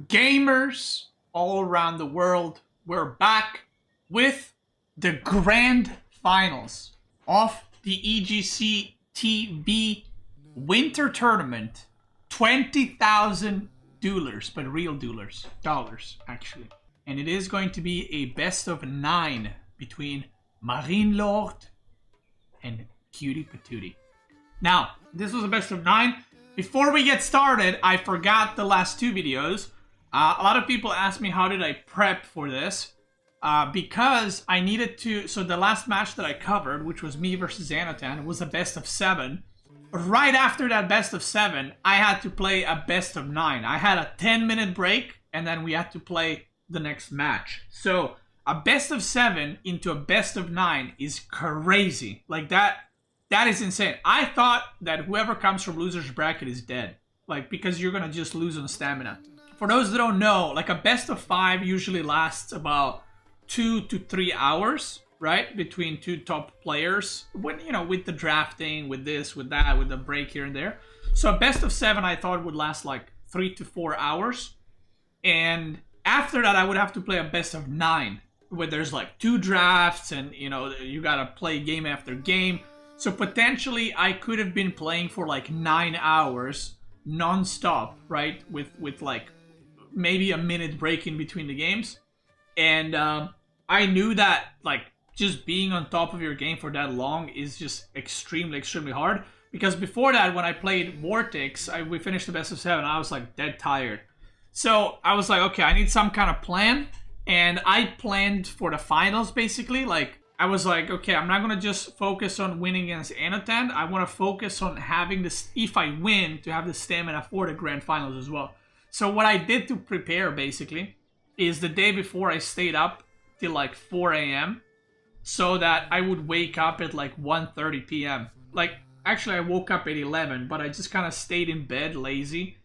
Gamers all around the world, we're back with the grand finals of the EGCTV winter tournament. 20,000 duelers, but real duelers, dollars actually. And it is going to be a best of 9 between MarineLorD and Cutie Patootie. Now, this was a best of 9. Before we get started, I forgot the last 2 videos. A lot of people asked me how did I prep for this. Because I needed to, so the last match that I covered, which was me versus Anotan, was a best of 7. Right after that best of 7, I had to play a best of 9. I had a 10-minute break, and then we had to play the next match. So a best of 7 into a best of 9 is crazy. Like that is insane. I thought that whoever comes from loser's bracket is dead. Like, because you're gonna just lose on stamina. For those that don't know, like a best of 5 usually lasts about 2 to 3 hours, right? Between 2 top players. When, you know, with the drafting, with this, with that, with the break here and there. So a best of 7 I thought would last like 3 to 4 hours. And after that I would have to play a best of 9. Where there's like 2 drafts and, you know, you gotta play game after game. So potentially I could have been playing for like 9 hours non-stop, right? With like maybe a minute break in between the games. And I knew that like just being on top of your game for that long is just extremely hard. Because before that, when I played Vortex, we finished the best of 7, I was like dead tired. So I was like, okay, I need some kind of plan. And I planned for the finals basically. Like I was like, okay, I'm not gonna just focus on winning against Anotan. I want to focus on having this, if I win, to have the stamina for the grand finals as well. So what I did to prepare basically is the day before I stayed up till like 4 a.m. so that I would wake up at like 1:30 p.m. Like actually I woke up at 11, but I just kind of stayed in bed lazy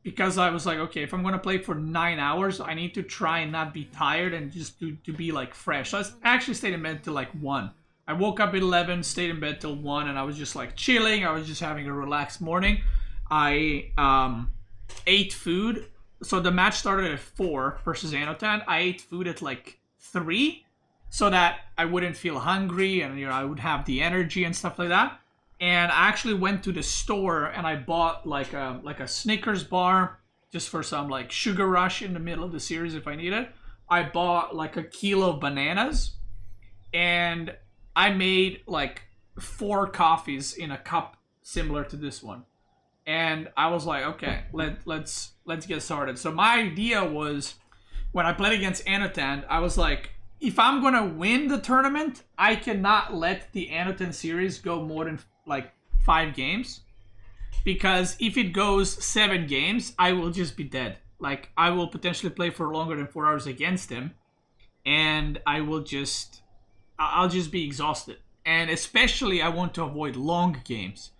because I was like, okay, if I'm going to play for 9 hours, I need to try and not be tired and just to be like fresh. So I actually stayed in bed till like 1. I woke up at 11, stayed in bed till 1, and I was just like chilling. I was just having a relaxed morning. I ate food. So the match started at 4 versus Anotan. I ate food at like 3 so that I wouldn't feel hungry and, you know, I would have the energy and stuff like that. And I actually went to the store and I bought like a Snickers bar just for some like sugar rush in the middle of the series if I need it. I bought like a kilo of bananas and I made like 4 coffees in a cup similar to this one. And I was like, okay, let's get started. So my idea was, when I played against Anotan, I was like, if I'm gonna win the tournament, I cannot let the Anotan series go more than like 5 games. Because if it goes 7 games, I will just be dead. Like, I will potentially play for longer than 4 hours against him. And I'll just be exhausted. And especially I want to avoid long games.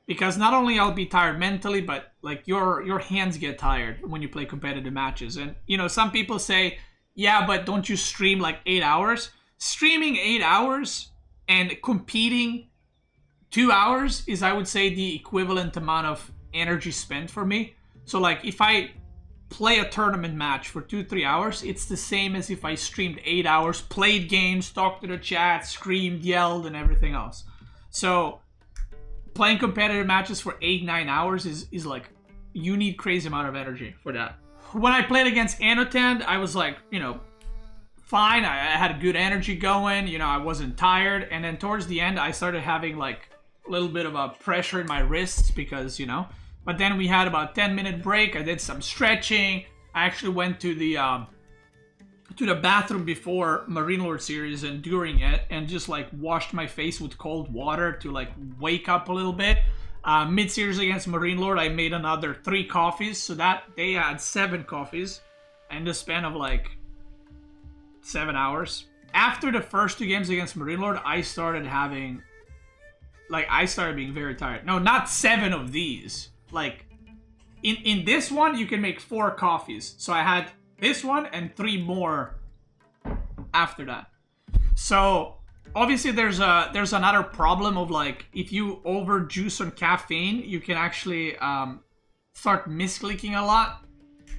Because not only I'll be tired mentally, but like your hands get tired when you play competitive matches. And, you know, some people say, yeah, but don't you stream like 8 hours? Streaming 8 hours and competing 2 hours is, I would say, the equivalent amount of energy spent for me. So like if I play a tournament match for 2-3 hours, it's the same as if I streamed 8 hours, played games, talked to the chat, screamed, yelled, and everything else. So playing competitive matches for 8-9 hours is like, you need crazy amount of energy for that. When I played against Anotan, I was like, you know, fine. I had good energy going. You know, I wasn't tired. And then towards the end, I started having like a little bit of a pressure in my wrists because, you know. But then we had about a 10-minute break. I did some stretching. I actually went to the bathroom before MarineLorD series and during it, and just like washed my face with cold water to like wake up a little bit. Mid-series against MarineLorD, I made another 3 coffees, so that they had 7 coffees in the span of like 7 hours. After the first 2 games against MarineLorD, I started being very tired. No, not 7 of these. Like in this one, you can make 4 coffees. So I had this one and 3 more after that. So obviously there's another problem of like, if you overjuice on caffeine, you can actually start misclicking a lot.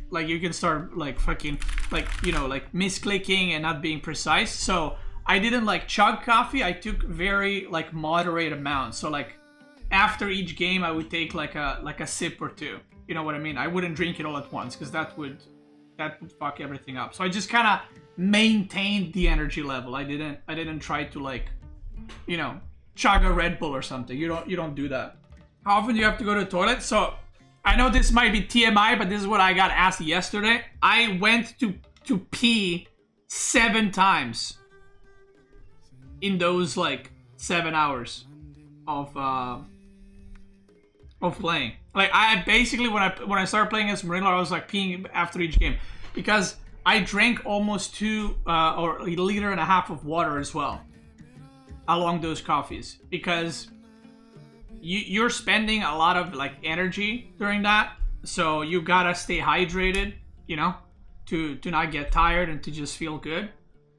like you can start like fucking like, you know, like misclicking and not being precise. So I didn't like chug coffee. I took very like moderate amounts. So like after each game I would take like a sip or two. You know what I mean? I wouldn't drink it all at once because that would fuck everything up. So I just kind of maintained the energy level. I didn't try to like, you know, chug a Red Bull or something. You don't do that. How often do you have to go to the toilet? So I know this might be TMI, but this is what I got asked yesterday. I went to pee 7 times in those like 7 hours of playing. Like I basically when I started playing as MarineLorD, I was like peeing after each game because I drank almost 2 or 1.5 liters of water as well along those coffees because you're spending a lot of like energy during that, so you gotta stay hydrated, you know, to not get tired and to just feel good.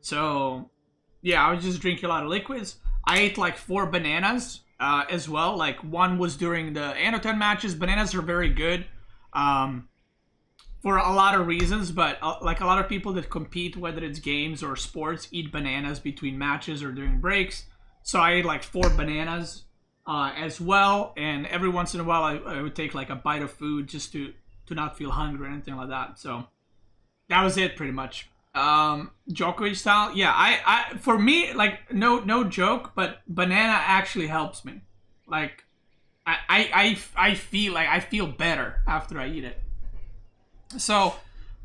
So yeah, I was just drinking a lot of liquids. I ate like 4 bananas as well. Like one was during the Anno 10 matches. Bananas are very good for a lot of reasons, but like a lot of people that compete, whether it's games or sports, eat bananas between matches or during breaks. So I ate like 4 bananas as well, and every once in a while I would take like a bite of food just to not feel hungry or anything like that. So that was it pretty much. Djokovic style, yeah. I for me, like no joke, but banana actually helps me. Like I feel better after I eat it. So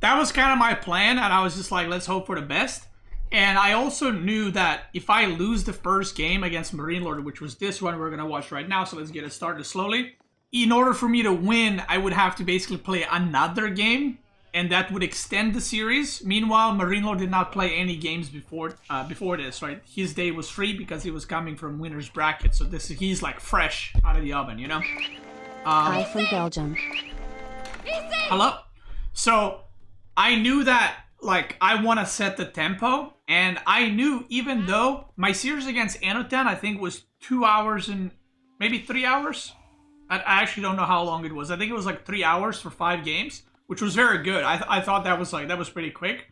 that was kind of my plan, and I was just like, let's hope for the best. And I also knew that if I lose the first game against MarineLorD, which was this one we're gonna watch right now, so let's get it started slowly. In order for me to win, I would have to basically play another game, and that would extend the series. Meanwhile, MarineLorD did not play any games before this, right? His day was free because he was coming from winner's bracket, so he's like fresh out of the oven, you know? Hi from Belgium. Hello? So, I knew that, like, I want to set the tempo, and I knew even though my series against Anno 10, I think, was 2 hours and maybe 3 hours. I actually don't know how long it was. I think it was like 3 hours for 5 games, which was very good. I thought that was pretty quick,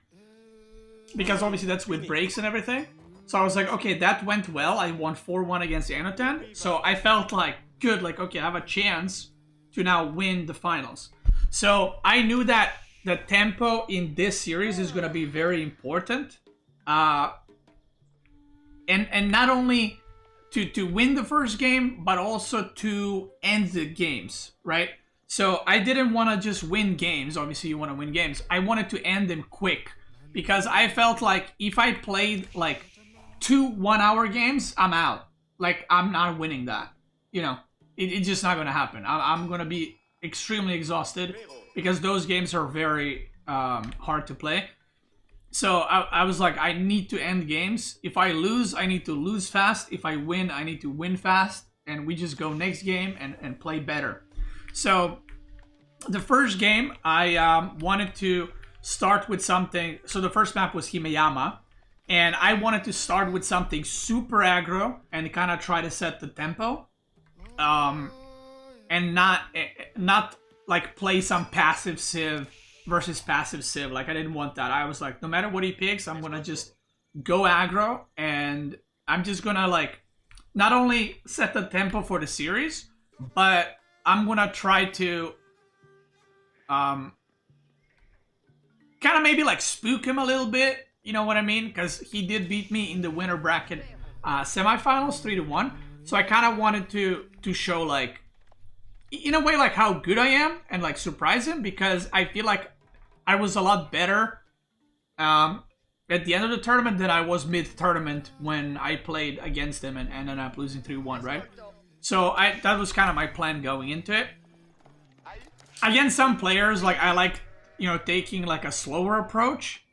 because obviously that's with breaks and everything. So I was like, okay, that went well. I won 4-1 against Anno 10, so I felt like good, like, okay, I have a chance to now win the finals. So I knew that the tempo in this series is going to be very important, and not only to win the first game, but also to end the games, right? So I didn't want to just win games. Obviously, you want to win games. I wanted to end them quick, because I felt like if I played like 2 1-hour games, I'm out. Like, I'm not winning that. You know, it's just not going to happen. I'm going to be extremely exhausted, because those games are very hard to play. So I was like, I need to end games. If I lose, I need to lose fast. If I win, I need to win fast. And we just go next game and play better. So the first game, I wanted to start with something. So the first map was Himayama. And I wanted to start with something super aggro and kind of try to set the tempo. And not like play some passive civ versus passive civ. Like, I didn't want that. I was like, no matter what he picks, I'm gonna just go aggro, and I'm just gonna like not only set the tempo for the series, but I'm gonna try to kind of maybe like spook him a little bit. You know what I mean? Because he did beat me in the winner bracket semifinals 3-1. So I kind of wanted to show, like, in a way, like, how good I am and like surprise him, because I feel like I was a lot better at the end of the tournament than I was mid-tournament when I played against him and ended up losing 3-1, right? So that was kind of my plan going into it. Against some players, like, I like, you know, taking like a slower approach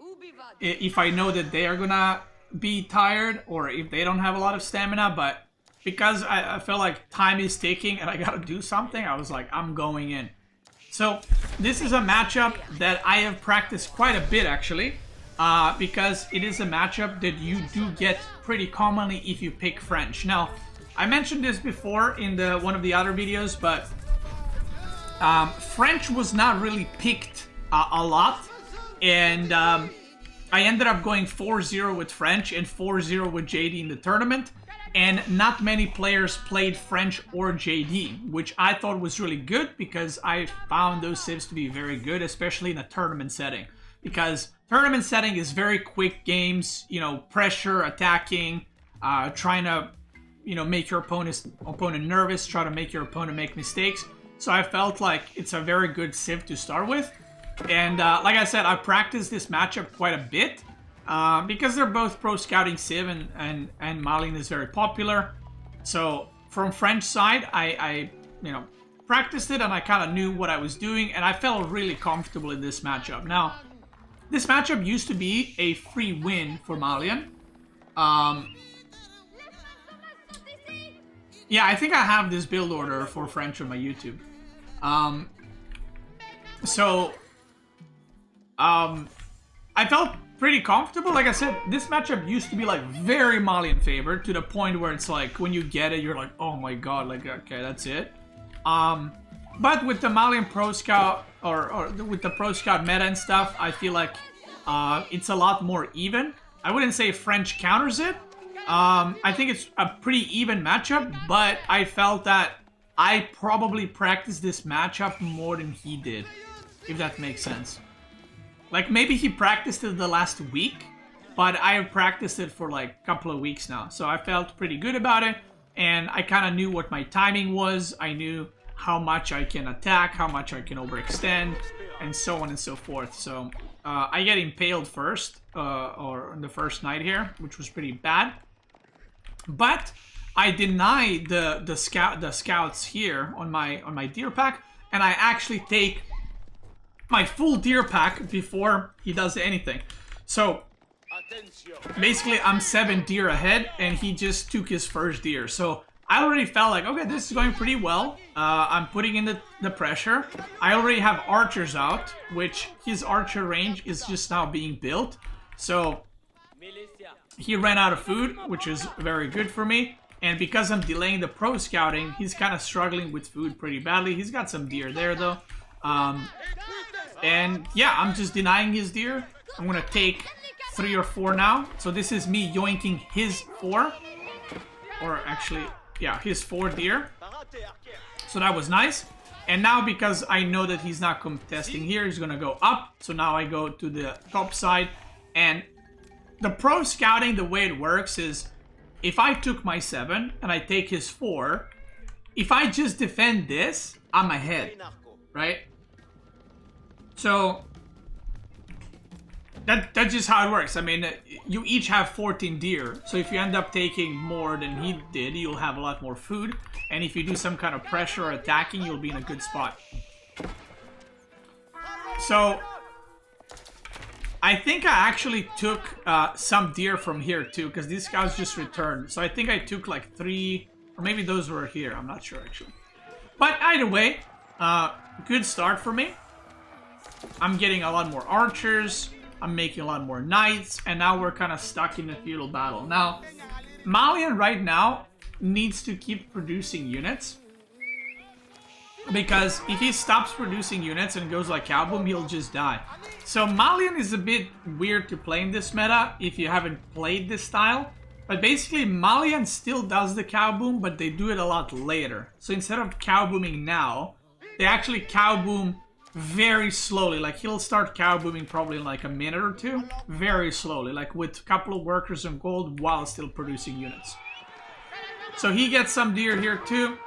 if I know that they are gonna be tired or if they don't have a lot of stamina. But because I felt like time is ticking and I gotta do something, I was like, I'm going in. So this is a matchup that I have practiced quite a bit, actually, because it is a matchup that you do get pretty commonly if you pick French. Now, I mentioned this before in one of the other videos, but French was not really picked a lot. And I ended up going 4-0 with French and 4-0 with JD in the tournament. And not many players played French or JD, which I thought was really good because I found those civs to be very good, especially in a tournament setting. Because tournament setting is very quick games, you know, pressure, attacking, trying to, you know, make your opponent nervous, try to make your opponent make mistakes. So I felt like it's a very good civ to start with. And like I said, I practiced this matchup quite a bit. Because they're both pro scouting civ and MarineLorD is very popular. So from French side, I you know, practiced it and I kind of knew what I was doing and I felt really comfortable in this matchup. Now, this matchup used to be a free win for MarineLorD. Yeah, I think I have this build order for French on my YouTube. I felt pretty comfortable. Like I said, this matchup used to be like very MarineLorD favored to the point where it's like when you get it, you're like, oh my god, like okay, that's it. But with the MarineLorD Pro Scout or with the Pro Scout meta and stuff, I feel like it's a lot more even. I wouldn't say French counters it. I think it's a pretty even matchup, but I felt that I probably practiced this matchup more than he did, if that makes sense. Like, maybe he practiced it the last week, but I have practiced it for like a couple of weeks now. So I felt pretty good about it, and I kind of knew what my timing was. I knew how much I can attack, how much I can overextend, and so on and so forth. So I get impaled first, or on the first night here, which was pretty bad. But I deny the scouts here on my deer pack, and I actually take my full deer pack before he does anything. So basically I'm 7 deer ahead and he just took his first deer. So I already felt like, okay, this is going pretty well. I'm putting in the pressure. I already have archers out, which his archer range is just now being built. So he ran out of food, which is very good for me. And because I'm delaying the pro scouting, he's kind of struggling with food pretty badly. He's got some deer there though. And yeah, I'm just denying his deer. I'm gonna take 3 or 4 now. So this is me yoinking his 4. Or actually, yeah, his 4 deer. So that was nice. And now because I know that he's not contesting here, he's gonna go up. So now I go to the top side. And the pro scouting, the way it works is, if I took my 7 and I take his 4, if I just defend this, I'm ahead, right? So that's just how it works. I mean, you each have 14 deer, so if you end up taking more than he did, you'll have a lot more food. And if you do some kind of pressure or attacking, you'll be in a good spot. So I think I actually took some deer from here too, because these scouts just returned. So I think I took like 3, or maybe those were here. I'm not sure actually. But either way, good start for me. I'm getting a lot more archers. I'm making a lot more knights, and now we're kind of stuck in a feudal battle. Now, MarineLorD right now needs to keep producing units, because if he stops producing units and goes like Cowboom, he'll just die. So MarineLorD is a bit weird to play in this meta if you haven't played this style. But basically, MarineLorD still does the Cowboom, but they do it a lot later. So instead of Cowbooming now, they actually Cowboom very slowly. Like, he'll start Cowbooming probably in like a minute or 2. Very slowly, like with a couple of workers and gold while still producing units. So he gets some deer here too.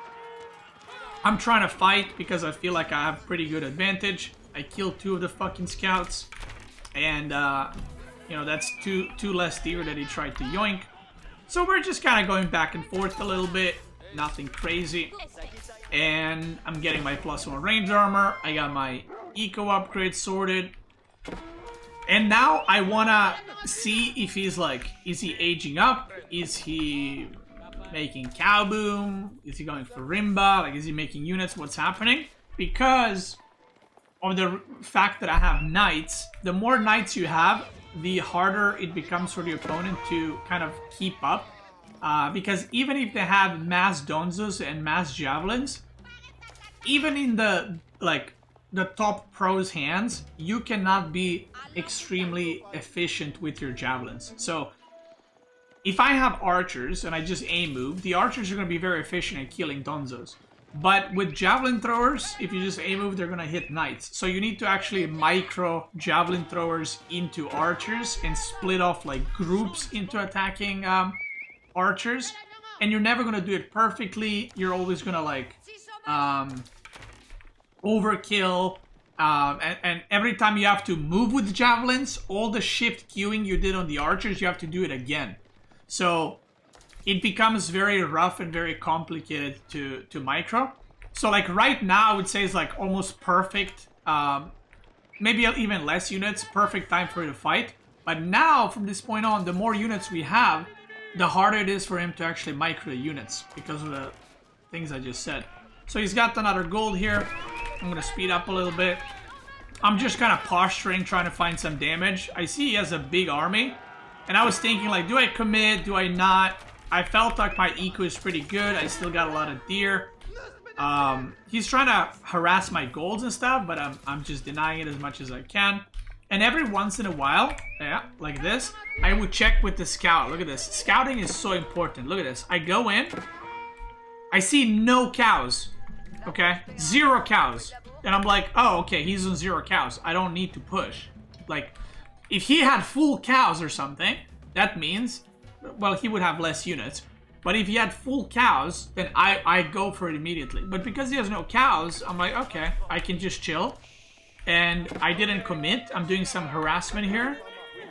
I'm trying to fight because I feel like I have pretty good advantage. I killed 2 of the fucking scouts. And, you know, that's two less deer that he tried to yoink. So we're just kind of going back and forth a little bit. Nothing crazy. And I'm getting my +1 range armor. I got my eco upgrade sorted. And now I want to see if he's like, is he aging up? Is he making Cowboom? Is he going for Rimba? Like, is he making units? What's happening? Because of the fact that I have knights, the more knights you have, the harder it becomes for the opponent to kind of keep up. Because even if they have mass Donzos and mass Javelins, even in the, like, the top pros' hands, you cannot be extremely efficient with your javelins. So if I have archers and I just aim move, the archers are going to be very efficient at killing donzos. But with javelin throwers, if you just aim move, they're going to hit knights. So you need to actually micro javelin throwers into archers and split off like groups into attacking archers. And you're never going to do it perfectly. You're always going to like overkill. And every time you have to move with the javelins, all the shift queuing you did on the archers, you have to do it again. So it becomes very rough and very complicated to micro. So like right now, I would say it's like almost perfect. Maybe even less units, perfect time for you to fight. But now, from this point on, the more units we have, the harder it is for him to actually micro the units because of the things I just said. So he's got another gold here. I'm going to speed up a little bit. I'm just kind of posturing, trying to find some damage. I see he has a big army. And I was thinking, like, do I commit? Do I not? I felt like my eco is pretty good. I still got a lot of deer. He's trying to harass my golds and stuff, but I'm just denying it as much as I can. And every once in a while, yeah, like this, I would check with the scout. Look at this. Scouting is so important. Look at this. I go in. I see no cows. Okay? 0 cows. And I'm like, oh, okay, he's on 0 cows. I don't need to push. Like, if he had full cows or something, that means... well, he would have less units. But if he had full cows, then I go for it immediately. But because he has no cows, I'm like, okay, I can just chill. And I didn't commit. I'm doing some harassment here.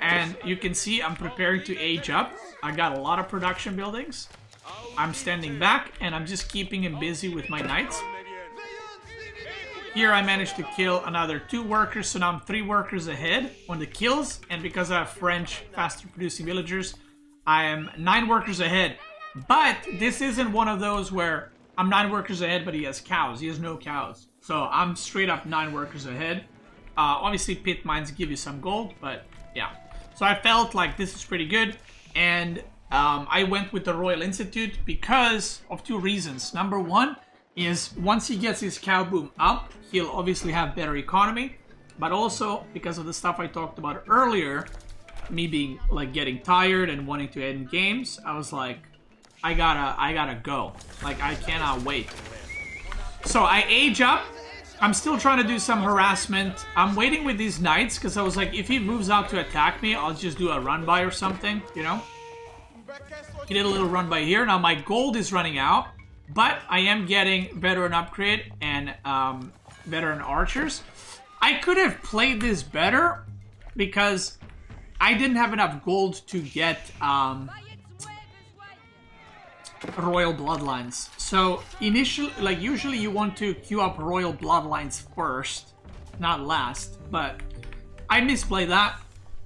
And you can see I'm preparing to age up. I got a lot of production buildings. I'm standing back, and I'm just keeping him busy with my knights. Here I managed to kill another 2 workers, so now I'm 3 workers ahead on the kills. And because I have French, faster producing villagers, I am 9 workers ahead. But this isn't one of those where I'm 9 workers ahead, but he has cows. He has no cows. So I'm straight up 9 workers ahead. Obviously, pit mines give you some gold, but yeah. So I felt like this is pretty good. And I went with the Royal Institute because of 2 reasons. Number 1 is once he gets his cow boom up, he'll obviously have better economy. But also because of the stuff I talked about earlier, me being like getting tired and wanting to end games, I was like, I gotta go. Like, I cannot wait. So I age up. I'm still trying to do some harassment. I'm waiting with these knights because I was like, if he moves out to attack me, I'll just do a run by or something, you know? He did a little run by here. Now my gold is running out, but I am getting veteran upgrade and veteran archers. I could have played this better because I didn't have enough gold to get royal bloodlines. So initially, like usually you want to queue up royal bloodlines first, not last. But I misplayed that.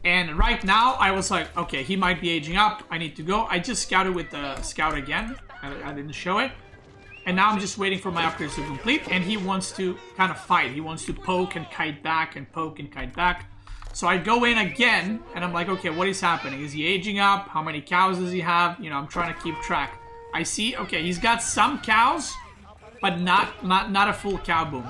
And right now I was like, okay, he might be aging up. I need to go. I just scouted with the scout again. I didn't show it. And now I'm just waiting for my upgrades to complete. And he wants to kind of fight. He wants to poke and kite back and poke and kite back. So I go in again, and I'm like, okay, what is happening? Is he aging up? How many cows does he have? You know, I'm trying to keep track. I see, okay, he's got some cows, but not a full cow boom.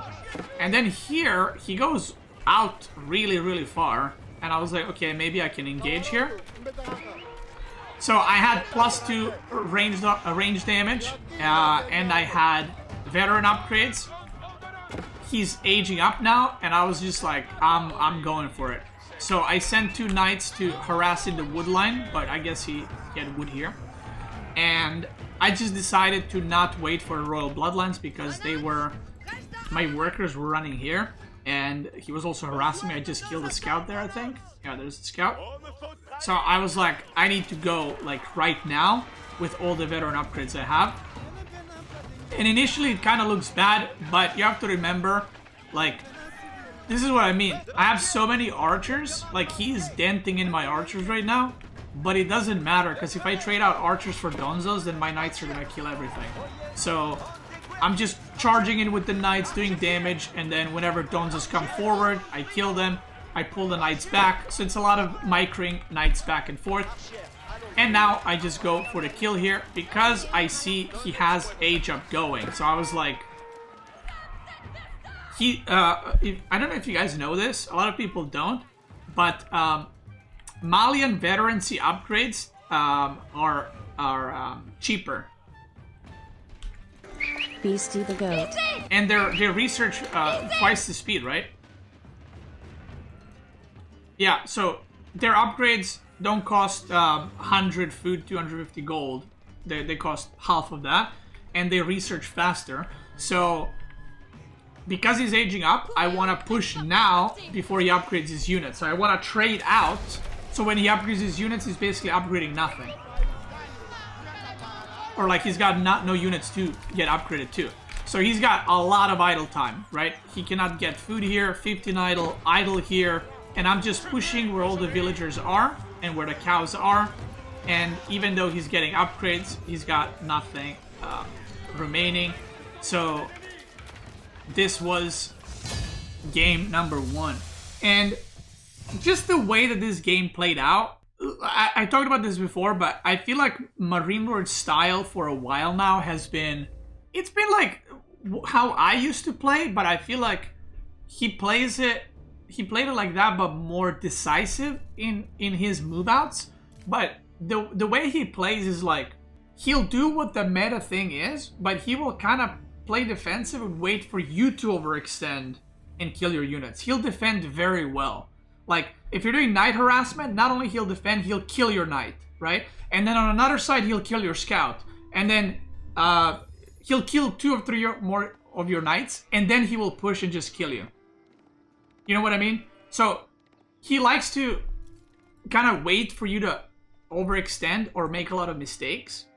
And then here, he goes out really, really far. And I was like, okay, maybe I can engage here. So I had +2 range damage, and I had veteran upgrades. He's aging up now, and I was just like, I'm going for it. So I sent 2 knights to harass in the wood line, but I guess he had wood here. And I just decided to not wait for royal bloodlines because my workers were running here. And he was also harassing me. I just killed a scout there, I think. Yeah, there's the scout. So I was like, I need to go like right now with all the veteran upgrades I have. And initially it kind of looks bad, but you have to remember, like, this is what I mean. I have so many archers, like he's denting in my archers right now, but it doesn't matter because if I trade out archers for donzos, then my knights are gonna kill everything. So I'm just charging in with the knights, doing damage, and then whenever donzos come forward, I kill them. I pull the knights back, so it's a lot of microing knights back and forth. And now I just go for the kill here because I see he has age up going. So I was like, I don't know if you guys know this. A lot of people don't, but Malian veterancy upgrades are cheaper. Beasty the goat. And their research twice the speed, right? Yeah, so their upgrades don't cost 100 food, 250 gold. They cost half of that, and they research faster. So because he's aging up, I want to push now before he upgrades his units. So I want to trade out. So when he upgrades his units, he's basically upgrading nothing. Or like he's got no units to get upgraded to. So he's got a lot of idle time, right? He cannot get food here, 15 idle here. And I'm just pushing where all the villagers are and where the cows are. And even though he's getting upgrades, he's got nothing remaining. So this was game number 1. And just the way that this game played out, I talked about this before, but I feel like MarineLorD's style for a while now has been, it's been like how I used to play, but I feel like he played it like that, but more decisive in his move outs. But the way he plays is like, he'll do what the meta thing is, but he will kind of play defensive and wait for you to overextend and kill your units. He'll defend very well. Like, if you're doing knight harassment, not only he'll defend, he'll kill your knight, right? And then on another side, he'll kill your scout. And then he'll kill 2 or 3 or more of your knights, and then he will push and just kill you. You know what I mean? So he likes to kind of wait for you to overextend or make a lot of mistakes,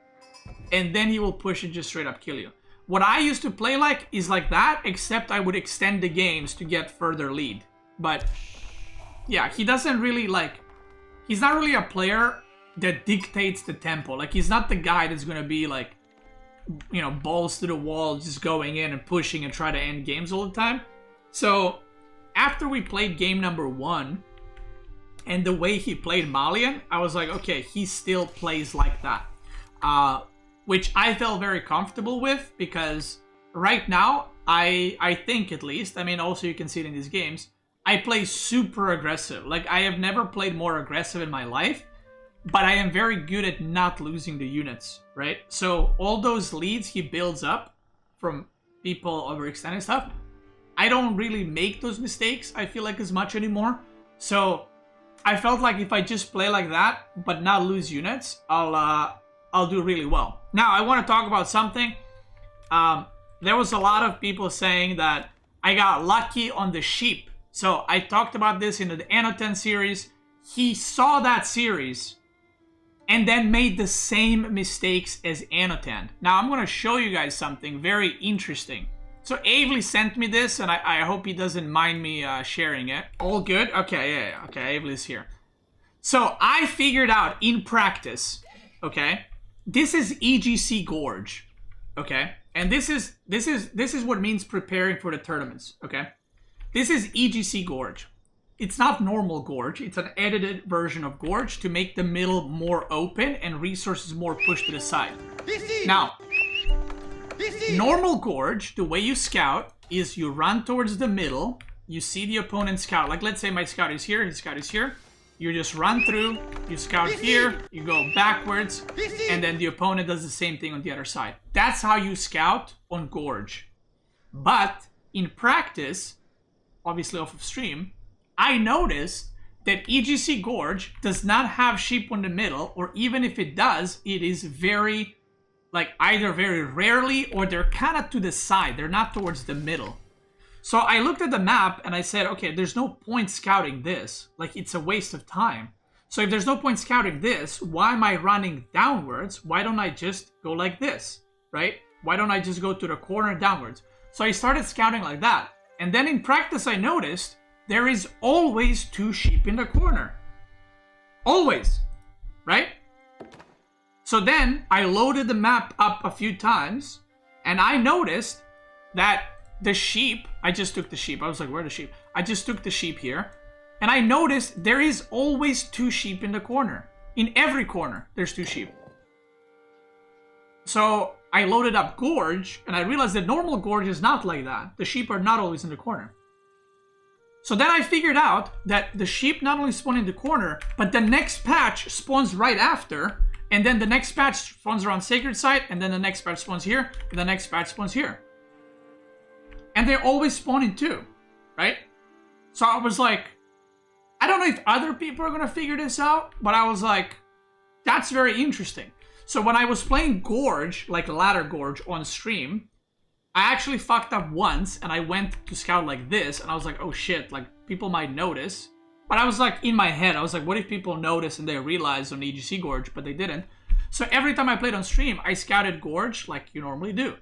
and then he will push and just straight up kill you. What I used to play like is like that, except I would extend the games to get further lead. But yeah, he doesn't really like, he's not really a player that dictates the tempo. Like, he's not the guy that's gonna be like, you know, balls to the wall, just going in and pushing and try to end games all the time. So after we played game number 1 and the way he played Malian, I was like, okay, he still plays like that. Which I felt very comfortable with, because right now, I think at least, I mean, also you can see it in these games, I play super aggressive. Like, I have never played more aggressive in my life, but I am very good at not losing the units, right? So all those leads he builds up from people overextending stuff, I don't really make those mistakes, I feel like, as much anymore. So I felt like if I just play like that, but not lose units, I'll do really well. Now, I want to talk about something. There was a lot of people saying that I got lucky on the sheep. So I talked about this in the Anoten series. He saw that series and then made the same mistakes as Anoten. Now, I'm going to show you guys something very interesting. So Avely sent me this, and I hope he doesn't mind me sharing it. All good? Okay, yeah. Okay, Avely's here. So I figured out in practice, okay, this is EGC Gorge, okay? And this is what it means preparing for the tournaments, okay? This is EGC Gorge. It's not normal Gorge. It's an edited version of Gorge to make the middle more open and resources more pushed to the side. Now, normal Gorge, the way you scout is you run towards the middle, you see the opponent's scout. Like, let's say my scout is here, his scout is here. You just run through, you scout here, you go backwards, and then the opponent does the same thing on the other side. That's how you scout on Gorge. But in practice, obviously off of stream, I noticed that EGC Gorge does not have sheep on the middle, or even if it does, it is very, like, either very rarely or they're kind of to the side. They're not towards the middle. So I looked at the map and I said, okay, there's no point scouting this. Like, it's a waste of time. So if there's no point scouting this, why am I running downwards? Why don't I just go like this, right? Why don't I just go to the corner downwards? So I started scouting like that. And then in practice, I noticed there is always 2 sheep in the corner. Always, right? So then I loaded the map up a few times and I noticed that the sheep, I just took the sheep. I was like, where are the sheep? I just took the sheep here. And I noticed there is always 2 sheep in the corner. In every corner, there's 2 sheep. So I loaded up Gorge, and I realized that normal Gorge is not like that. The sheep are not always in the corner. So then I figured out that the sheep not only spawn in the corner, but the next patch spawns right after, and then the next patch spawns around Sacred Site, and then the next patch spawns here, and the next patch spawns here. And they're always spawning too, right? So I was like, I don't know if other people are gonna figure this out, but I was like, that's very interesting. So when I was playing Gorge, like Ladder Gorge on stream, I actually fucked up once, and I went to scout like this, and I was like, oh shit, like, people might notice. But I was like, in my head, I was like, what if people notice and they realize on EGC Gorge, but they didn't. So every time I played on stream, I scouted Gorge like you normally do.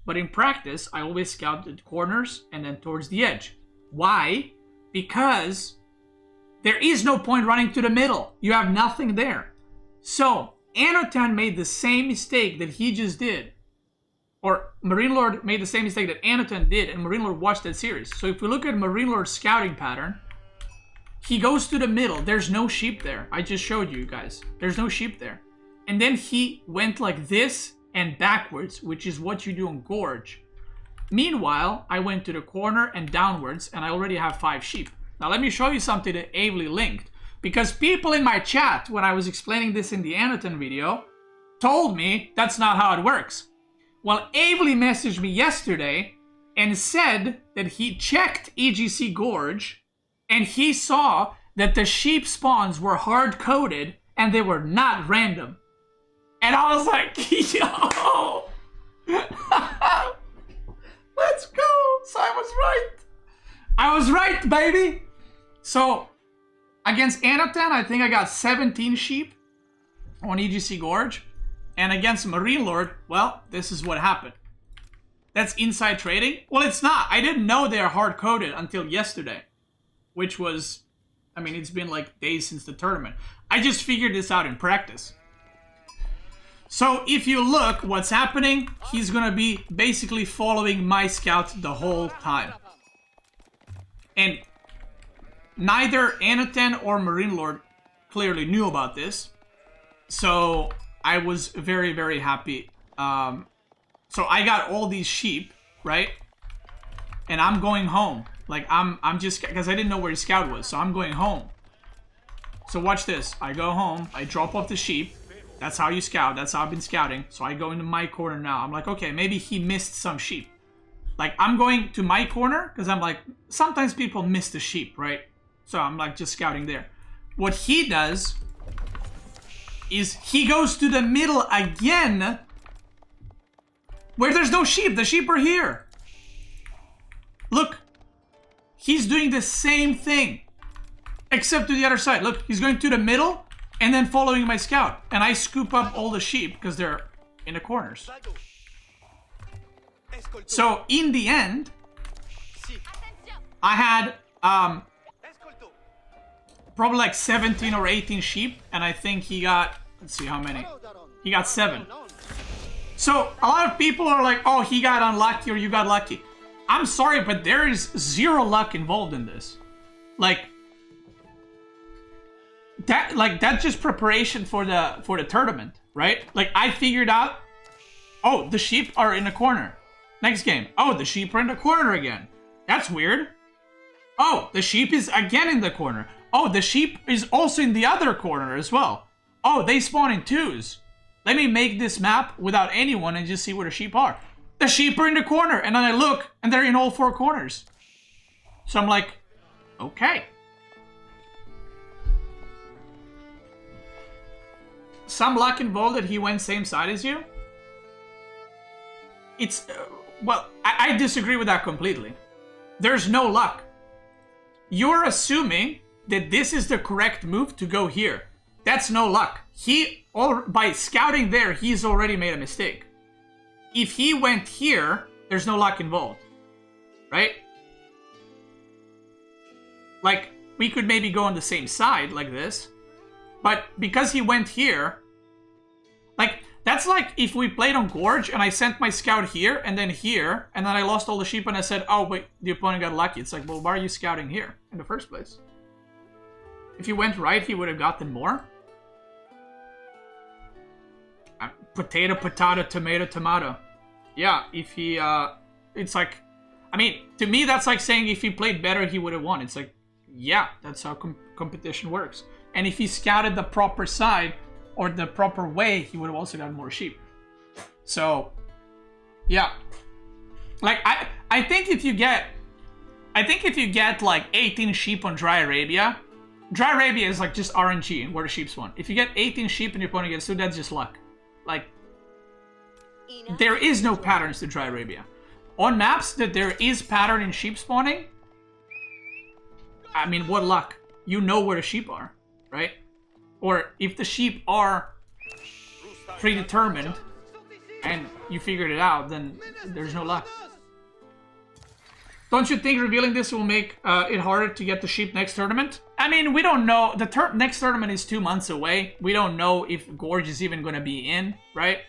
But in practice, I always scouted corners and then towards the edge. Why? Because there is no point running to the middle. You have nothing there. So Anotan made the same mistake that he just did. Or MarineLorD made the same mistake that Anotan did, and MarineLorD watched that series. So if we look at MarineLorD's scouting pattern, he goes to the middle. There's no sheep there. I just showed you guys. There's no sheep there. And then he went like this and backwards, which is what you do on Gorge. Meanwhile, I went to the corner and downwards, and I already have 5 sheep. Now let me show you something that Avely linked. Because people in my chat, when I was explaining this in the Anotan video, told me that's not how it works. Well, Avely messaged me yesterday and said that he checked EGC Gorge and he saw that the sheep spawns were hard-coded and they were not random. And I was like, yo! Let's go! So I was right! I was right, baby! So, against Anotan, I think I got 17 sheep on EGC Gorge. And against MarineLorD, well, this is what happened. That's inside trading? Well, it's not. I didn't know they're hard-coded until yesterday. Which was, I mean, it's been like days since the tournament. I just figured this out in practice. So if you look, what's happening, he's gonna be basically following my scout the whole time. And neither Anotan or MarineLorD clearly knew about this. So I was very, very happy. So I got all these sheep, right? And I'm going home. Like, I'm just, because I didn't know where his scout was, so I'm going home. So watch this. I go home, I drop off the sheep. That's how you scout. That's how I've been scouting. So I go into my corner now. I'm like, okay, maybe he missed some sheep. Like, I'm going to my corner, because I'm like, sometimes people miss the sheep, right? So I'm like, just scouting there. What he does is he goes to the middle again, where there's no sheep. The sheep are here. Look. He's doing the same thing, except to the other side. Look, he's going to the middle and then following my scout. And I scoop up all the sheep because they're in the corners. So in the end, I had probably like 17 or 18 sheep. And I think he got, let's see how many. He got 7. So a lot of people are like, oh, he got unlucky or you got lucky. I'm sorry, but there is 0 luck involved in this. Like that's just preparation for the tournament, right? Like I figured out, oh, the sheep are in the corner. Next game, oh, the sheep are in the corner again. That's weird. Oh, the sheep is again in the corner. Oh, the sheep is also in the other corner as well. Oh, they spawn in 2s. Let me make this map without anyone and just see where the sheep are. The sheep are in the corner, and then I look, and they're in all 4 corners. So I'm like, okay. Some luck involved that he went same side as you. It's, well, I disagree with that completely. There's no luck. You're assuming that this is the correct move to go here. That's no luck. By scouting there, he's already made a mistake. If he went here, there's no luck involved, right? Like, we could maybe go on the same side like this, but because he went here, like, that's like if we played on Gorge and I sent my scout here, and then I lost all the sheep and I said, oh, wait, the opponent got lucky. It's like, well, why are you scouting here in the first place? If he went right, he would have gotten more. Potato, potato, tomato, tomato. Yeah, if he, it's like, I mean, to me, that's like saying if he played better, he would have won. It's like, yeah, that's how competition works. And if he scouted the proper side or the proper way, he would have also gotten more sheep. So, yeah. Like, I think if you get like 18 sheep on Dry Arabia is like just RNG where the sheep spawn. If you get 18 sheep and your opponent gets 2, that's just luck. Like, there is no patterns to Dry Arabia. On maps that there is pattern in sheep spawning, I mean, what luck. You know where the sheep are, right? Or if the sheep are predetermined and you figured it out, then there's no luck. Don't you think revealing this will make it harder to get the sheep next tournament? I mean, we don't know. The next tournament is 2 months away. We don't know if Gorge is even going to be in, right?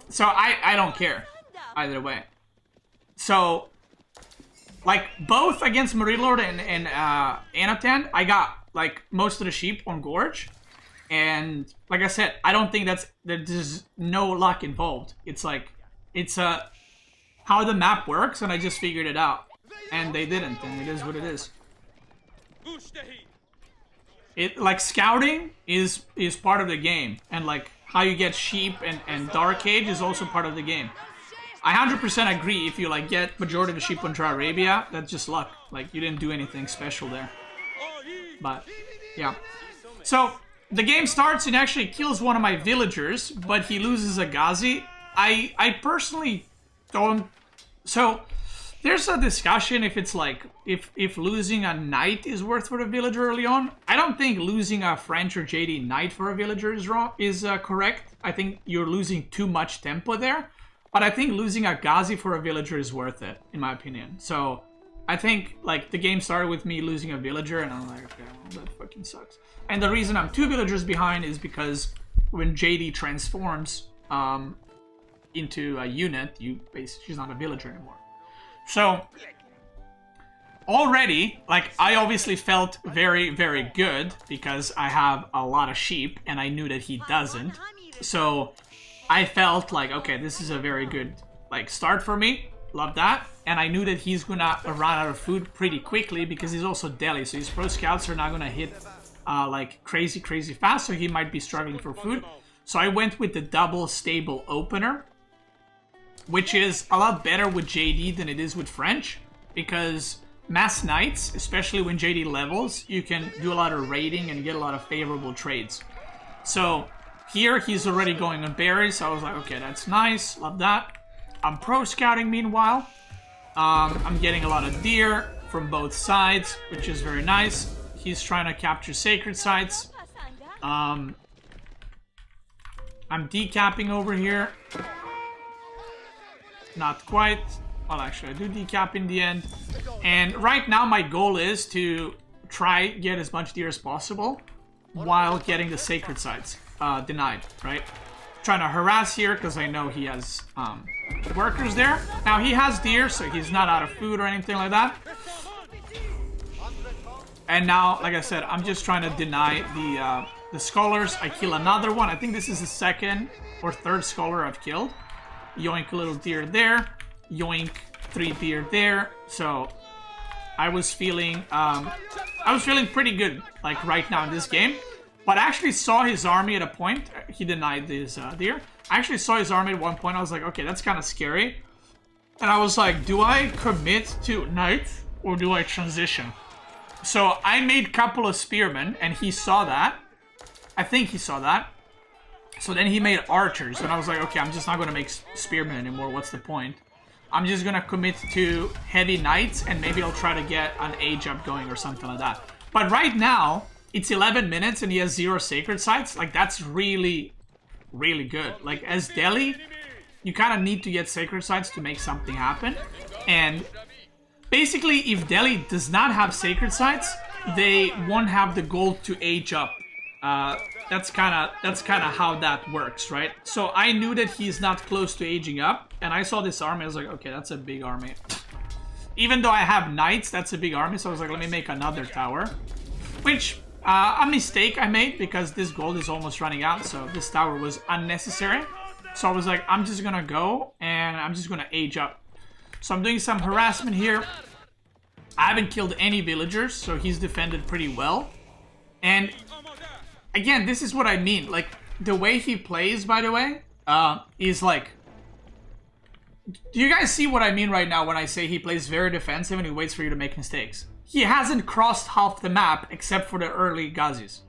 So I don't care either way. So, like, both against MarineLorD and Anatan, I got, like, most of the sheep on Gorge. And, like I said, I don't think there's no luck involved. It's like, it's how the map works, and I just figured it out. And they didn't, and it is what it is. Like, scouting is part of the game. And, like, how you get sheep and Dark Age is also part of the game. I 100% agree if you, like, get majority of the sheep on Dry Arabia, that's just luck. Like, you didn't do anything special there. But, yeah. So, the game starts and actually kills one of my villagers, but he loses a Ghazi. I personally don't... So, there's a discussion if it's like, if losing a knight is worth for a villager early on. I don't think losing a French or JD knight for a villager is correct. I think you're losing too much tempo there. But I think losing a Ghazi for a villager is worth it, in my opinion. So, I think, like, the game started with me losing a villager, and I'm like, okay, well, that fucking sucks. And the reason I'm 2 villagers behind is because when JD transforms into a unit, she's not a villager anymore. So, already, like, I obviously felt very, very good because I have a lot of sheep, and I knew that he doesn't. So, I felt like, okay, this is a very good, like, start for me. Love that. And I knew that he's gonna run out of food pretty quickly because he's also deli. So his pro scouts are not gonna hit, like, crazy fast. So he might be struggling for food. So I went with the double stable opener, which is a lot better with JD than it is with French. Because mass knights, especially when JD levels, you can do a lot of raiding and get a lot of favorable trades. So here, he's already going on berries, so I was like, okay, that's nice, love that. I'm pro scouting meanwhile. I'm getting a lot of deer from both sides, which is very nice. He's trying to capture sacred sites. I'm decapping over here. Not quite. Well, actually, I do decap in the end. And right now, my goal is to try get as much deer as possible while getting the sacred sites denied, right? Trying to harass here because I know he has workers there. Now, he has deer, so he's not out of food or anything like that. And now, like I said, I'm just trying to deny the scholars. I kill another one. I think this is the second or third scholar I've killed. Yoink a little deer there. Yoink 3 deer there. So I was feeling pretty good, like, right now in this game. But I actually saw his army at a point. He denied this deer. I actually saw his army at one point. I was like, okay, that's kind of scary. And I was like, do I commit to knights or do I transition? So I made a couple of spearmen, and he saw that. I think he saw that. So then he made archers, and I was like, okay, I'm just not going to make spearmen anymore. What's the point? I'm just going to commit to heavy knights, and maybe I'll try to get an age up going or something like that. But right now, it's 11 minutes, and he has 0 sacred sites. Like, that's really, really good. Like, as Delhi, you kind of need to get sacred sites to make something happen. And basically, if Delhi does not have sacred sites, they won't have the gold to age up. That's kind of how that works, right? So I knew that he's not close to aging up, and I saw this army. I was like, okay, that's a big army. Even though I have knights, that's a big army. So I was like, let me make another tower, which A mistake I made because this gold is almost running out, so this tower was unnecessary. So I was like, I'm just gonna go and I'm just gonna age up. So I'm doing some harassment here. I haven't killed any villagers, so he's defended pretty well. And again, this is what I mean. Like, the way he plays, by the way, is like... Do you guys see what I mean right now when I say he plays very defensive and he waits for you to make mistakes? He hasn't crossed half the map except for the early Gazis.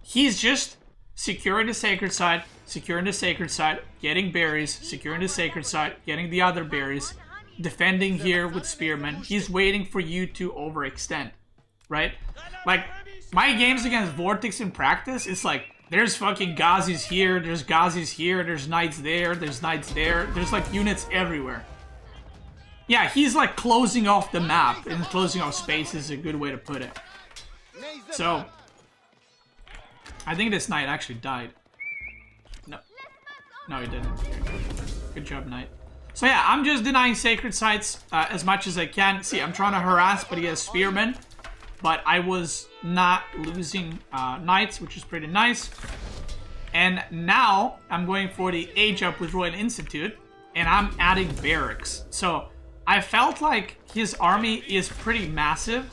He's just securing the sacred site, securing the sacred site, getting berries, securing the sacred site, getting the other berries, defending here with spearmen. He's waiting for you to overextend, right? Like, my games against Vortex in practice, it's like, there's fucking Gazis here, there's Gazis here, there's knights there, there's knights there, there's like units everywhere. Yeah, he's like closing off the map, and closing off space is a good way to put it. So, I think this knight actually died. No, he didn't. Good job, knight. So yeah, I'm just denying sacred sites as much as I can. See, I'm trying to harass, but he has spearmen. But I was not losing knights, which is pretty nice. And now, I'm going for the age up with Royal Institute, and I'm adding barracks. So, I felt like his army is pretty massive.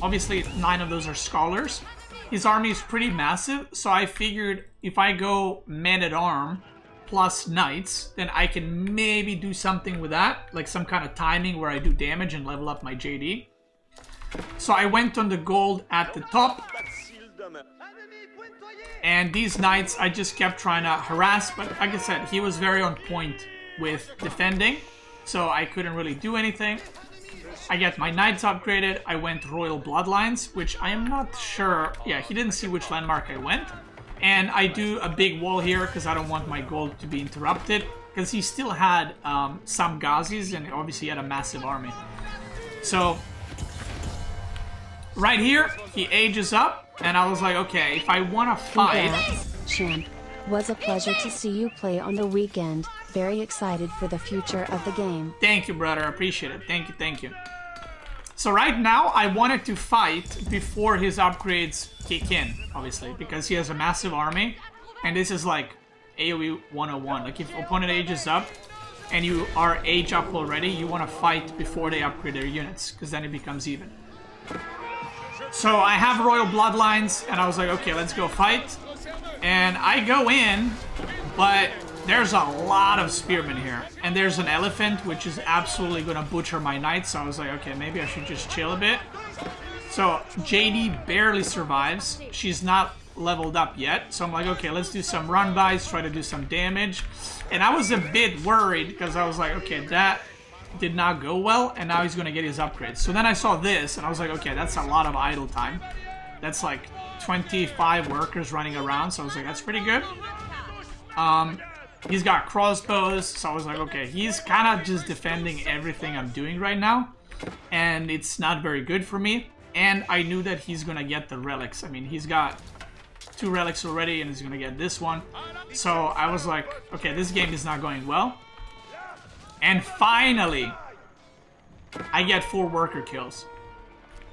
Obviously, 9 of those are scholars. His army is pretty massive, so I figured if I go men-at-arm plus knights, then I can maybe do something with that, like some kind of timing where I do damage and level up my JD. So I went on the gold at the top, and these knights I just kept trying to harass, but like I said, he was very on point with defending, so I couldn't really do anything. I get my knights upgraded. I went Royal Bloodlines, which I am not sure. Yeah, he didn't see which landmark I went. And I do a big wall here because I don't want my gold to be interrupted, because he still had some Gazis and obviously he had a massive army. So right here, he ages up, and I was like, okay, if I want to fight... Champ, was a pleasure to see you play on the weekend. Very excited for the future of the game. Thank you, brother. I appreciate it. Thank you, thank you. So right now, I wanted to fight before his upgrades kick in, obviously, because he has a massive army, and this is like AoE 101. Like, if opponent ages up, and you are age up already, you want to fight before they upgrade their units, because then it becomes even. So I have Royal Bloodlines, and I was like, okay, let's go fight. And I go in, but there's a lot of spearmen here. And there's an elephant, which is absolutely going to butcher my knights. So I was like, okay, maybe I should just chill a bit. So JD barely survives. She's not leveled up yet. So I'm like, okay, let's do some run-bys, try to do some damage. And I was a bit worried because I was like, okay, that did not go well. And now he's going to get his upgrades. So then I saw this and I was like, okay, that's a lot of idle time. That's like 25 workers running around. So I was like, that's pretty good. He's got crossbows, so I was like, okay, he's kind of just defending everything I'm doing right now, and it's not very good for me. And I knew that he's gonna get the relics. I mean, he's got 2 relics already, and he's gonna get this one. So I was like, okay, this game is not going well. And finally, I get 4 worker kills.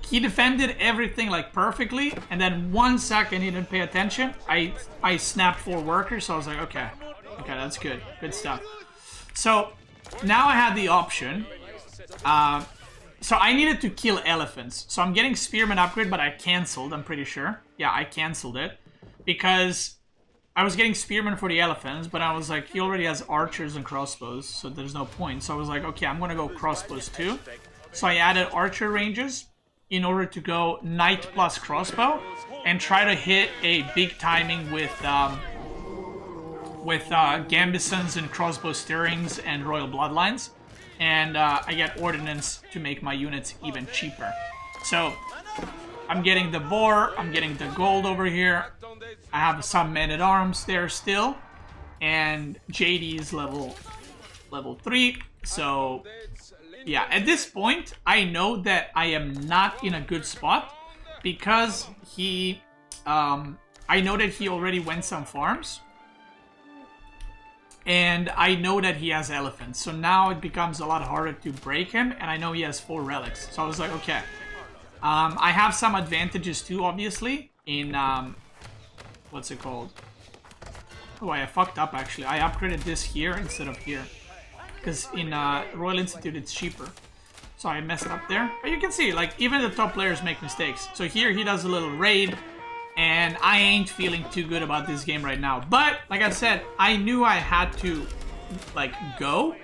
He defended everything like perfectly, and then 1 second he didn't pay attention. I snapped 4 workers, so I was like, okay. Okay, that's good. Good stuff. So, now I had the option. So I needed to kill elephants. So I'm getting Spearman upgrade, but I cancelled, I'm pretty sure. Yeah, I cancelled it. Because I was getting Spearman for the elephants, but I was like, he already has archers and crossbows, so there's no point. So I was like, okay, I'm gonna go crossbows too. So I added archer ranges in order to go knight plus crossbow and try to hit a big timing with gambesons and crossbow steerings and royal bloodlines, and I get ordnance to make my units even cheaper. So I'm getting the boar, I'm getting the gold over here, I have some men-at-arms there still, and JD is level 3. So yeah, at this point I know that I am not in a good spot because he I know that he already went some farms. And I know that he has elephants, so now it becomes a lot harder to break him, and I know he has 4 relics. So I was like, okay. I have some advantages too, obviously, in what's it called? Oh, I fucked up actually. I upgraded this here instead of here. Because in Royal Institute it's cheaper. So I messed up there. But you can see, like, even the top players make mistakes. So here he does a little raid. And I ain't feeling too good about this game right now. But, like I said, I knew I had to, like, go.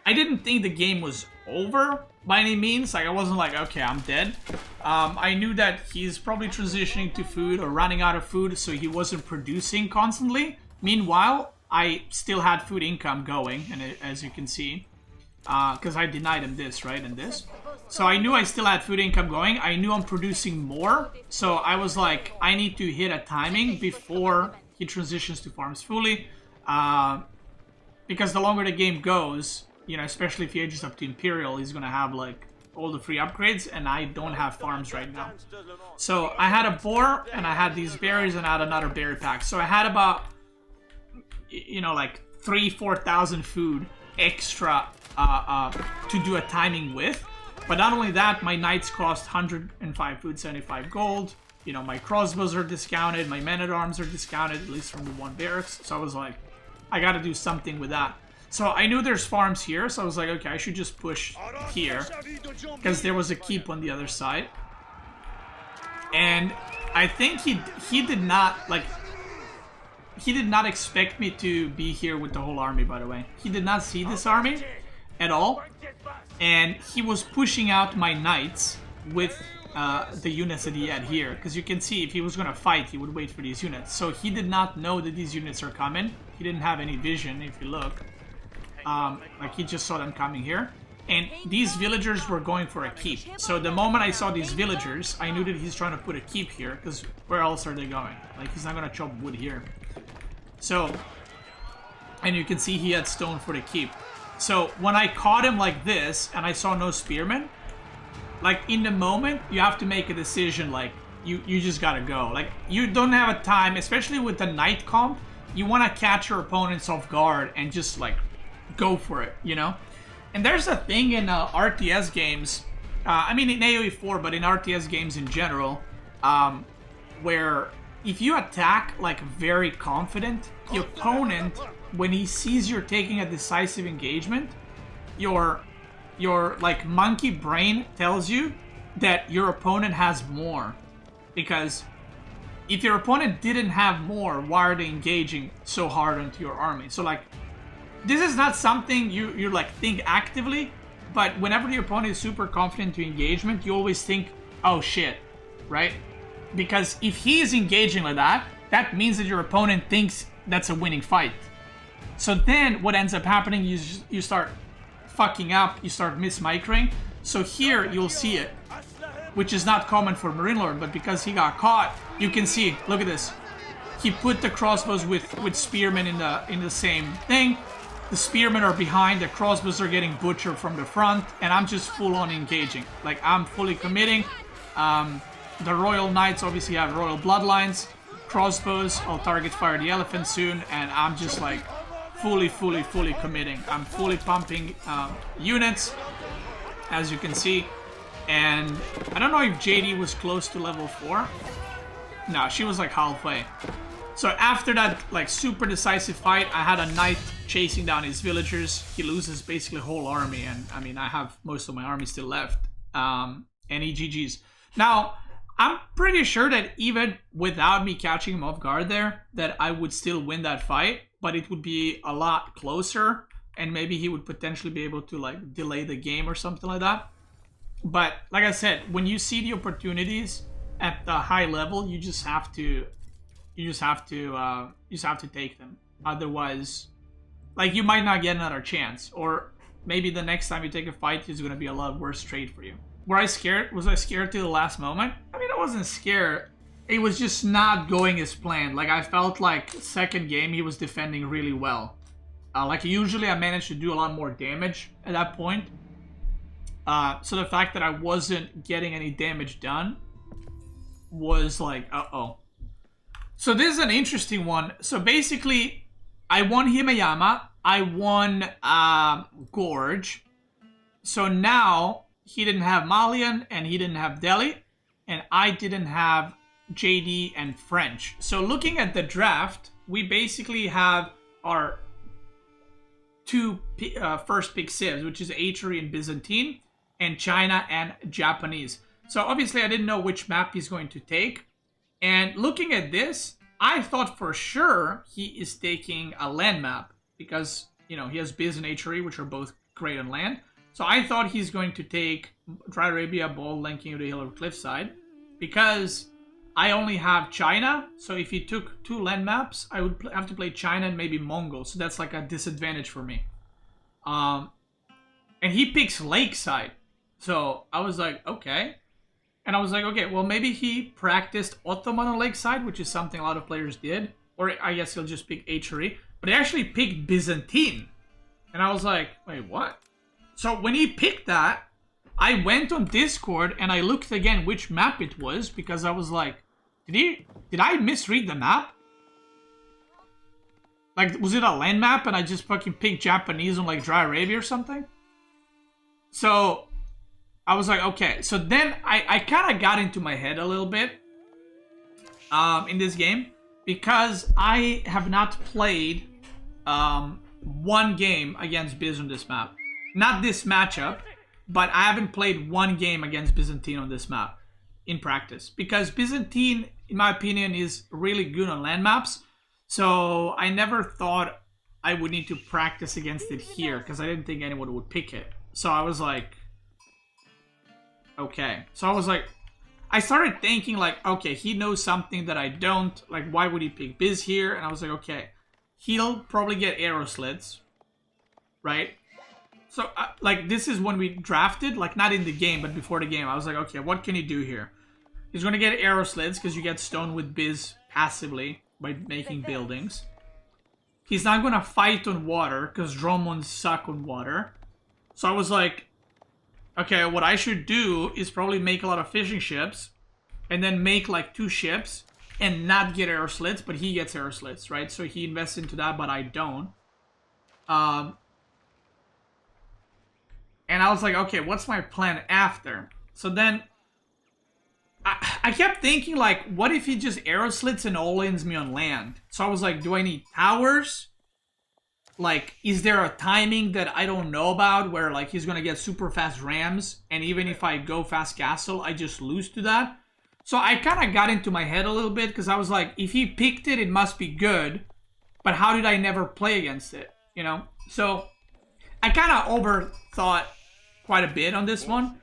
I didn't think the game was over by any means. Like, I wasn't like, okay, I'm dead. I knew that he's probably transitioning to food or running out of food, so he wasn't producing constantly. Meanwhile, I still had food income going, and as you can see, because I denied him this, right, and this. So I knew I still had food income going. I knew I'm producing more. So I was like, I need to hit a timing before he transitions to farms fully. Because the longer the game goes, you know, especially if he ages up to Imperial, he's going to have like all the free upgrades. And I don't have farms right now. So I had a boar and I had these berries and I had another berry pack. So I had about, you know, like 3,000-4,000 food extra to do a timing with. But not only that, my knights cost 105 food, 75 gold. You know, my crossbows are discounted, my men-at-arms are discounted, at least from the one barracks. So I was like, I gotta do something with that. So I knew there's farms here, so I was like, okay, I should just push here. Because there was a keep on the other side. And I think he did not, like, he did not expect me to be here with the whole army, by the way. He did not see this army at all. And he was pushing out my knights with the units that he had here. Because you can see, if he was going to fight, he would wait for these units. So he did not know that these units are coming. He didn't have any vision, if you look. Like, he just saw them coming here. And these villagers were going for a keep. So the moment I saw these villagers, I knew that he's trying to put a keep here. Because where else are they going? Like, he's not going to chop wood here. So, and you can see he had stone for the keep. So when I caught him like this and I saw no spearmen, like in the moment you have to make a decision. Like you just gotta go. Like you don't have a time, especially with the knight comp. You want to catch your opponents off guard and just like go for it, you know. And there's a thing in RTS games. I mean in AoE 4, but in RTS games in general, where if you attack like very confident, the opponent, when he sees you're taking a decisive engagement, your like monkey brain tells you that your opponent has more. Because if your opponent didn't have more, why are they engaging so hard into your army? So like, this is not something you like think actively, but whenever the opponent is super confident to engagement, you always think, oh shit, right? Because if he is engaging like that, that means that your opponent thinks that's a winning fight. So then what ends up happening, you start fucking up, you start mismicroing. So here you'll see it, which is not common for MarineLorD, but because he got caught, you can see, look at this. He put the crossbows with spearmen in the same thing. The spearmen are behind, the crossbows are getting butchered from the front, and I'm just full on engaging. Like, I'm fully committing. The Royal Knights obviously have Royal Bloodlines. Crossbows, I'll target fire the elephant soon, and I'm just like fully committing. I'm fully pumping units, as you can see. And I don't know if JD was close to level 4. No, she was like halfway. So after that like super decisive fight, I had a knight chasing down his villagers. He loses basically a whole army, and I mean I have most of my army still left. And he GG's. Now, I'm pretty sure that even without me catching him off guard there, that I would still win that fight, but it would be a lot closer, and maybe he would potentially be able to like delay the game or something like that. But like I said, when you see the opportunities at the high level, you just have to take them. Otherwise, like, you might not get another chance, or maybe the next time you take a fight is going to be a lot worse trade for you. Were I scared? Was I scared to the last moment? I mean, I wasn't scared. It was just not going as planned. Like, I felt like second game he was defending really well. Like, usually I managed to do a lot more damage at that point. So the fact that I wasn't getting any damage done was like, uh-oh. So this is an interesting one. So basically, I won Himayama. I won Gorge. So now, he didn't have Malian, and he didn't have Delhi. And I didn't have JD, and French. So looking at the draft, we basically have our two first pick civs, which is Atri and Byzantine, and China and Japanese. So obviously I didn't know which map he's going to take. And looking at this, I thought for sure he is taking a land map because, you know, he has Biz and Atri, which are both great on land. So I thought he's going to take Dry Arabia, Ball, Linking to the Hill or Cliffside because I only have China. So if he took two land maps, I would have to play China and maybe Mongol. So that's like a disadvantage for me. And he picks Lakeside. So I was like, okay. And I was like, okay, well, maybe he practiced Ottoman on Lakeside, which is something a lot of players did. Or I guess he'll just pick Atri. But he actually picked Byzantine. And I was like, wait, what? So when he picked that, I went on Discord and I looked again which map it was. Because I was like, did I misread the map? Like, was it a land map and I just fucking picked Japanese on like Dry Arabia or something? So I was like, okay. So then I kind of got into my head a little bit in this game because I have not played one game against Biz on this map. Not this matchup, but I haven't played one game against Byzantine on this map in practice. Because Byzantine, in my opinion, is really good on land maps. So I never thought I would need to practice against it here because I didn't think anyone would pick it. So I was like, okay. So I was like, I started thinking like, okay, he knows something that I don't. Like, why would he pick Biz here? And I was like, okay, he'll probably get arrow slits, right? So, like, this is when we drafted, like, not in the game, but before the game. I was like, okay, what can he do here? He's going to get arrow slits because you get stone with Biz passively by making buildings. He's not going to fight on water because Dromons suck on water. So I was like, okay, what I should do is probably make a lot of fishing ships and then make, like, 2 ships and not get arrow slits, but he gets arrow slits, right? So he invests into that, but I don't. And I was like, okay, what's my plan after? So then I kept thinking, like, what if he just arrow slits and all-ins me on land? So I was like, do I need towers? Like, is there a timing that I don't know about where, like, he's going to get super fast rams? And even if I go fast castle, I just lose to that? So I kind of got into my head a little bit because I was like, if he picked it, it must be good. But how did I never play against it? You know? So I kind of overthought quite a bit on this one.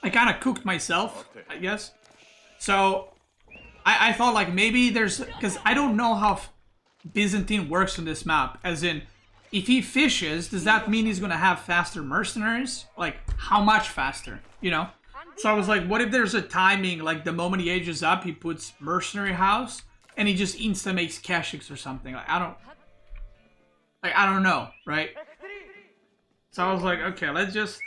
I kind of cooked myself, I guess. So I thought like maybe there's... Because I don't know how Byzantine works on this map. As in, if he fishes, does that mean he's going to have faster mercenaries? Like, how much faster? You know? So I was like, what if there's a timing, like the moment he ages up, he puts mercenary house, and he just insta makes Keshiks or something. Like, I don't know, right? So I was like, okay, let's just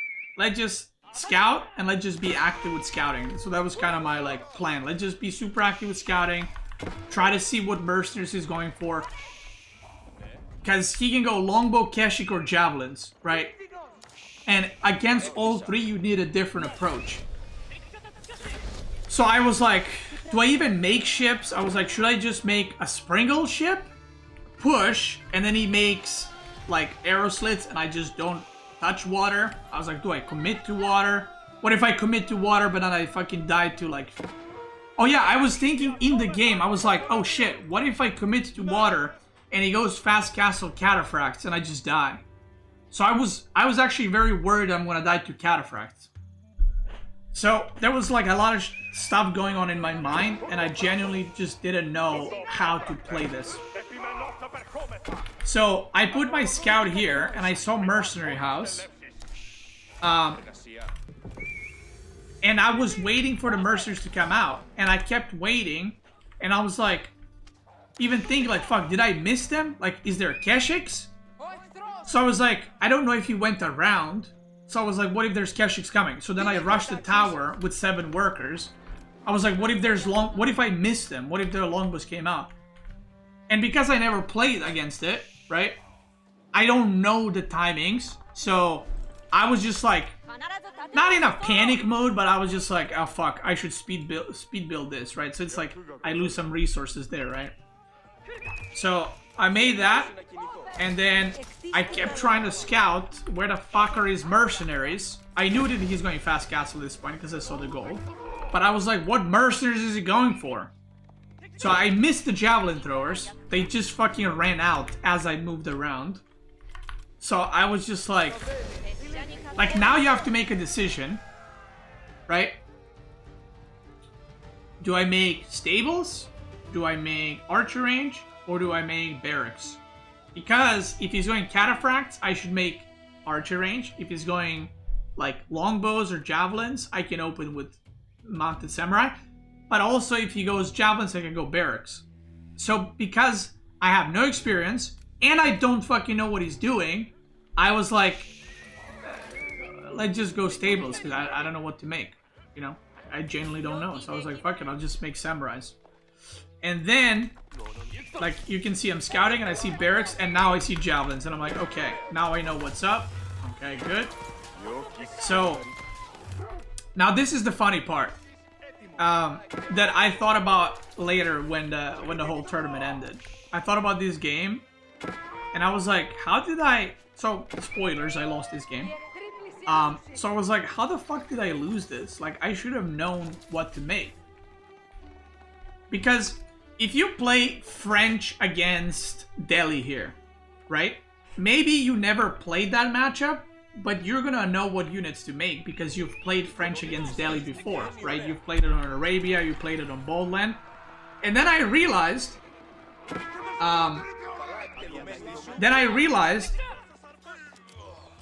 scout and let's just be active with scouting. So that was kind of my like plan. Let's just be super active with scouting. Try to see what mercenaries he's going for. Because he can go longbow, Keshik, or javelins, right? And against all three, you need a different approach. So I was like, do I even make ships? I was like, should I just make a Springle ship? Push, and then he makes like arrow slits and I just don't touch water. I was like, do I commit to water? What if I commit to water but then I fucking die to like... Oh yeah, I was thinking in the game, I was like, oh shit, what if I commit to water and he goes fast castle cataphracts and I just die? So I was actually very worried I'm gonna die to cataphracts. So there was like a lot of stuff going on in my mind and I genuinely just didn't know how to play this. So I put my scout here and I saw mercenary house. And I was waiting for the mercenaries to come out. And I kept waiting. And I was like, even thinking like, fuck, did I miss them? Like, is there Keshiks? So I was like, I don't know if he went around. So I was like, what if there's Keshiks coming? So then I rushed the tower with 7 workers. I was like, what if I missed them? What if their longbows came out? And because I never played against it, right? I don't know the timings. So I was just like, not in a panic mode, but I was just like, oh fuck, I should speed build this, right? So it's like I lose some resources there, right? So I made that, and then I kept trying to scout where the fuck are his mercenaries. I knew that he's going fast castle at this point because I saw the goal, but I was like, what mercenaries is he going for? So I missed the javelin throwers. They just fucking ran out as I moved around. So I was just like now you have to make a decision, right? Do I make stables? Do I make archer range? Or do I make barracks? Because if he's going cataphracts, I should make archer range. If he's going like longbows or javelins, I can open with mounted samurai. But also if he goes javelins, I can go barracks. So because I have no experience and I don't fucking know what he's doing, I was like, let's just go stables because I don't know what to make. You know, I genuinely don't know. So I was like, fuck it, I'll just make samurais. And then, like, you can see I'm scouting and I see barracks and now I see javelins. And I'm like, okay, now I know what's up. Okay, good. So, now this is the funny part. That I thought about later when the whole tournament ended. I thought about this game and I was like, how did I... So, spoilers, I lost this game. So I was like, how the fuck did I lose this? Like, I should have known what to make. Because if you play French against Delhi here, right? Maybe you never played that matchup, but you're gonna know what units to make because you've played French against Delhi before, right? You've played it on Arabia, you played it on Boldland. And then I realized...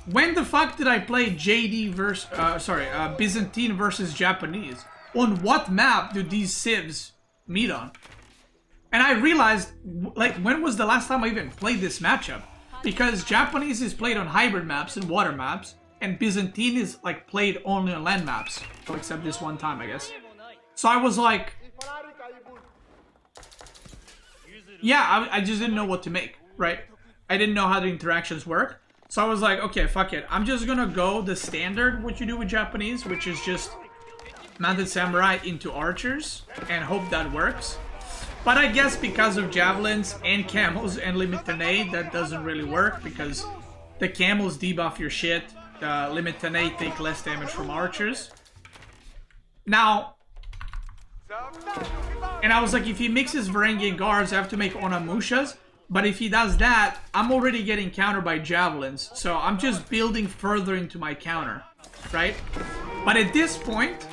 when the fuck did I play JD versus... Byzantine versus Japanese? On what map do these civs meet on? And I realized, like, when was the last time I even played this matchup? Because Japanese is played on hybrid maps and water maps, and Byzantine is, like, played only on land maps. Well, except this one time, I guess. So I was like... yeah, I just didn't know what to make, right? I didn't know how the interactions work. So I was like, okay, fuck it. I'm just gonna go the standard, what you do with Japanese, which is just mounted samurai into archers, and hope that works. But I guess because of javelins and camels and limitanei, that doesn't really work because the camels debuff your shit, the limitanei take less damage from archers. Now, and I was like, if he mixes Varangian guards, I have to make Onamushas. But if he does that, I'm already getting countered by javelins. So I'm just building further into my counter, right? But at this point...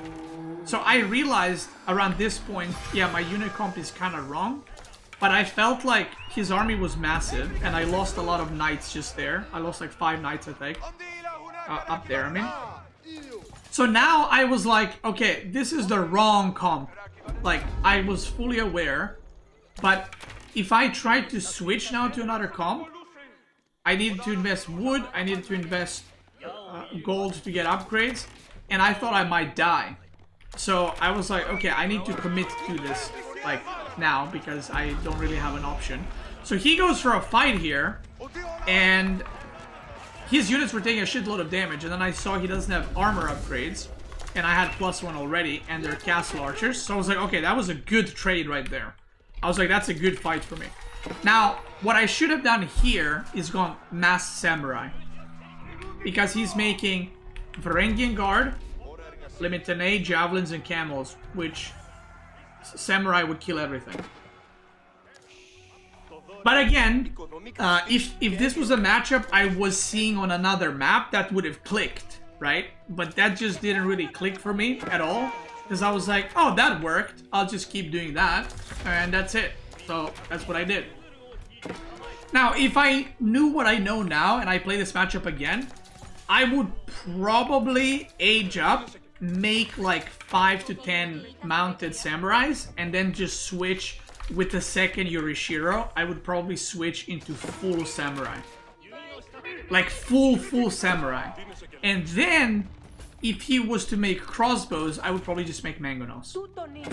So I realized around this point, yeah, my unit comp is kind of wrong. But I felt like his army was massive, and I lost a lot of knights just there. I lost like 5 knights, I think. Up there, I mean. So now I was like, okay, this is the wrong comp. Like, I was fully aware. But if I tried to switch now to another comp, I needed to invest wood, I needed to invest gold to get upgrades, and I thought I might die. So I was like, okay, I need to commit to this, like, now, because I don't really have an option. So he goes for a fight here, and his units were taking a shitload of damage, and then I saw he doesn't have armor upgrades, and I had +1 already, and they're castle archers. So I was like, okay, that was a good trade right there. I was like, that's a good fight for me. Now, what I should have done here is gone mass samurai. Because he's making Varangian guard, limitanei, javelins, and camels, which samurai would kill everything. But again, if this was a matchup I was seeing on another map, that would have clicked, right? But that just didn't really click for me at all. Because I was like, oh, that worked. I'll just keep doing that. And that's it. So that's what I did. Now, if I knew what I know now and I play this matchup again, I would probably age up, make like 5 to 10 mounted samurais, and then just switch with the second Yorishiro. I would probably switch into full samurai. Like full samurai. And then, if he was to make crossbows, I would probably just make mangonels.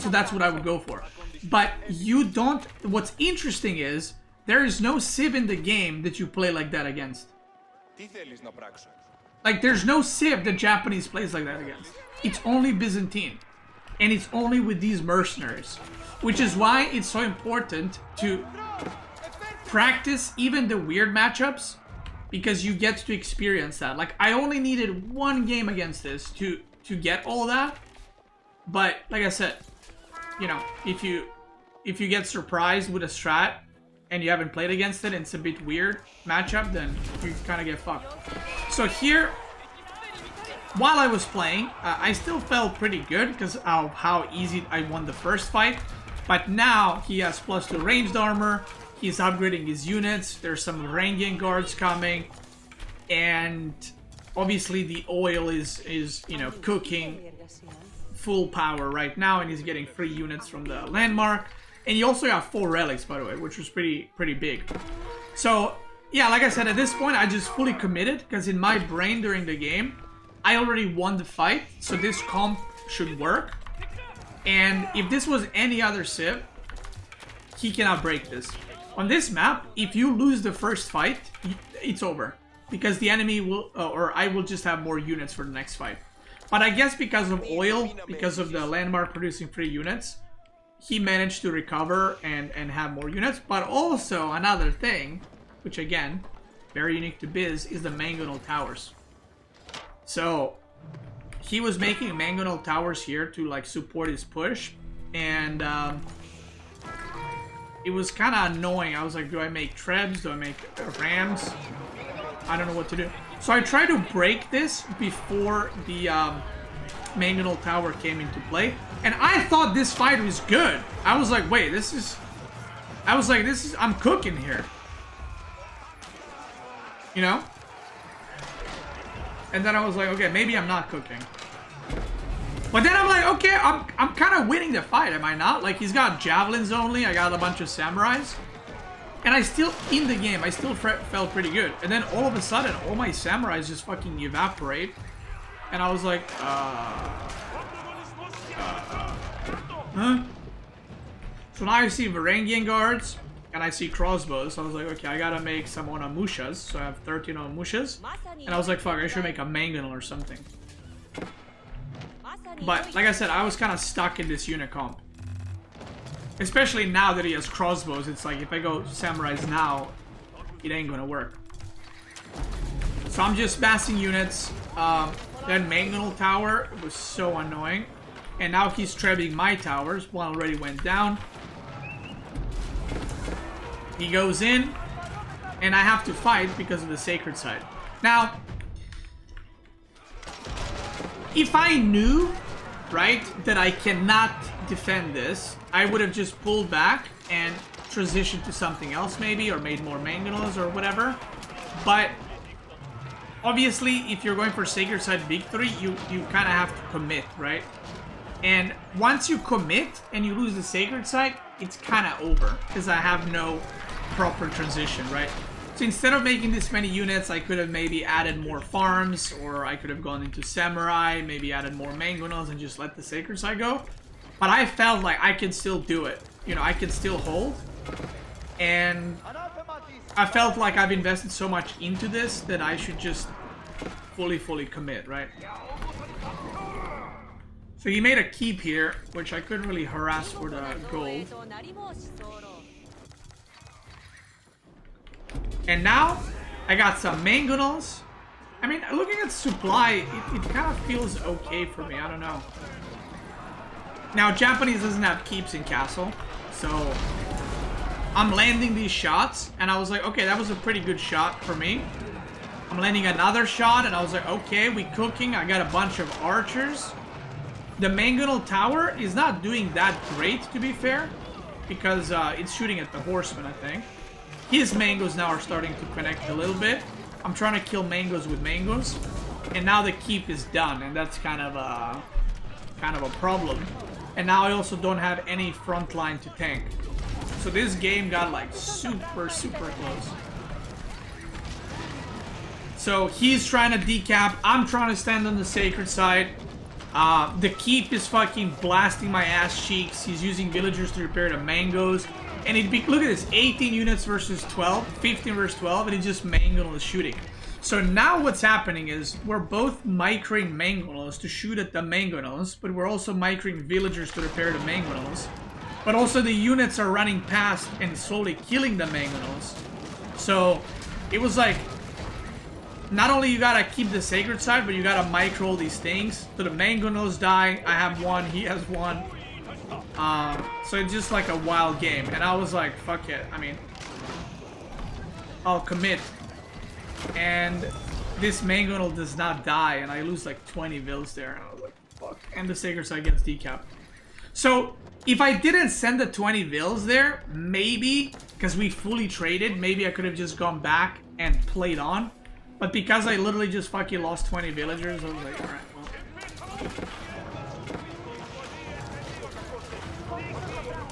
So that's what I would go for. But you don't... What's interesting is, there is no civ in the game that you play like that against. Like, there's no civ that Japanese plays like that against. It's only Byzantine. And it's only with these mercenaries. Which is why it's so important to practice even the weird matchups, because you get to experience that. Like, I only needed one game against this to get all that. But, like I said, you know, if you get surprised with a strat and you haven't played against it and it's a bit weird matchup, then you kind of get fucked. So here, while I was playing, I still felt pretty good because of how easy I won the first fight. But now he has +2 ranged armor. He's upgrading his units. There's some Varangian guards coming. And obviously the oil is you know, cooking full power right now. And he's getting 3 units from the landmark. And you also got 4 relics, by the way, which was pretty big. So, yeah, like I said, at this point, I just fully committed. Because in my brain during the game, I already won the fight. So this comp should work. And if this was any other civ, he cannot break this. On this map, if you lose the first fight, it's over. Because the enemy will, or I will just have more units for the next fight. But I guess because of oil, because of the landmark producing 3 units, he managed to recover and have more units. But also, another thing, which again, very unique to Biz, is the mangonel towers. So, he was making mangonel towers here to like support his push, and it was kind of annoying. I was like, do I make trebs? Do I make rams? I don't know what to do. So I tried to break this before the mangonel tower came into play, and I thought this fight was good. I was like, wait, I'm cooking here, you know? And then I was like, okay, maybe I'm not cooking. But then I'm like, okay, I'm kind of winning the fight, am I not? Like, he's got javelins only, I got a bunch of samurais. And I still, in the game, I still felt pretty good. And then all of a sudden, all my samurais just fucking evaporate. And I was like, huh? So now I see Varangian guards, and I see crossbows. So I was like, okay, I gotta make some Onamushas. So I have 13 Onamushas. And I was like, fuck, I should make a mangonel or something. But, like I said, I was kind of stuck in this unit comp. Especially now that he has crossbows, it's like, if I go samurais now, it ain't gonna work. So I'm just massing units. That mangonel tower was so annoying. And now he's trebbing my towers. One already went down. He goes in, and I have to fight because of the sacred site. Now, if I knew, right, that I cannot defend this, I would have just pulled back and transitioned to something else maybe, or made more mangonels or whatever. But obviously, if you're going for sacred site victory, you kind of have to commit, right? And once you commit and you lose the sacred site, it's kind of over, because I have no proper transition, right? So instead of making this many units, I could have maybe added more farms, or I could have gone into samurai, maybe added more mangonels and just let the sacred site go. But I felt like I can still do it. You know, I can still hold. And I felt like I've invested so much into this that I should just fully commit, right? So he made a keep here, which I couldn't really harass for the gold. And now, I got some mangonels. I mean, looking at supply, it kind of feels okay for me, I don't know. Now, Japanese doesn't have keeps in castle, so I'm landing these shots, and I was like, okay, that was a pretty good shot for me. I'm landing another shot, and I was like, okay, we cooking. I got a bunch of archers. The mangonel tower is not doing that great, to be fair, because it's shooting at the horseman, I think. His mangoes now are starting to connect a little bit. I'm trying to kill mangoes with mangoes, and now the keep is done, and that's kind of a problem. And now I also don't have any front line to tank. So this game got like super close. So he's trying to decap. I'm trying to stand on the sacred side. The keep is fucking blasting my ass cheeks. He's using villagers to repair the mangoes. And look at this, 18 units versus 12, 15 versus 12, and he just mangonel is shooting. So now what's happening is we're both microing mangonels to shoot at the mangonels, but we're also microing villagers to repair the mangonels. But also the units are running past and slowly killing the mangonels. So it was like, not only you gotta keep the sacred side, but you gotta micro all these things. So the mangonels die, I have one, he has one. So it's just like a wild game. And I was like, fuck it, I mean, I'll commit. And this mangonel does not die, and I lose like 20 vills there. And I was like, fuck. And the sacred side gets decapped. So if I didn't send the 20 vills there, maybe, because we fully traded, maybe I could have just gone back and played on. But because I literally just fucking lost 20 villagers, I was like, alright,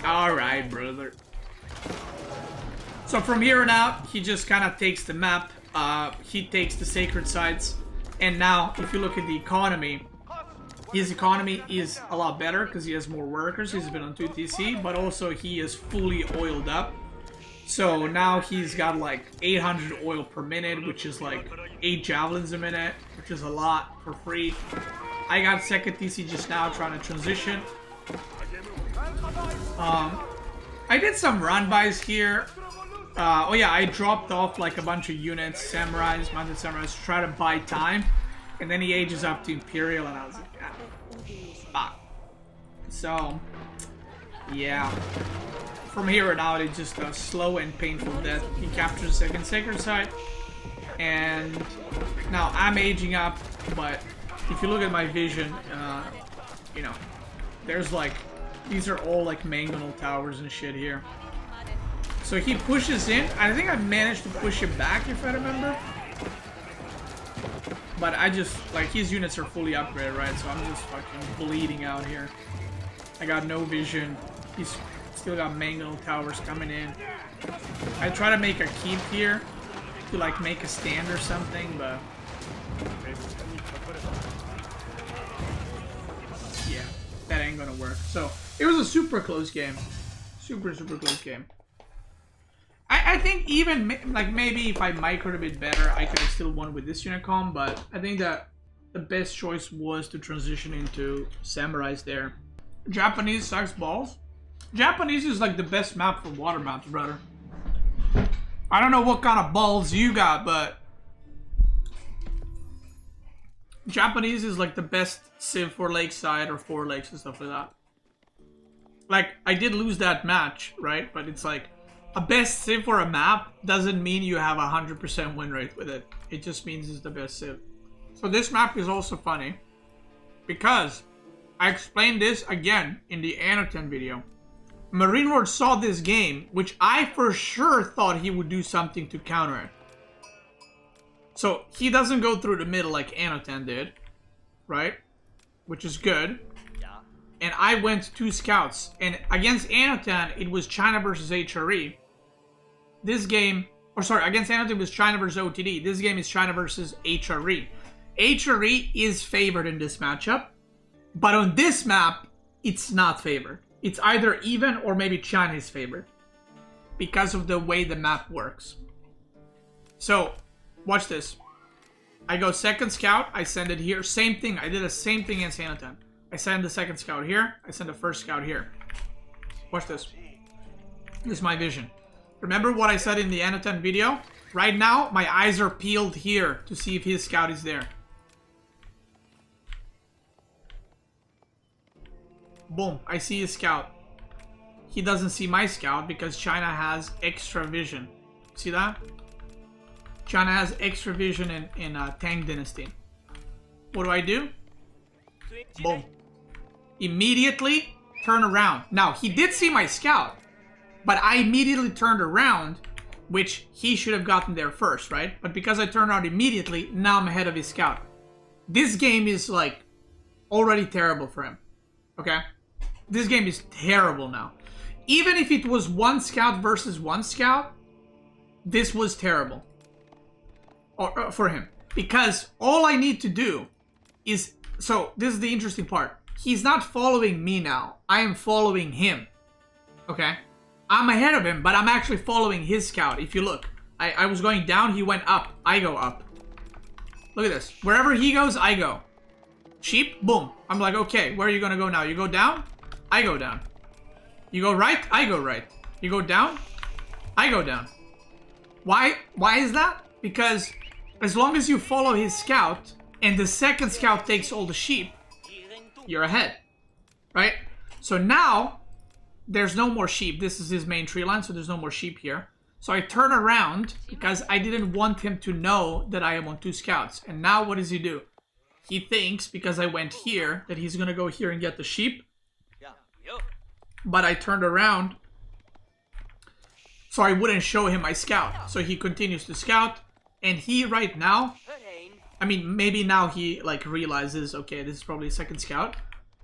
well. Alright, brother. So from here on out, he just kind of takes the map. He takes the sacred sites. And now, if you look at the economy, his economy is a lot better because he has more workers. He's been on 2 TC, but also he is fully oiled up. So now he's got like 800 oil per minute, which is like 8 javelins a minute, which is a lot for free. I got 2nd TC just now trying to transition. I did some run-bys here. Oh yeah, I dropped off like a bunch of units, samurais, mounted samurais, to try to buy time. And then he ages up to Imperial, and I was like, ah, fuck. So, yeah. From here on out, it's just a slow and painful death. He captures the 2nd sacred site. And now I'm aging up, but if you look at my vision, you know, there's like, these are all like mangonel towers and shit here. So he pushes in. I think I managed to push him back, if I remember. But I just, like, his units are fully upgraded, right? So I'm just fucking bleeding out here. I got no vision. He's still got mangonel towers coming in. I try to make a keep here to, like, make a stand or something, but... yeah, that ain't gonna work. So, it was a super close game. Super close game. I think even, like, maybe if I microed a bit better, I could have still won with this Unicom, but I think that the best choice was to transition into Samurais there. Japanese sucks balls. Japanese is, like, the best map for water maps, brother. I don't know what kind of balls you got, but... Japanese is, like, the best Civ for Lakeside or for Lakes and stuff like that. Like, I did lose that match, right? But it's like... a best Civ for a map doesn't mean you have 100% win rate with it. It just means it's the best Civ. So this map is also funny because I explained this again in the Annotan video. MarineLorD saw this game, which I for sure thought he would do something to counter it. So he doesn't go through the middle like Annotan did, right? Which is good. And I went 2 scouts. And against Annotan, it was China versus HRE. This game, or sorry, against Annotan it was China versus OTD. This game is China versus HRE. HRE is favored in this matchup. But on this map, it's not favored. It's either even or maybe China is favored. Because of the way the map works. So, watch this. I go 2nd scout, I send it here. Same thing, I did the same thing against Annotan. I send the 2nd scout here. I send the 1st scout here. Watch this. This is my vision. Remember what I said in the Annotan video? Right now, my eyes are peeled here to see if his scout is there. Boom. I see his scout. He doesn't see my scout because China has extra vision. See that? China has extra vision in Tang Dynasty. What do? Boom. Immediately turn around. Now, he did see my scout, but I immediately turned around, which he should have gotten there first, right? But because I turned around immediately, now I'm ahead of his scout. This game is, like, already terrible for him, okay? This game is terrible now. Even if it was 1 scout versus 1 scout, this was terrible for him. Because all I need to do is... So, this is the interesting part. He's not following me now. I am following him. Okay? I'm ahead of him, but I'm actually following his scout. If you look, I was going down, he went up. I go up. Look at this. Wherever he goes, I go. Sheep, boom. I'm like, okay, where are you gonna go now? You go down? I go down. You go right? I go right. You go down? I go down. Why is that? Because as long as you follow his scout and the second scout takes all the sheep, you're ahead. Right? So now there's no more sheep. This is his main tree line, so there's no more sheep here. So I turn around because I didn't want him to know that I am on 2 scouts. And now what does he do? He thinks because I went here that he's gonna go here and get the sheep. But I turned around so I wouldn't show him my scout. So he continues to scout. And he right now, I mean, maybe now he like realizes, okay, this is probably a second scout.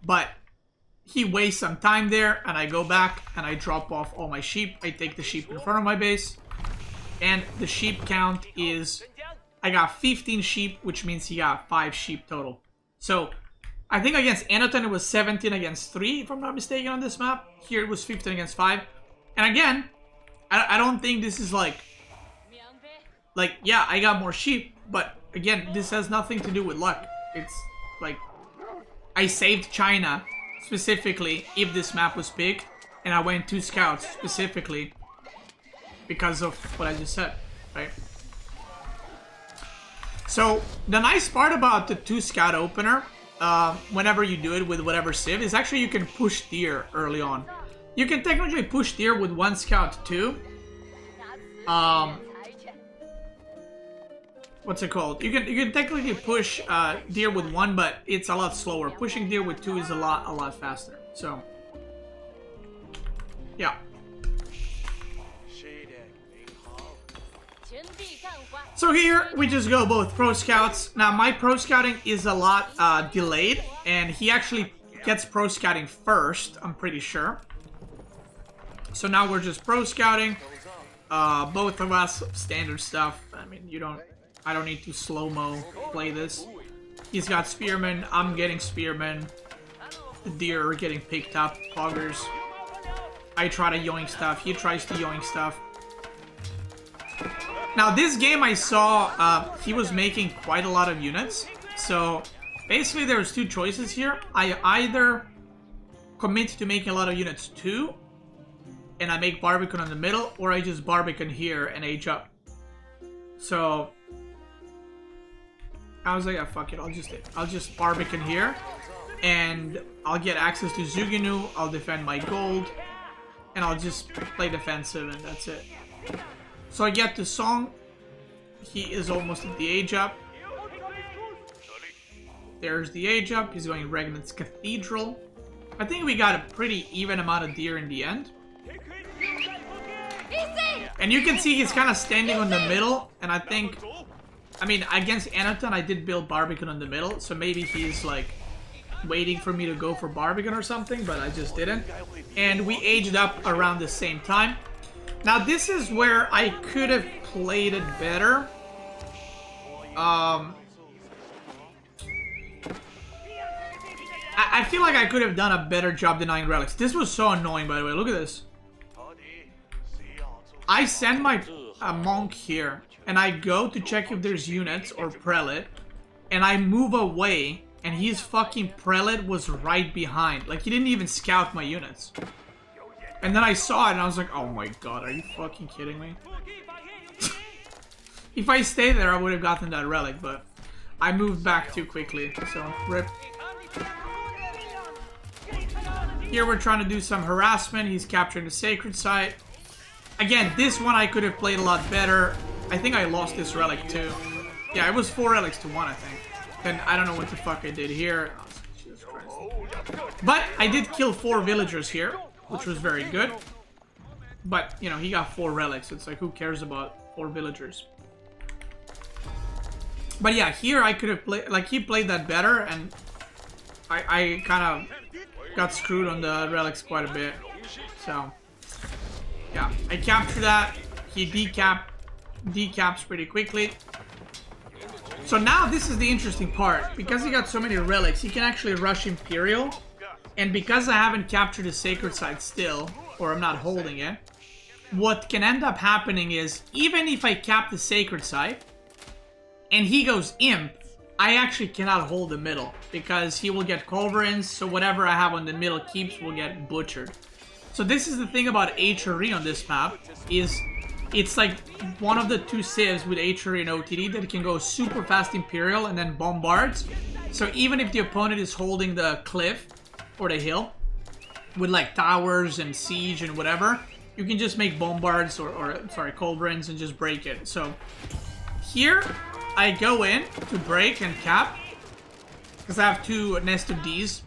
But he wastes some time there, and I go back and I drop off all my sheep. I take the sheep in front of my base. And the sheep count is, I got 15 sheep, which means he got 5 sheep total. So I think against Anatol it was 17 against 3, if I'm not mistaken, on this map. Here it was 15 against 5. And again, I don't think this is like, yeah, I got more sheep. But again, this has nothing to do with luck. It's like, I saved China specifically if this map was big. And I went 2 scouts specifically because of what I just said, right? So the nice part about the 2 scout opener, whenever you do it with whatever civ, is actually you can push deer early on. You can technically push deer with 1 scout too. What's it called? You can technically push deer with 1, but it's a lot slower. Pushing deer with 2 is a lot faster. So yeah. So here we just go both pro scouts. Now my pro scouting is a lot delayed, and he actually gets pro scouting first, I'm pretty sure. So now we're just pro scouting. Both of us, standard stuff. I mean, I don't need to slow-mo play this. He's got spearmen, I'm getting spearmen. The deer are getting picked up, poggers. I try to yoink stuff, he tries to yoink stuff. Now this game I saw, he was making quite a lot of units. So basically there's 2 choices here. I either commit to making a lot of units too, and I make Barbican in the middle, or I just Barbican here and age up. So I was like, yeah, fuck it, I'll just Barbican here, and I'll get access to Zuginu, I'll defend my gold, and I'll just play defensive, and that's it. So I get the song. He is almost at the age up. There's the age up. He's going Regnant's Cathedral. I think we got a pretty even amount of deer in the end. And you can see he's kind of standing on the middle. And I think, I mean, against Anatol, I did build Barbican on the middle. So maybe he's like waiting for me to go for Barbican or something, but I just didn't. And we aged up around the same time. Now this is where I could have played it better. I feel like I could have done a better job denying relics. This was so annoying, by the way. Look at this. I send my monk here, and I go to check if there's units or prelate, and I move away, and his fucking prelate was right behind. Like, he didn't even scout my units. And then I saw it and I was like, oh my god, are you fucking kidding me? If I stayed there, I would have gotten that relic, but I moved back too quickly, so rip. Here we're trying to do some harassment. He's capturing the sacred site. Again, this one I could have played a lot better. I think I lost this relic too. Yeah, it was 4 relics to 1, I think. Then I don't know what the fuck I did here. Oh, Jesus Christ. But I did kill 4 villagers here, which was very good. But, you know, he got 4 relics. It's like, who cares about 4 villagers? But yeah, here I could have played, like, he played that better, and I kind of got screwed on the relics quite a bit. So, yeah, I captured that. He decaps pretty quickly. So now this is the interesting part. Because he got so many relics, he can actually rush Imperial. And because I haven't captured the sacred site still, or I'm not holding it, what can end up happening is, even if I cap the sacred site, and he goes Imp, I actually cannot hold the middle because he will get culverins, so whatever I have on the middle keeps will get butchered. So this is the thing about HRE on this map, is it's like one of the two civs with HRE and OTD that can go super fast Imperial and then bombards. So even if the opponent is holding the cliff or the hill with like towers and siege and whatever, you can just make bombards or sorry, culverins and just break it. So here I go in to break and cap because I have two Nest of Ds.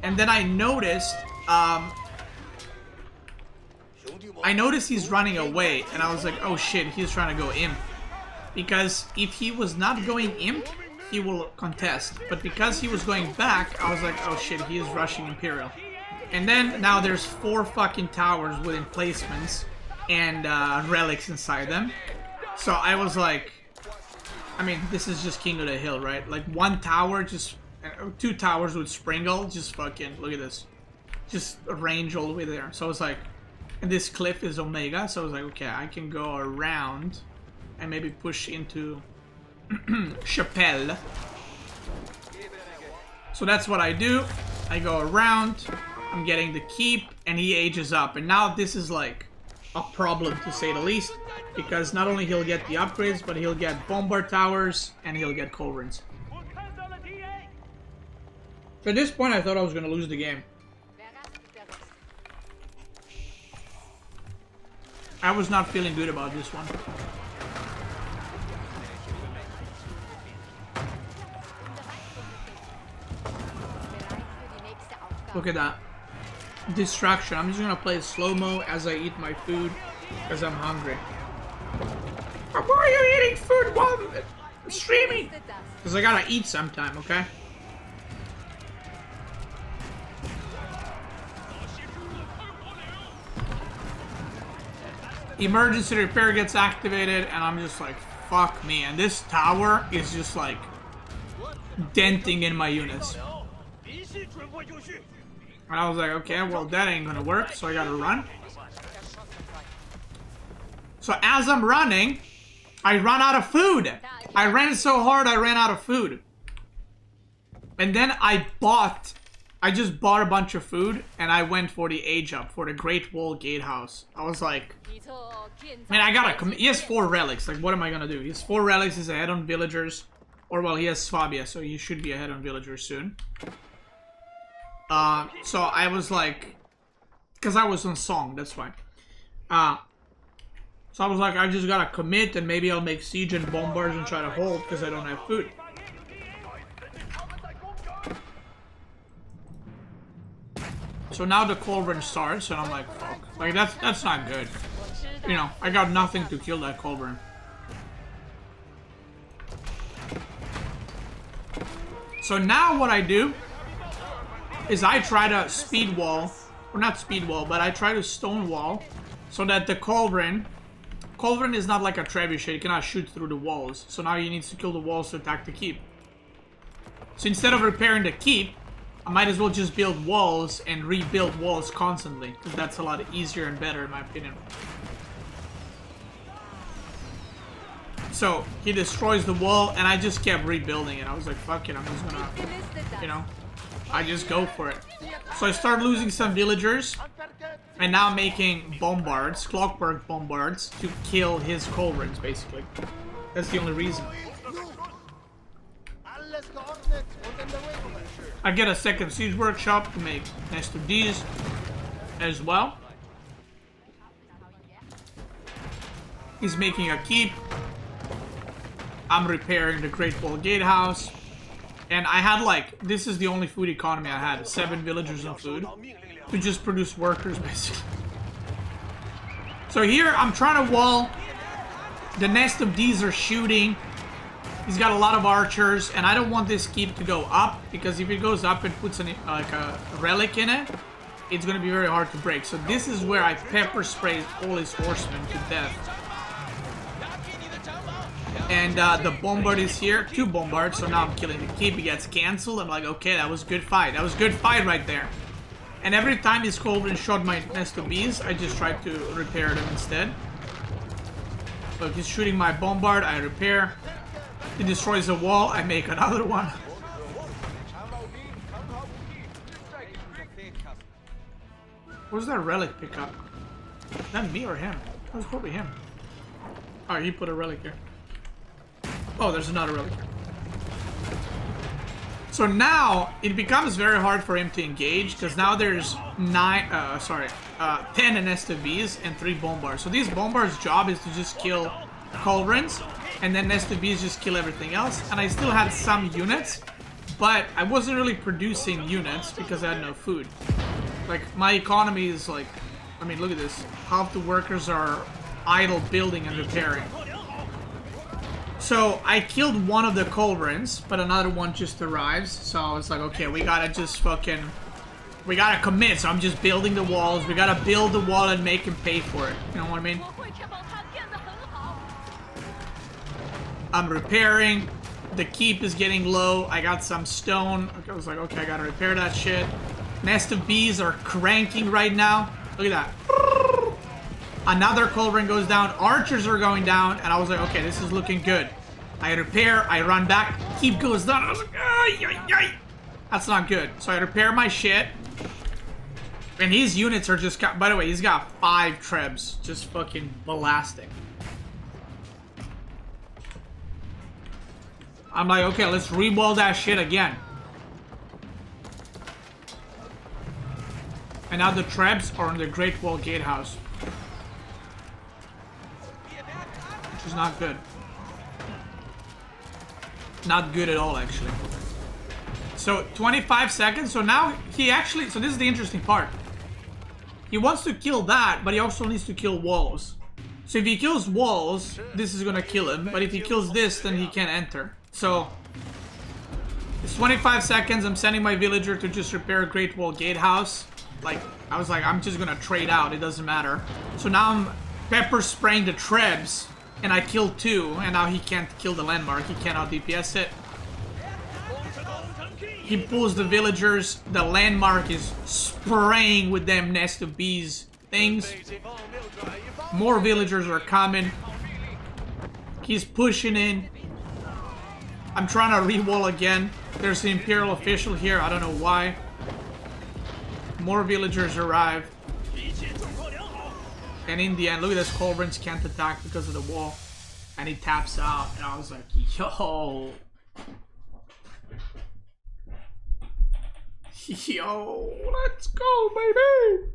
And then I noticed he's running away, and I was like, oh shit, he's trying to go imp. Because if he was not going imp, he will contest. But because he was going back, I was like, oh shit, he is rushing Imperial. And then now there's 4 fucking towers with emplacements and relics inside them. So I was like, I mean, this is just King of the Hill, right? Like 1 tower, just 2 towers with Springle, just fucking, look at this. Just a range all the way there. So I was like, and this cliff is Omega, so I was like, okay, I can go around and maybe push into Chapelle. So that's what I do. I go around, I'm getting the keep, and he ages up. And now this is like a problem, to say the least, because not only he'll get the upgrades, but he'll get bombard towers and he'll get culverins. So at this point I thought I was going to lose the game. I was not feeling good about this one. Look at that. Distraction. I'm just gonna play slow-mo as I eat my food because I'm hungry. Why are you eating food while I'm streaming? Because I gotta eat sometime, okay? Emergency repair gets activated, and I'm just like, fuck me. And this tower is just like denting in my units. And I was like, okay, well, that ain't gonna work, so I gotta run. So as I'm running, I run out of food. I ran so hard, I ran out of food. And then I just bought a bunch of food, and I went for the age up, for the Great Wall Gatehouse. I was like, man, I gotta commit. He has 4 relics, like what am I gonna do? He has 4 relics, he's ahead on villagers. Or well, he has Swabia, so he should be ahead on villagers soon. So I was like, because I was on song, that's why. So I was like, I just gotta commit, and maybe I'll make siege and bombards and try to hold, because I don't have food. So now the culverin starts, and I'm like, fuck. Like, that's not good. You know, I got nothing to kill that culverin. So now what I do is I try to speed wall, or not speed wall, but I try to stone wall so that the culverin is not like a trebuchet, you cannot shoot through the walls. So now he needs to kill the walls to attack the keep. So instead of repairing the keep, I might as well just build walls and rebuild walls constantly, because that's a lot easier and better in my opinion. So he destroys the wall, and I just kept rebuilding it. I was like, fuck it, I'm just gonna, you know, I just go for it. So I start losing some villagers, and now I'm making bombards, clockwork bombards, to kill his culverins, basically. That's the only reason. I get a second siege workshop to make Nest of Ds as well. He's making a keep. I'm repairing the Great Wall Gatehouse. And I had like, this is the only food economy I had, 7 villagers and food to just produce workers basically. So here I'm trying to wall. The Nest of Ds are shooting. He's got a lot of archers, and I don't want this keep to go up, because if it goes up and puts like a relic in it, it's going to be very hard to break. So this is where I pepper spray all his horsemen to death. And the bombard is here, 2 bombards, so now I'm killing the keep. He gets cancelled. I'm like, okay, that was a good fight. That was a good fight right there. And every time his culverin shot my Nest of Bees, I just tried to repair them instead. So he's shooting my bombard, I repair. He destroys a wall, I make another one. Where's that relic pickup? Is that me or him? That was probably him. Oh, he put a relic here. Oh, there's another relic here. So now, it becomes very hard for him to engage, because now there's 10 NSWBs and 3 bombars. So these bombars' job is to just kill culverins, and then NSWBs just kill everything else. And I still had some units, but I wasn't really producing units because I had no food. Like, my economy is like, I mean, look at this. Half the workers are idle building and repairing. So I killed one of the culverins, but another one just arrives. So I was like, okay, we gotta just fucking, we gotta commit. So I'm just building the walls. We gotta build the wall and make him pay for it. You know what I mean? I'm repairing. The keep is getting low. I got some stone. I was like, okay, I gotta repair that shit. Nest of bees are cranking right now. Look at that. Another culverin goes down. Archers are going down. And I was like, okay, this is looking good. I repair. I run back. Keep goes down. I was like, ay, ay, ay. That's not good. So I repair my shit. And his units are just... By the way, he's got 5 trebs. Just fucking ballasting. I'm like, okay, let's re-wall that shit again. And now the trebs are in the Great Wall Gatehouse. Which is not good. Not good at all, actually. So, 25 seconds. So now he actually... So this is the interesting part. He wants to kill that, but he also needs to kill walls. So if he kills walls, this is gonna kill him. But if he kills this, then he can't enter. So... It's 25 seconds. I'm sending my villager to just repair a Great Wall Gatehouse. Like, I was like, I'm just gonna trade out. It doesn't matter. So now I'm pepper spraying the trebs. And I killed 2. And now he can't kill the landmark. He cannot DPS it. He pulls the villagers. The landmark is spraying with them nest of bees things. More villagers are coming. He's pushing in. I'm trying to re-wall again. There's the Imperial official here. I don't know why. More villagers arrive. And in the end, look at this. Culverins can't attack because of the wall. And he taps out. And I was like, yo. Yo, let's go, baby.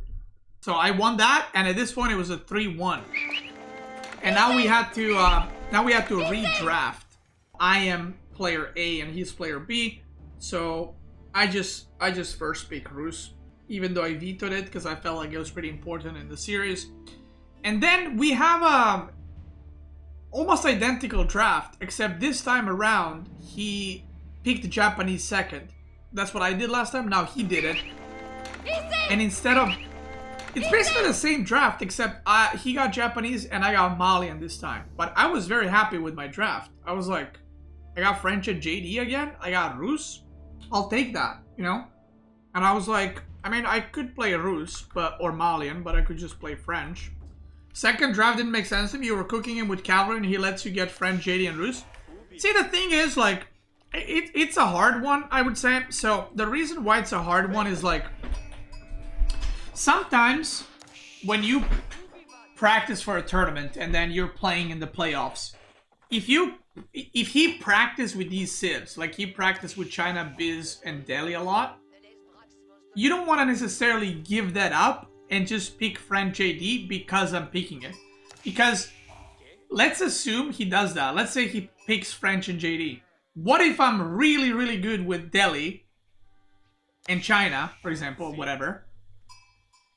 So I won that. And at this point, it was a 3-1. And now we had to redraft. I am player A and he's player B. So I just first pick Rus. Even though I vetoed it because I felt like it was pretty important in the series. And then we have a almost identical draft, except this time around he picked Japanese second. That's what I did last time. Now he did it. And instead of... It's basically the same draft, except he got Japanese and I got Malian this time. But I was very happy with my draft. I was like, I got French and JD again. I got Rus. I'll take that, you know? And I was like... I mean, I could play Rus, or Malian, but I could just play French. Second draft didn't make sense to me. You were cooking him with cavalry and he lets you get French, JD, and Rus. See, the thing is, like, it's a hard one, I would say. So, the reason why it's a hard one is, like, sometimes when you practice for a tournament and then you're playing in the playoffs, if he practiced with these civs, like he practiced with China, Biz, and Delhi a lot, you don't want to necessarily give that up and just pick French JD because I'm picking it. Because let's assume he does that. Let's say he picks French and JD. What if I'm really, really good with Delhi and China, for example, whatever,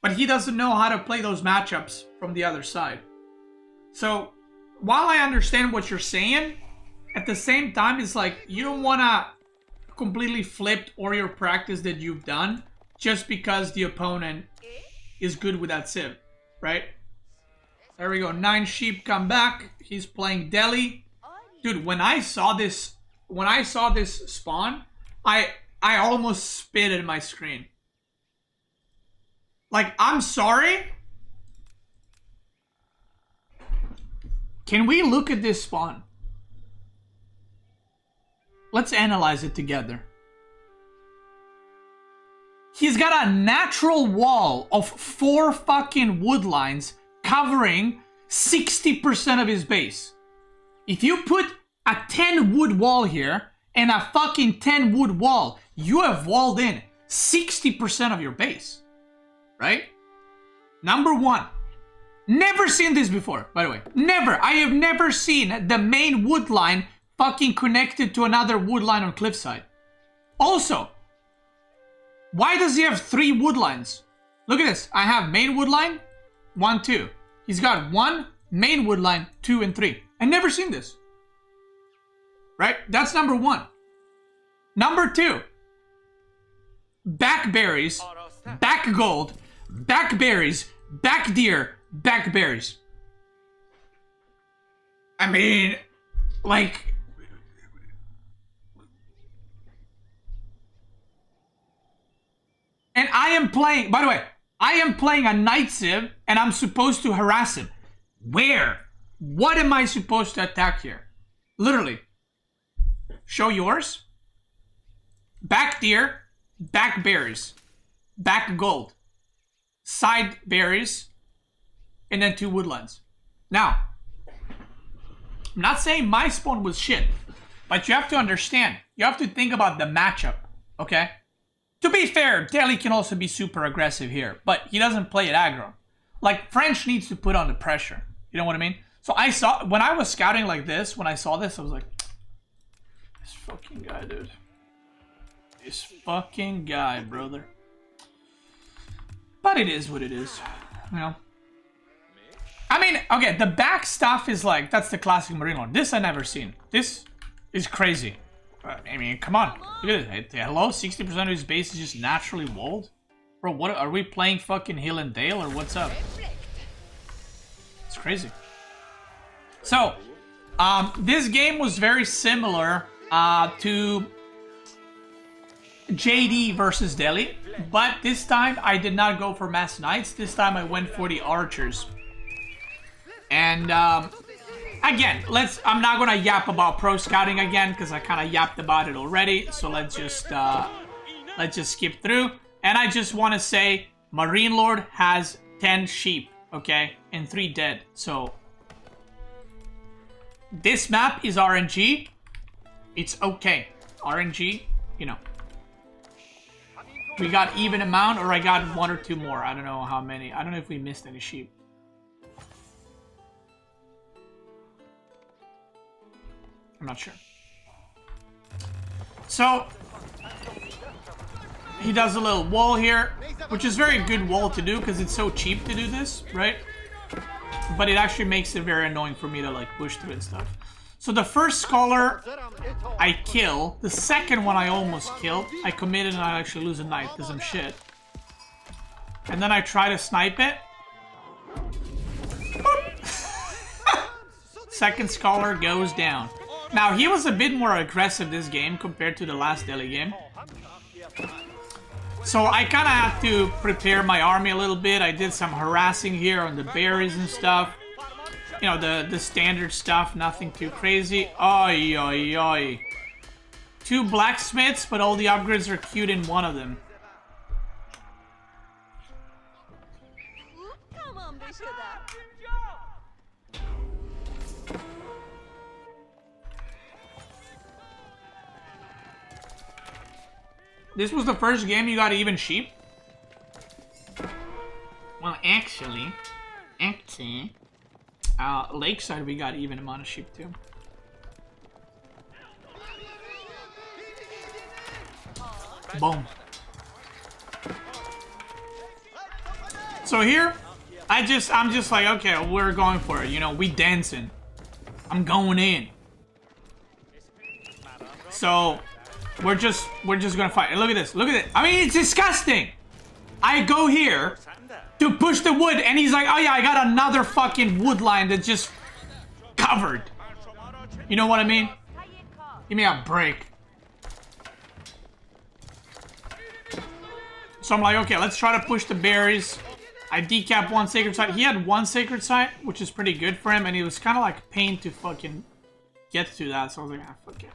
but he doesn't know how to play those matchups from the other side? So while I understand what you're saying, at the same time, it's like you don't want to completely flip or your practice that you've done just because the opponent is good with that civ, right? There we go. 9 sheep come back. He's playing Delhi. Dude, when I saw this spawn, I almost spit in my screen. Like, I'm sorry. Can we look at this spawn? let's analyze it together. He's got a natural wall of 4 fucking wood lines covering 60% of his base. If you put a 10 wood wall here and a fucking 10 wood wall, you have walled in 60% of your base. Right? Number 1. Never seen this before, by the way. Never. I have never seen the main wood line fucking connected to another wood line on cliffside. Also, why does he have 3 wood lines? Look at this. I have main wood line, 1, 2. He's got 1 main wood line, 2 and 3. I've never seen this. Right? That's number 1. Number 2. Back berries, back gold, back berries, back deer, back berries. I mean, like... And I am playing, by the way, I am playing a night civ and I'm supposed to harass him. Where? What am I supposed to attack here? Literally. Show yours. Back deer, back berries, back gold, side berries, and then 2 woodlands. Now, I'm not saying my spawn was shit, but you have to understand, you have to think about the matchup, okay? To be fair, Deli can also be super aggressive here, but he doesn't play it aggro. Like, French needs to put on the pressure. You know what I mean? So I saw, when I was scouting like this, when I saw this, I was like, this fucking guy, dude. This fucking guy, brother. But it is what it is, you know? I mean, okay, the back stuff is like, that's the classic MarineLorD. This I never seen. This is crazy. I mean, come on. Look at it. Hello? 60% of his base is just naturally walled? Bro, what are we playing fucking Hill and Dale or what's up? It's crazy. So, this game was very similar to JD versus Delhi, but this time I did not go for Mass Knights. This time I went for the Archers. And, again, I'm not gonna yap about pro scouting again because I kind of yapped about it already. So let's just skip through. And I just want to say, MarineLorD has 10 sheep, okay, and 3 dead. So this map is RNG. It's okay, RNG. You know, we got even amount, or I got 1 or 2 more. I don't know how many. I don't know if we missed any sheep. I'm not sure. So, he does a little wall here, which is very good wall to do because it's so cheap to do this, right? But it actually makes it very annoying for me to like push through and stuff. So the first scholar I kill, the second one I almost killed. I committed and I actually lose a knight because I'm shit. And then I try to snipe it. Second scholar goes down. Now, he was a bit more aggressive this game compared to the last Delhi game. So I kind of had to prepare my army a little bit. I did some harassing here on the berries and stuff. You know, the standard stuff, nothing too crazy. Oi, oi, oi. 2 blacksmiths, but all the upgrades are queued in one of them. This was the first game you got even sheep? Well, actually, Lakeside we got even amount of sheep too. Boom. So here, I'm just like, okay, we're going for it. You know, we dancing. I'm going in. So we're just gonna fight. And look at this. Look at it. I mean, it's disgusting. I go here to push the wood, and he's like, oh yeah, I got another fucking wood line that's just covered. You know what I mean? Give me a break. So I'm like, okay, let's try to push the berries. I decap 1 sacred site. He had 1 sacred site, which is pretty good for him, and he was kind of like a pain to fucking get to that. So I was like, ah, fuck it.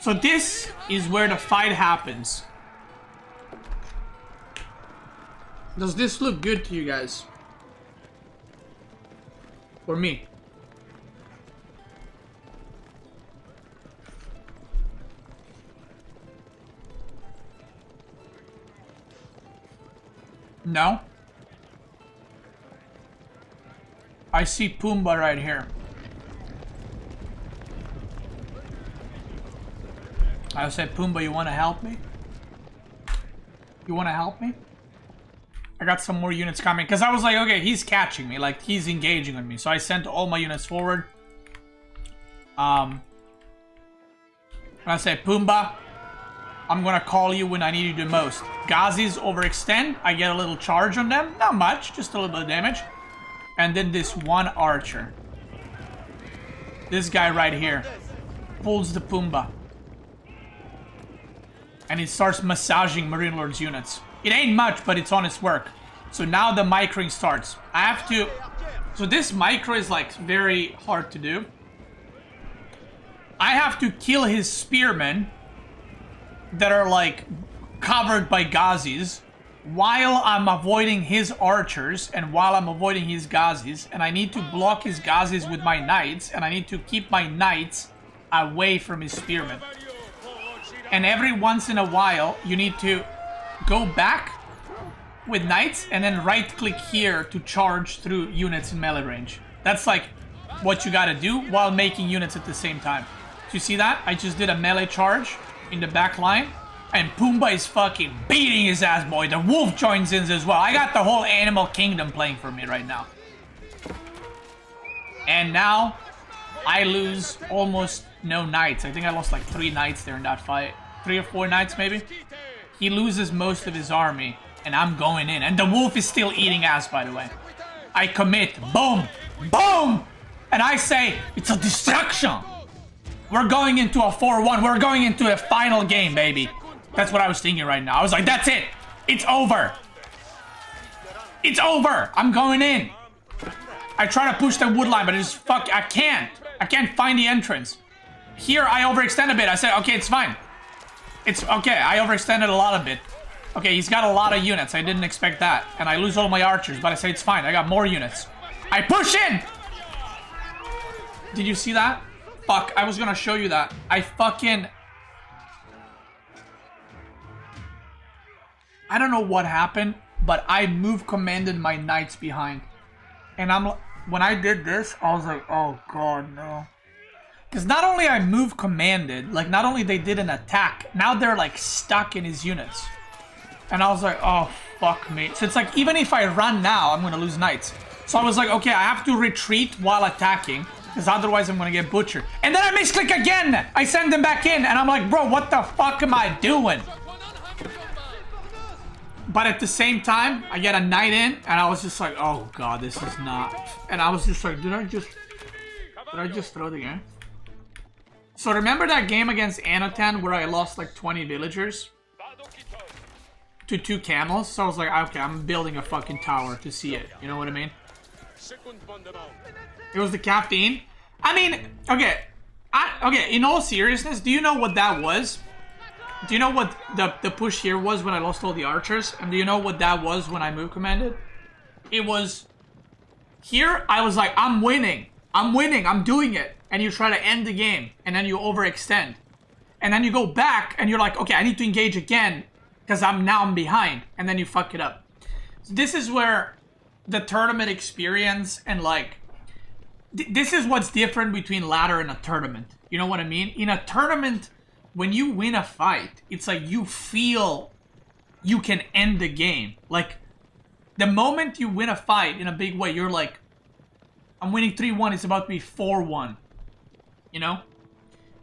So this is where the fight happens. Does this look good to you guys? Or me? No? I see Pumbaa right here. I said, Pumbaa, you want to help me? You want to help me? I got some more units coming. Because I was like, okay, he's catching me. Like, he's engaging with me. So I sent all my units forward. And I said, Pumbaa, I'm going to call you when I need you the most. Ghazis overextend. I get a little charge on them. Not much. Just a little bit of damage. And then this one archer. This guy right here. Pulls the Pumbaa. And he starts massaging MarineLorD's units. It ain't much, but it's honest work. So now the microing starts. I have to... So this micro is like very hard to do. I have to kill his spearmen that are like covered by Ghazis while I'm avoiding his archers and while I'm avoiding his Ghazis. And I need to block his Ghazis with my knights. And I need to keep my knights away from his spearmen. And every once in a while, you need to go back with knights and then right-click here to charge through units in melee range. That's like what you gotta do while making units at the same time. Do you see that? I just did a melee charge in the back line. And Pumbaa is fucking beating his ass, boy. The wolf joins in as well. I got the whole animal kingdom playing for me right now. And now, I lose almost no knights. I think I lost like 3 knights there in that fight. 3 or 4 knights maybe. He loses most of his army. And I'm going in. And the wolf is still eating ass, by the way. I commit. Boom. Boom. And I say, it's a distraction. We're going into a 4-1. We're going into a final game, baby. That's what I was thinking right now. I was like, that's it. It's over. It's over. I'm going in. I try to push the wood line, but I can't. I can't find the entrance. Here, I overextend a bit. I said, okay, it's fine. It's okay. I overextended a lot of it. Okay, he's got a lot of units. I didn't expect that. And I lose all my archers, but I say it's fine. I got more units. I push in! Did you see that? Fuck, I was gonna show you that. I don't know what happened, but I move commanded my knights behind. And when I did this, I was like, oh god, no. Because not only I move commanded, like not only they did an attack, now they're like stuck in his units. And I was like, oh, fuck me. So it's like, even if I run now, I'm gonna lose knights. So I was like, okay, I have to retreat while attacking, because otherwise I'm gonna get butchered. And then I misclick again! I send them back in, and I'm like, bro, what the fuck am I doing? But at the same time, I get a knight in, and I was just like, oh god, this is not... And I was just like, did I just throw the game? So remember that game against Anotan where I lost like 20 villagers? To 2 camels? So I was like, okay, I'm building a fucking tower to see it. You know what I mean? It was the captain. I mean, okay. Okay, in all seriousness, do you know what that was? Do you know what the push here was when I lost all the archers? And do you know what that was when I move commanded? It was... Here, I was like, I'm winning. I'm winning. I'm doing it. And you try to end the game. And then you overextend. And then you go back and you're like, okay, I need to engage again. Because I'm behind. And then you fuck it up. So this is where the tournament experience and like... This is what's different between ladder and a tournament. You know what I mean? In a tournament... When you win a fight, it's like you feel you can end the game. Like, the moment you win a fight in a big way, you're like, I'm winning 3-1, it's about to be 4-1. You know?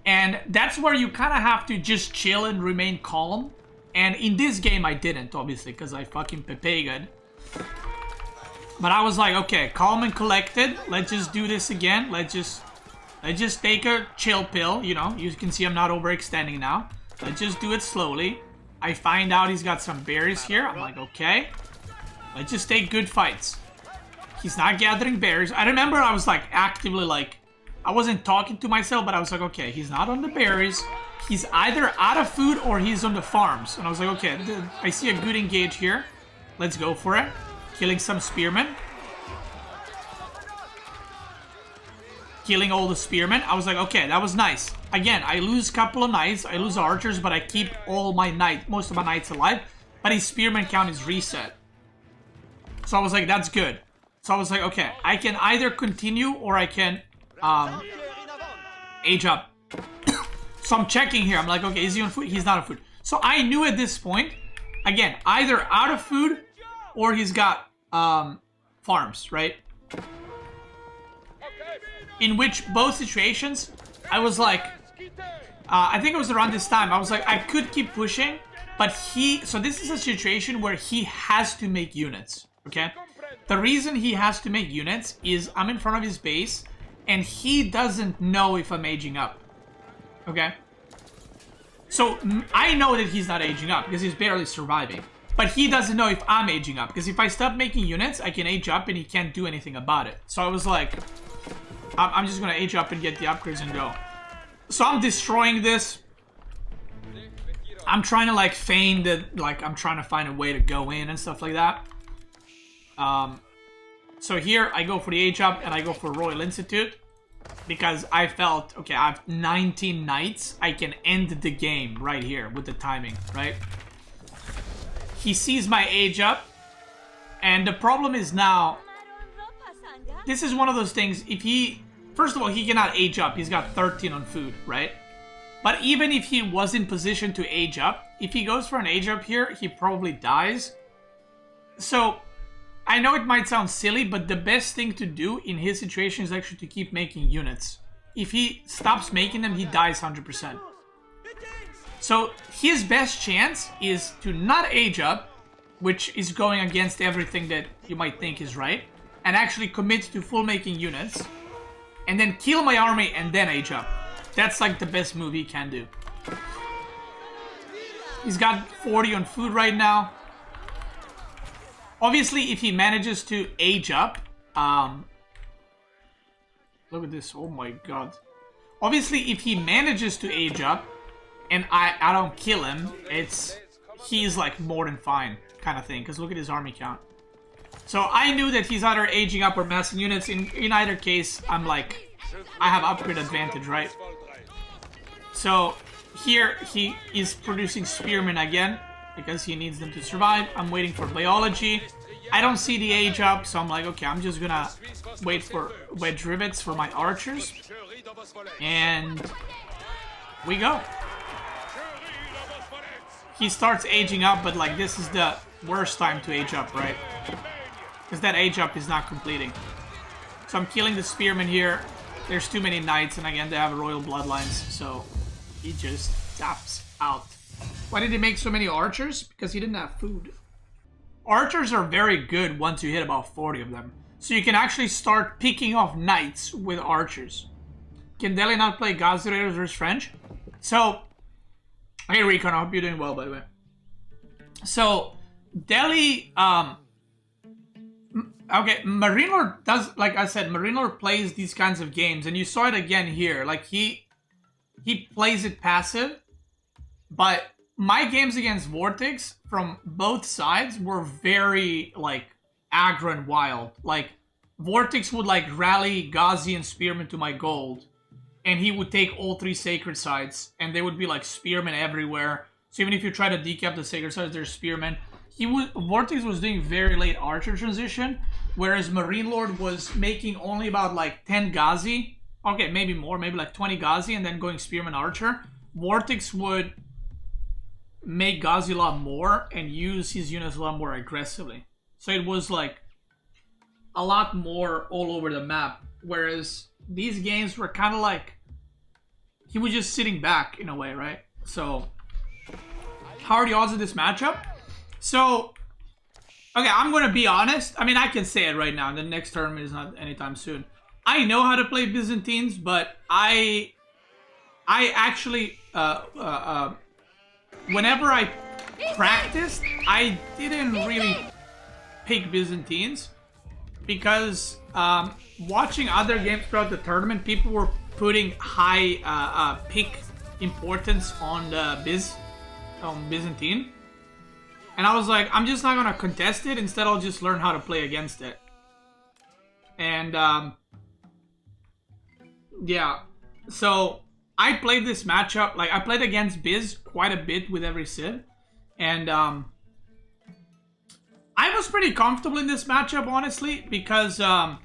And that's where you kind of have to just chill and remain calm. And in this game, I didn't, obviously, because I fucking pepegaed. But I was like, okay, calm and collected. Let's just do this again. Let's just take a chill pill, you know. You can see I'm not overextending now. Let's just do it slowly. I find out he's got some berries here. I'm like, okay. Let's just take good fights. He's not gathering berries. I remember I was like actively like I wasn't talking to myself, but I was like, okay, he's not on the berries. He's either out of food or he's on the farms. And I was like, okay, I see a good engage here. Let's go for it. Killing some spearmen. Killing all the spearmen. I was like, okay, that was nice. Again, I lose a couple of knights. I lose archers, but I keep all my most of my knights alive. But his spearman count is reset. So I was like, that's good. So I was like, okay, I can either continue or I can age up. So I'm checking here. I'm like, okay, is he on food? He's not on food. So I knew at this point, again, either out of food or he's got farms, right? In which both situations, I was like, I think it was around this time, I was like, I could keep pushing, but so this is a situation where he has to make units, okay? The reason he has to make units is I'm in front of his base, and he doesn't know if I'm aging up. Okay? So, I know that he's not aging up, because he's barely surviving. But he doesn't know if I'm aging up, because if I stop making units, I can age up and he can't do anything about it. So I was like, I'm just gonna age up and get the upgrades and go. So I'm destroying this. I'm trying to like feign that, like I'm trying to find a way to go in and stuff like that. So here I go for the age up and I go for Royal Institute because I felt, okay, I have 19 knights. I can end the game right here with the timing, right? He sees my age up, and the problem is now, this is one of those things, if he, first of all, he cannot age up. He's got 13 on food, right? But even if he was in position to age up, if he goes for an age up here, he probably dies. So, I know it might sound silly, but the best thing to do in his situation is actually to keep making units. If he stops making them, he dies 100%. So, his best chance is to not age up, which is going against everything that you might think is right, and actually commit to full making units, and then kill my army and then age up. That's like the best move he can do. He's got 40 on food right now. Obviously, if he manages to age up, look at this, oh my god. Obviously, if he manages to age up, and I don't kill him, he's like more than fine, kind of thing, because look at his army count. So I knew that he's either aging up or massing units. In either case, I'm like, I have upgrade advantage, right? So here he is producing spearmen again because he needs them to survive. I'm waiting for biology. I don't see the age up, so I'm like, okay, I'm just gonna wait for wedge rivets for my archers. And we go. He starts aging up, but like this is the worst time to age up, right? Because that age up is not completing. So I'm killing the spearmen here. There's too many knights, and again, they have royal bloodlines, so he just taps out. Why did he make so many archers? Because he didn't have food. Archers are very good once you hit about 40 of them. So you can actually start picking off knights with archers. Can Delhi not play Gazi Raiders versus French? So, hey Recon, I hope you're doing well, by the way. So, Delhi, okay, MarineLorD does, like I said, MarineLorD plays these kinds of games, and you saw it again here. Like, he plays it passive, but my games against Vortex from both sides were very, like, aggro and wild. Like, Vortex would, like, rally Ghazi and Spearman to my gold, and he would take all 3 sacred sites, and they would be, like, Spearmen everywhere. So even if you try to decap the sacred sites, there's Spearmen. Vortex was doing very late archer transition, whereas MarineLorD was making only about, like, 10 Ghazi. Okay, maybe more, maybe like 20 Ghazi, and then going Spearman Archer. Vortex would make Ghazi a lot more and use his units a lot more aggressively. So it was like a lot more all over the map. Whereas these games were kind of like, he was just sitting back in a way, right? So, how are the odds of this matchup? So, okay, I'm going to be honest. I mean, I can say it right now. The next tournament is not anytime soon. I know how to play Byzantines, but I actually, whenever I practiced, I didn't really pick Byzantines. because watching other games throughout the tournament, people were putting high pick importance on the Byzantine. And I was like, I'm just not going to contest it. Instead, I'll just learn how to play against it. And, yeah. So, I played this matchup. Like, I played against Biz quite a bit with every Civ. And, I was pretty comfortable in this matchup, honestly. Because, the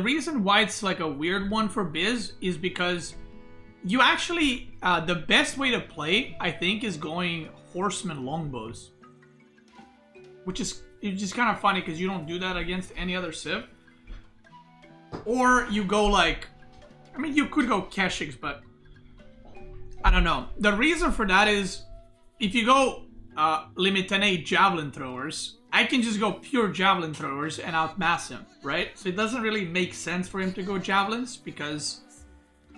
reason why it's, like, a weird one for Biz is because you actually... the best way to play, I think, is going Horseman Longbows. Which is... It's just kind of funny because you don't do that against any other Civ. Or you go like... I mean, you could go Keshiks, but... I don't know. The reason for that is... If you go Limitane Javelin Throwers, I can just go pure Javelin Throwers and outmass him, right? So it doesn't really make sense for him to go Javelins because...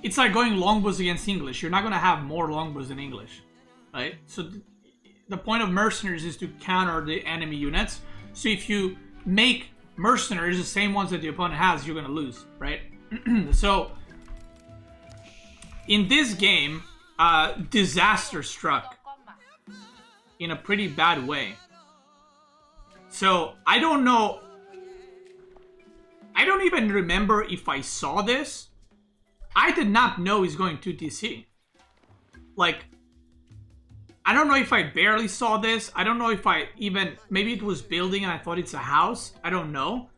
It's like going Longbows against English. You're not going to have more Longbows than English, right? So the point of Mercenaries is to counter the enemy units. So if you make Mercenaries the same ones that the opponent has, you're going to lose, right? So in this game, disaster struck in a pretty bad way. So I don't know. I don't even remember if I saw this. I did not know he's going 2TC. Like, I don't know if I barely saw this. I don't know if I even... Maybe it was building and I thought it's a house. I don't know.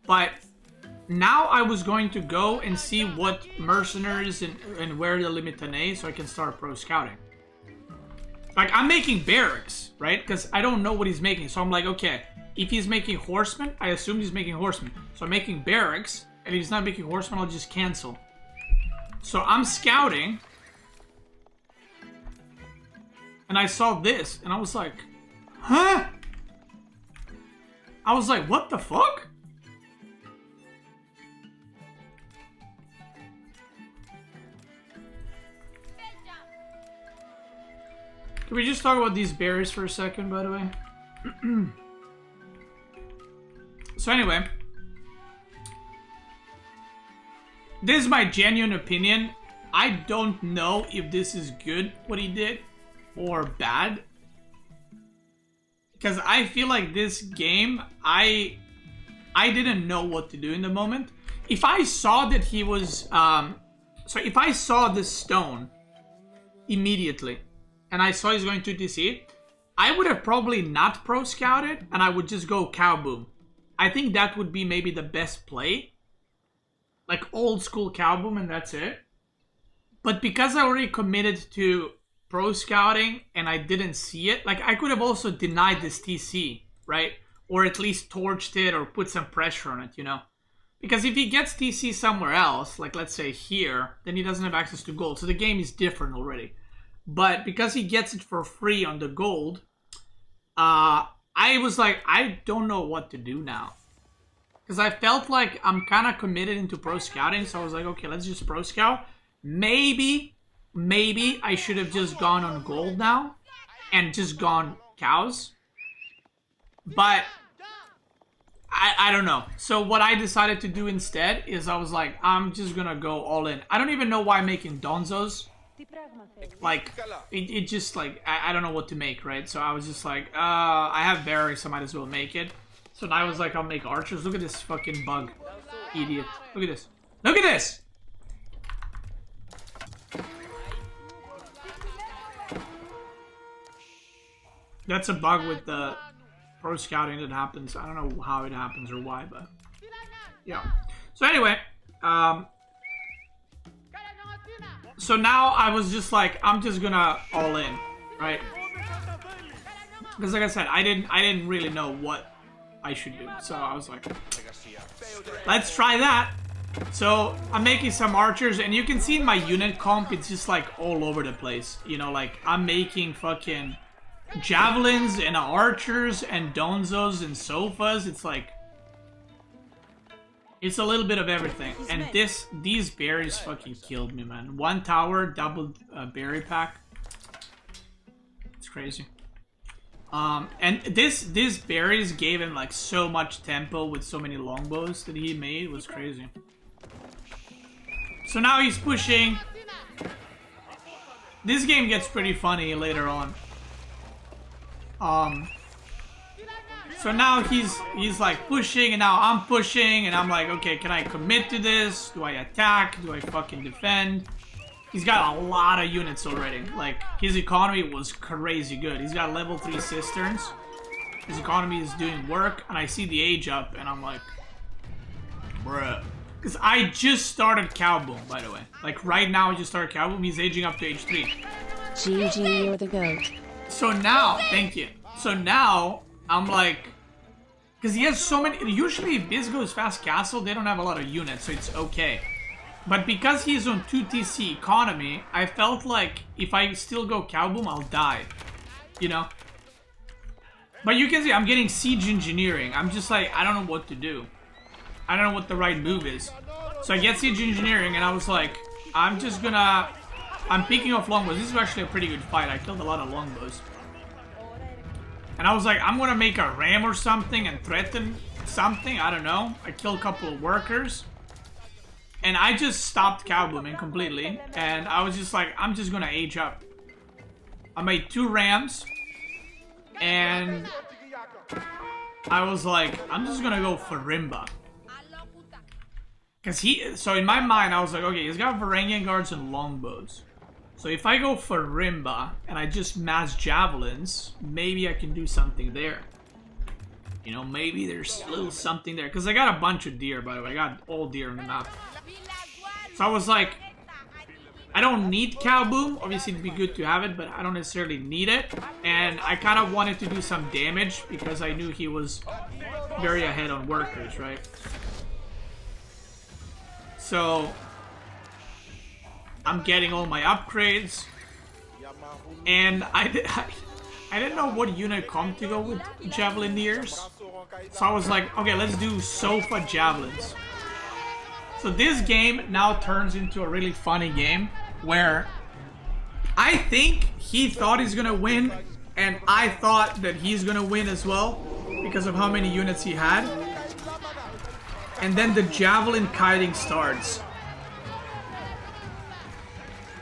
But now I was going to go and see what mercenaries and where the Limitane so I can start pro scouting. Like, I'm making barracks, right? Because I don't know what he's making. So I'm like, okay, if he's making horsemen, I assume he's making horsemen. So I'm making barracks. And if he's not making horsemen, I'll just cancel. So I'm scouting. And I saw this. And I was like, huh? I was like, what the fuck? Can we just talk about these berries for a second, by the way? So anyway. This is my genuine opinion. I don't know if this is good, what he did, or bad. Because I feel like this game, I didn't know what to do in the moment. If I saw that he was... so if I saw this stone immediately, and I saw he's going to TC, I would have probably not pro-scouted, and I would just go cow boom. I think that would be maybe the best play. Like old school cow boom, and that's it. But because I already committed to pro scouting and I didn't see it, like I could have also denied this TC, right? Or at least torched it or put some pressure on it, you know? Because if he gets TC somewhere else, like let's say here, then he doesn't have access to gold. So the game is different already. But because he gets it for free on the gold, I was like, I don't know what to do now. Because I felt like I'm kind of committed into pro scouting. So I was like, okay, let's just pro scout. Maybe I should have just gone on gold now. And just gone cows. But I don't know. So what I decided to do instead is I was like, I'm just going to go all in. I don't even know why I'm making donzos. Like, it just like, I don't know what to make, right? So I was just like, I have barracks, I might as well make it. So now I was like, I'll make archers. Look at this fucking bug. Idiot. Look at this. Look at this! That's a bug with the pro scouting that happens. I don't know how it happens or why, but... Yeah. So anyway, so now I was just like, I'm just gonna all in, right? Because like I said, I didn't really know what I should do. So I was like, let's try that. So I'm making some archers, and you can see in my unit comp, it's just like all over the place. You know, like I'm making fucking javelins and archers and donzos and sofas. It's like, it's a little bit of everything. And these berries fucking killed me, man. One tower, double berry pack. It's crazy. And this berries gave him like so much tempo with so many longbows that he made. It was crazy. So now he's pushing. This game gets pretty funny later on. So now he's like pushing, and now I'm pushing, and I'm like, okay, can I commit to this? Do I attack? Do I fucking defend? He's got a lot of units already. Like, his economy was crazy good. He's got level 3 cisterns. His economy is doing work, and I see the age up, and I'm like, bruh. Because I just started Cowboom, by the way. Like, right now I just started Cowboom. He's aging up to age 3. GG, you're the GOAT. So now, thank you. So now, I'm like, because he has so many, usually if Biz goes fast castle, they don't have a lot of units, so it's okay. But because he's on 2TC economy, I felt like if I still go Cowboom, I'll die. You know? But you can see, I'm getting siege engineering. I'm just like, I don't know what to do. I don't know what the right move is. So I get siege engineering, and I was like, I'm picking off longbows. This is actually a pretty good fight. I killed a lot of longbows. And I was like, I'm gonna make a ram or something and threaten something. I don't know. I killed a couple of workers. And I just stopped Cowbooming completely. And I was just like, I'm just gonna age up. I made 2 rams. And I was like, I'm just gonna go for Rimba. So in my mind, I was like, okay, he's got Varangian guards and longbows. So if I go for Rimba and I just mass javelins, maybe I can do something there. You know, maybe there's a little something there. Because I got a bunch of deer, by the way. I got all deer on the map. So I was like, I don't need Cowboom. Obviously, it'd be good to have it, but I don't necessarily need it. And I kind of wanted to do some damage because I knew he was very ahead on workers, right? So I'm getting all my upgrades, and I didn't know what unit comp to go with Javelineers, so I was like, okay, let's do Sofa Javelins. So this game now turns into a really funny game, where I think he thought he's gonna win, and I thought that he's gonna win as well, because of how many units he had. And then the javelin kiting starts.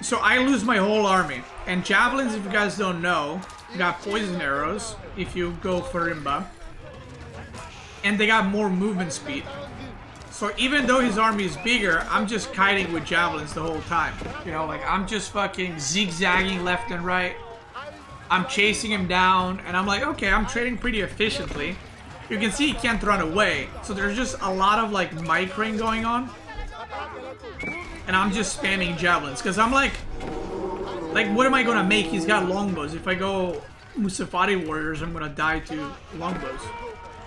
So I lose my whole army. And javelins, if you guys don't know, got poison arrows if you go for Rimba. And they got more movement speed. So even though his army is bigger, I'm just kiting with javelins the whole time. You know, like I'm just fucking zigzagging left and right. I'm chasing him down, and I'm like, okay, I'm trading pretty efficiently. You can see he can't run away, so there's just a lot of like micring going on. And I'm just spamming javelins, because I'm like, what am I gonna make? He's got longbows. If I go Musafari warriors, I'm gonna die to longbows.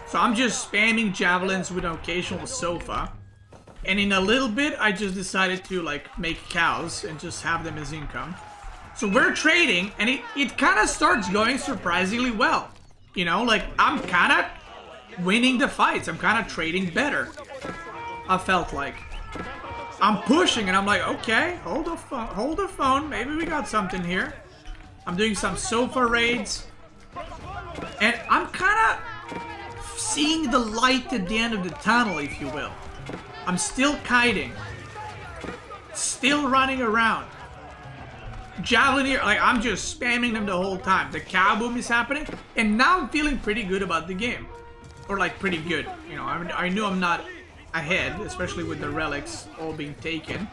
So I'm just spamming javelins with an occasional sofa. And in a little bit, I just decided to like make cows and just have them as income. So we're trading, and it kind of starts going surprisingly well. You know, like I'm kind of winning the fights. I'm kind of trading better. I felt like I'm pushing, and I'm like, okay, hold the phone. Maybe we got something here. I'm doing some sofa raids, and I'm kind of seeing the light at the end of the tunnel, if you will. I'm still kiting, still running around. Javelin here, like I'm just spamming them the whole time. The Cowboom is happening, and now I'm feeling pretty good about the game. Or like pretty good, you know, I knew I'm not ahead, especially with the relics all being taken.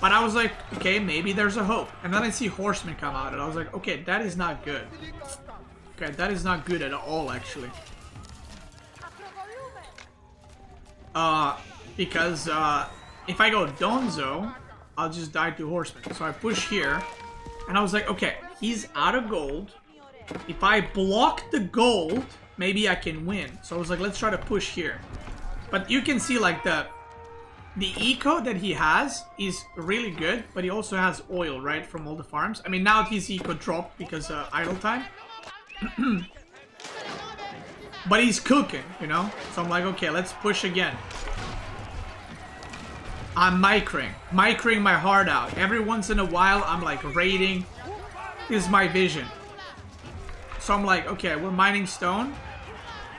But I was like, okay, maybe there's a hope. And then I see horsemen come out, and I was like, okay, that is not good. Okay, that is not good at all, actually. Because if I go Donzo, I'll just die to horsemen. So I push here, and I was like, okay, he's out of gold. If I block the gold, maybe I can win. So I was like, let's try to push here. But you can see like the eco that he has is really good, but he also has oil, right, from all the farms. I mean, now his eco dropped because idle time. But he's cooking, you know? So I'm like, okay, let's push again. I'm micring my heart out. Every once in a while, I'm like raiding. This is my vision. So I'm like, okay, we're mining stone,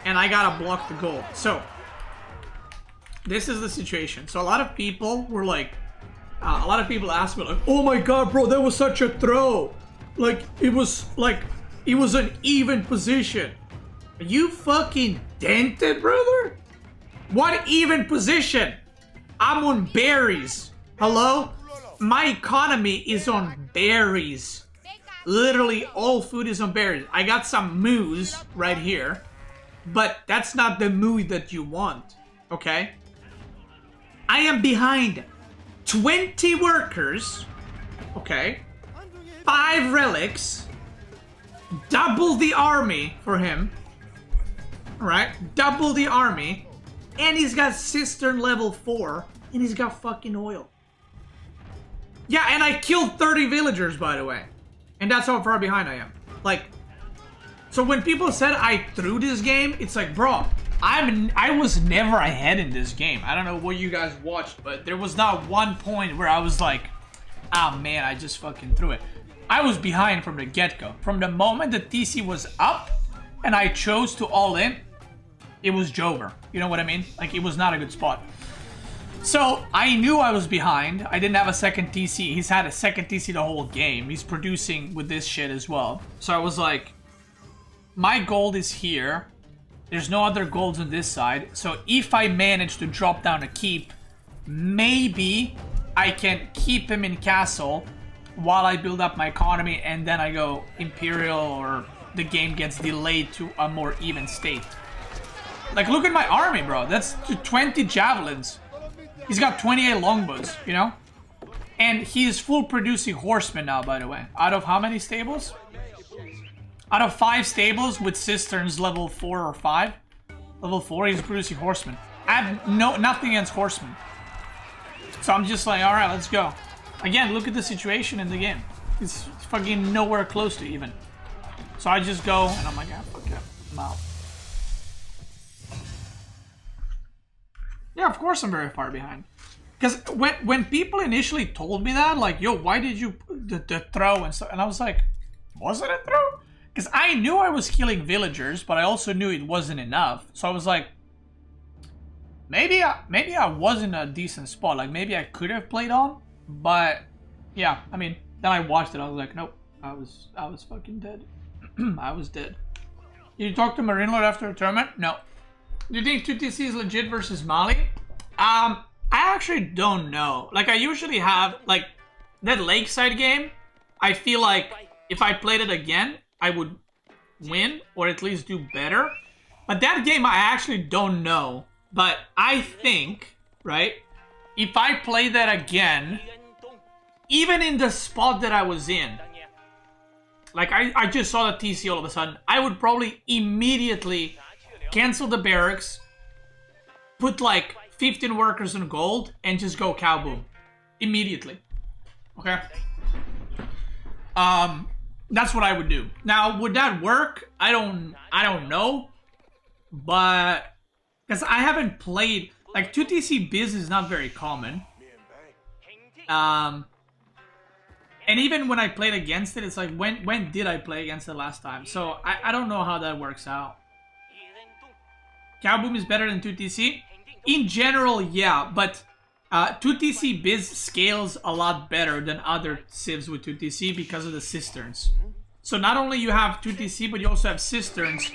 and I gotta block the gold. So this is the situation. So a lot of people were like, a lot of people asked me like, oh my god, bro, that was such a throw. Like, it was an even position. Are you fucking dented, brother? What even position? I'm on berries. Hello? My economy is on berries. Literally all food is on berries. I got some moose right here, but that's not the moo that you want, okay? I am behind 20 workers, okay? 5 relics, double the army for him, right? Double the army, and he's got cistern level 4, and he's got fucking oil. Yeah, and I killed 30 villagers, by the way. And that's how far behind I am. Like, so when people said I threw this game, it's like, bro, I was never ahead in this game. I don't know what you guys watched, but there was not one point where I was like, oh man, I just fucking threw it. I was behind from the get-go. From the moment the TC was up and I chose to all in, it was Jover. You know what I mean? Like, it was not a good spot. So I knew I was behind. I didn't have a second TC. He's had a second TC the whole game. He's producing with this shit as well. So I was like, my gold is here. There's no other golds on this side. So if I manage to drop down a keep, maybe I can keep him in castle while I build up my economy, and then I go Imperial, or the game gets delayed to a more even state. Like, look at my army, bro. That's 20 javelins. He's got 28 longbows, you know? And he is full producing horsemen now, by the way. Out of how many stables? Out of 5 stables with cisterns level 4 or 5. Level 4, he's producing horsemen. I have nothing against horsemen. So I'm just like, alright, let's go. Again, look at the situation in the game. It's fucking nowhere close to even. So I just go, and I'm like, ah, fuck it. I'm out. Yeah, of course I'm very far behind. Because when people initially told me that, like, yo, why did you the throw and stuff, and I was like, was it a throw? Because I knew I was killing villagers, but I also knew it wasn't enough. So I was like, maybe I was in a decent spot. Like, maybe I could have played on, but yeah, I mean, then I watched it. I was like, nope, I was fucking dead. I was dead. Did you talk to MarineLorD after a tournament? No. Do you think 2TC is legit versus Mali? I actually don't know. Like, I usually have, like, that Lakeside game, I feel like if I played it again, I would win, or at least do better. But that game, I actually don't know. But I think, right, if I play that again, even in the spot that I was in, like, I just saw the TC all of a sudden, I would probably immediately cancel the barracks, put like 15 workers in gold, and just go cow boom. Immediately. Okay? That's what I would do. Now, would that work? I don't know. But because I haven't played, like, 2TC Biz is not very common. And even when I played against it, it's like, when did I play against it last time? So I don't know how that works out. Cowboom is better than 2TC? In general, yeah, but 2TC Biz scales a lot better than other civs with 2TC because of the cisterns. So not only you have 2TC, but you also have cisterns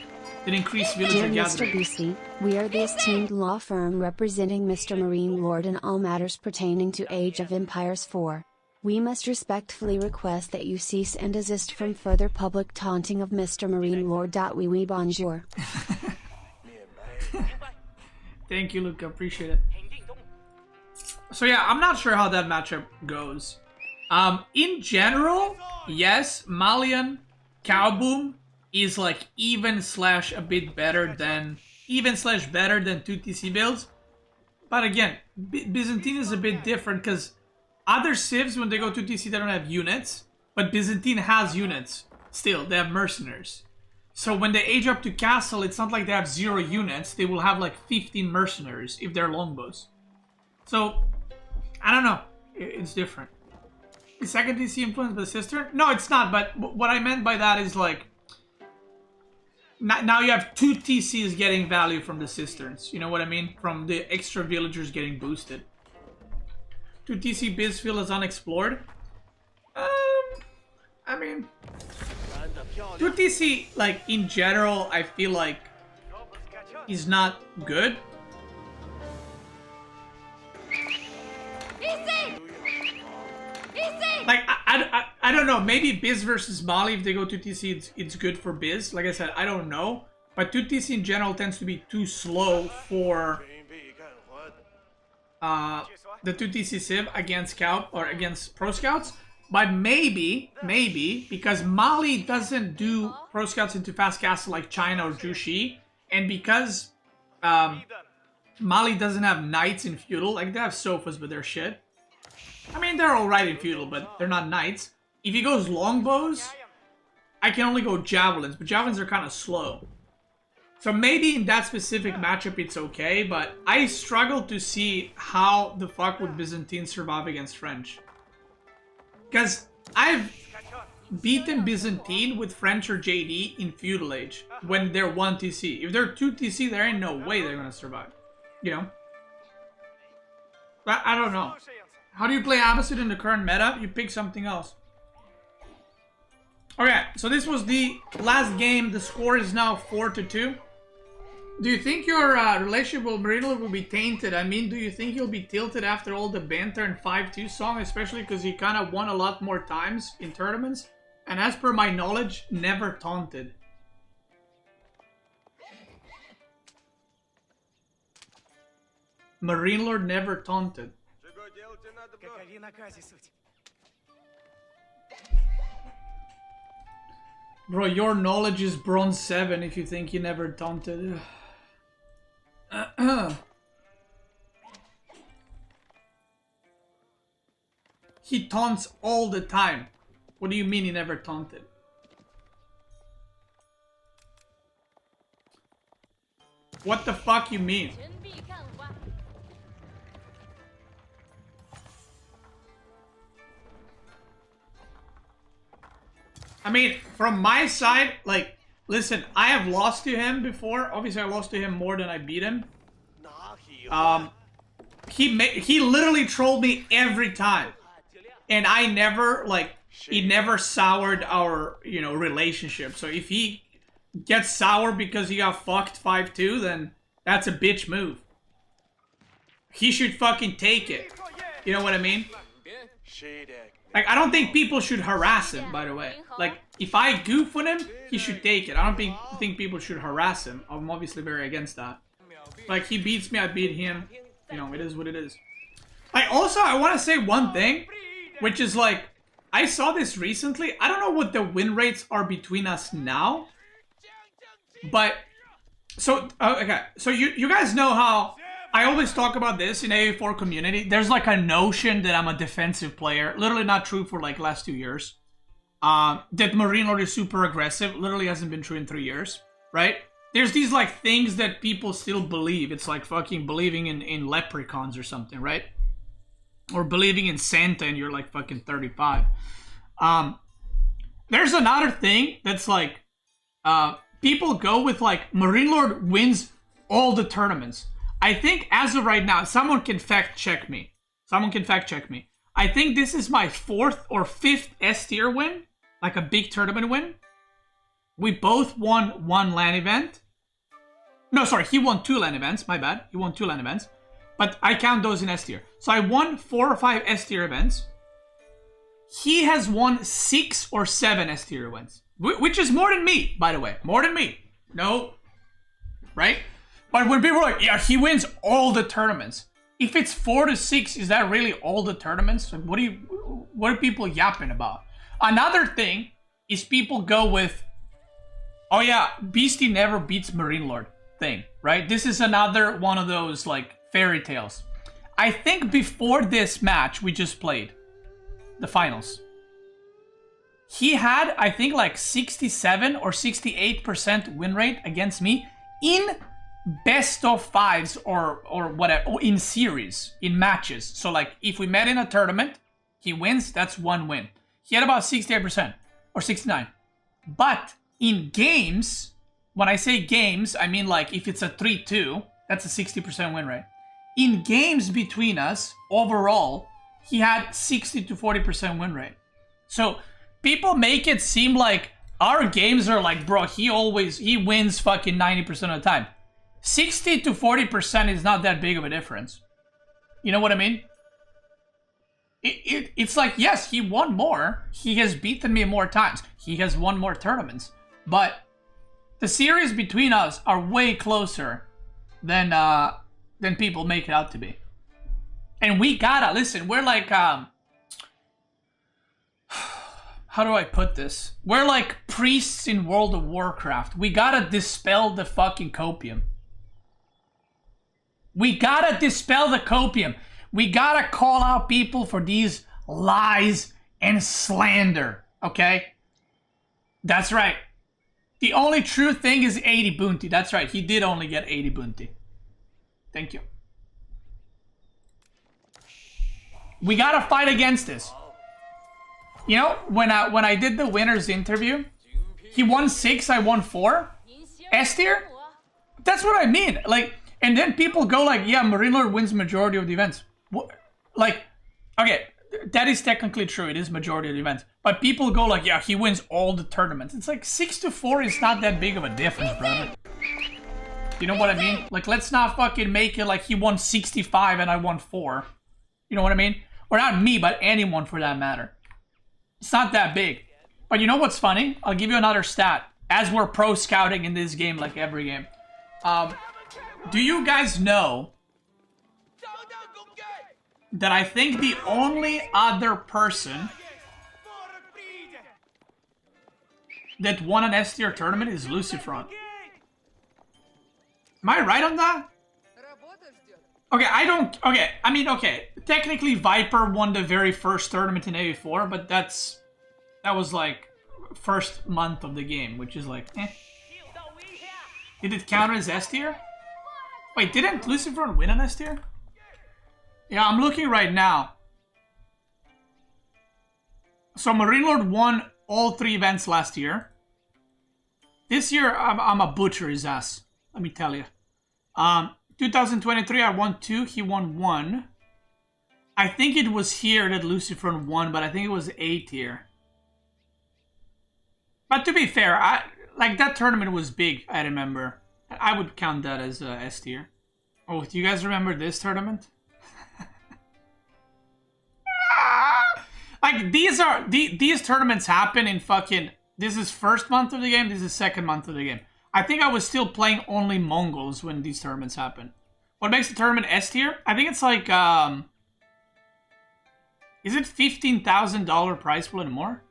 that increase villager Dear gathering. Mr. Beasty, we are the esteemed law firm representing Mr. MarineLorD in all matters pertaining to Age of Empires 4. We must respectfully request that you cease and desist from further public taunting of Mr. MarineLorD. Oui, bonjour. Thank you, Luca. Appreciate it. So yeah, I'm not sure how that matchup goes. In general, yes, Malian Cowboom is like even slash a bit better than 2TC builds. But again, Byzantine is a bit different because other civs, when they go to 2TC, they don't have units, but Byzantine has units. Still, they have mercenaries. So when they age up to castle, it's not like they have 0 units. They will have like 15 mercenaries if they're longbows. So, I don't know. It's different. Is second TC influenced by the sister? No, it's not. But what I meant by that is like, now you have 2 TCs getting value from the cisterns. You know what I mean? From the extra villagers getting boosted. 2 TC Bizfield is unexplored. I mean, 2 TC, like, in general, I feel like is not good. Like, I don't know. Maybe Biz versus Mali, if they go 2 TC, it's good for Biz. Like I said, I don't know. But 2 TC in general tends to be too slow for the 2 TC Civ against Scout or against Pro Scouts. But maybe, because Mali doesn't do Pro Scouts into Fast Castle like China or Jushi, and because Mali doesn't have Knights in Feudal, like they have Sofas, but they're shit. I mean, they're alright in Feudal, but they're not Knights. If he goes Longbows, I can only go Javelins, but Javelins are kind of slow. So maybe in that specific matchup it's okay, but I struggle to see how the fuck would Byzantine survive against French. Because I've beaten Byzantine with French or JD in Feudal Age when they're 1 TC. If they're 2 TC, there ain't no way they're gonna survive. You know? But I don't know. How do you play Abbasid in the current meta? You pick something else. Okay, so this was the last game. The score is now 4-2. Do you think your relationship with MarineLorD will be tainted? I mean, do you think you'll be tilted after all the banter and 5-2 song? Especially because you kind of won a lot more times in tournaments. And as per my knowledge, never taunted. MarineLorD never taunted. Bro, your knowledge is bronze 7 if you think you never taunted. He taunts all the time. What do you mean he never taunted? What the fuck you mean? I mean, from my side, like, listen, I have lost to him before. Obviously, I lost to him more than I beat him. He literally trolled me every time. And I never, like, he never soured our, you know, relationship. So if he gets sour because he got fucked 5-2, then that's a bitch move. He should fucking take it. You know what I mean? Like, I don't think people should harass him, by the way. Like, if I goof on him, he should take it. I don't think people should harass him. I'm obviously very against that. Like, he beats me, I beat him. You know, it is what it is. Like, also, I want to say one thing, which is like, I saw this recently. I don't know what the win rates are between us now. But, so, okay. So, you guys know how I always talk about this in AA4 community. There's like a notion that I'm a defensive player. Literally not true for like last 2 years. That MarineLorD is super aggressive. Literally hasn't been true in 3 years. Right? There's these like things that people still believe. It's like fucking believing in leprechauns or something, right? Or believing in Santa and you're like fucking 35. There's another thing that's like, people go with like, MarineLorD wins all the tournaments. I think as of right now, someone can fact check me. I think this is my 4th or 5th S tier win. Like a big tournament win. We both won 1 LAN event. No, sorry, he won 2 LAN events. My bad. He won 2 LAN events. But I count those in S tier. So I won 4 or 5 S tier events. He has won 6 or 7 S tier events. Which is more than me, by the way. More than me. No. Right? But when people are like, yeah, he wins all the tournaments. If it's 4 to 6, is that really all the tournaments? Like, what are people yapping about? Another thing is people go with, oh yeah, Beasty never beats MarineLorD thing, right? This is another one of those like fairy tales. I think before this match we just played, the finals, he had, I think, like 67 or 68% win rate against me in best of 5s or whatever, or in series, in matches. So like if we met in a tournament, he wins, that's 1 win. He had about 68% or 69. But in games, when I say games, I mean like if it's a 3-2, that's a 60% win rate. In games between us, overall, he had 60 to 40% win rate. So people make it seem like our games are like, bro, he wins fucking 90% of the time. 60 to 40% is not that big of a difference. You know what I mean? It's like, yes, he won more. He has beaten me more times. He has won more tournaments. But the series between us are way closer than people make it out to be. And we gotta, listen, we're like, how do I put this? We're like priests in World of Warcraft. We gotta dispel the fucking copium. We gotta dispel the copium. We gotta call out people for these lies and slander, okay? That's right. The only true thing is 80 bounty. That's right, he did only get 80 bounty. Thank you. We gotta fight against this. You know, when I did the winner's interview, he won 6, I won 4. S tier? That's what I mean. Like, and then people go like, yeah, MarineLorD wins majority of the events. What? Like, okay, that is technically true. It is majority of the events. But people go like, yeah, he wins all the tournaments. It's like 6 to 4 is not that big of a difference, brother. You know what I mean? Like, let's not fucking make it like he won 65 and I won 4. You know what I mean? Or not me, but anyone for that matter. It's not that big. But you know what's funny? I'll give you another stat. As we're pro scouting in this game, like every game. Do you guys know that I think the only other person that won an S tier tournament is Lucifron? Am I right on that? Okay, I mean, technically Viper won the very first tournament in AV4, but that was like first month of the game, which is like, eh. Did it count as S tier? Wait, didn't Lucifron win an S tier? Yeah, I'm looking right now. So MarineLorD won all 3 events last year. This year, I'm a butcher his ass. Let me tell you. 2023, I won 2. He won 1. I think it was here that Lucifron won, but I think it was A tier. But to be fair, like that tournament was big, I remember. I would count that as S tier. Oh, do you guys remember this tournament? Like these tournaments happen in fucking, this is first month of the game, this is second month of the game. I think I was still playing only Mongols when these tournaments happen. What makes the tournament S tier? I think it's like is it $15,000 prize pool and more?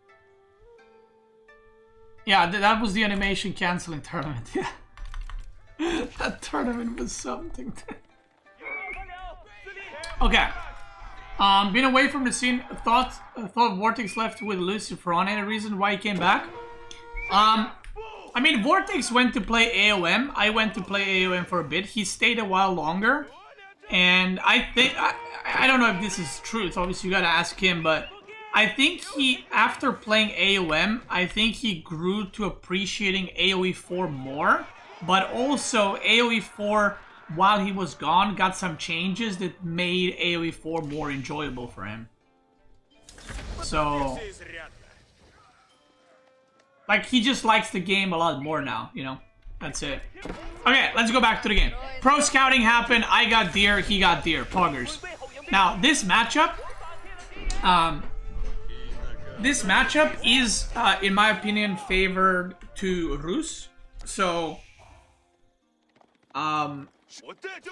Yeah, that was the animation canceling tournament. Yeah. That tournament was something. Okay. Been away from the scene. Thought Vortex left with Lucifron. Any reason why he came back? I mean, Vortex went to play AOM. I went to play AOM for a bit. He stayed a while longer. And I think, I don't know if this is true. It's obviously you gotta ask him, but I think he, after playing AOM, I think he grew to appreciating AoE 4 more. But also, AoE 4, while he was gone, got some changes that made AoE 4 more enjoyable for him. So, like, he just likes the game a lot more now, you know? That's it. Okay, let's go back to the game. Pro scouting happened. I got deer, he got deer. Poggers. Now, this matchup is, in my opinion, favored to Rus. So,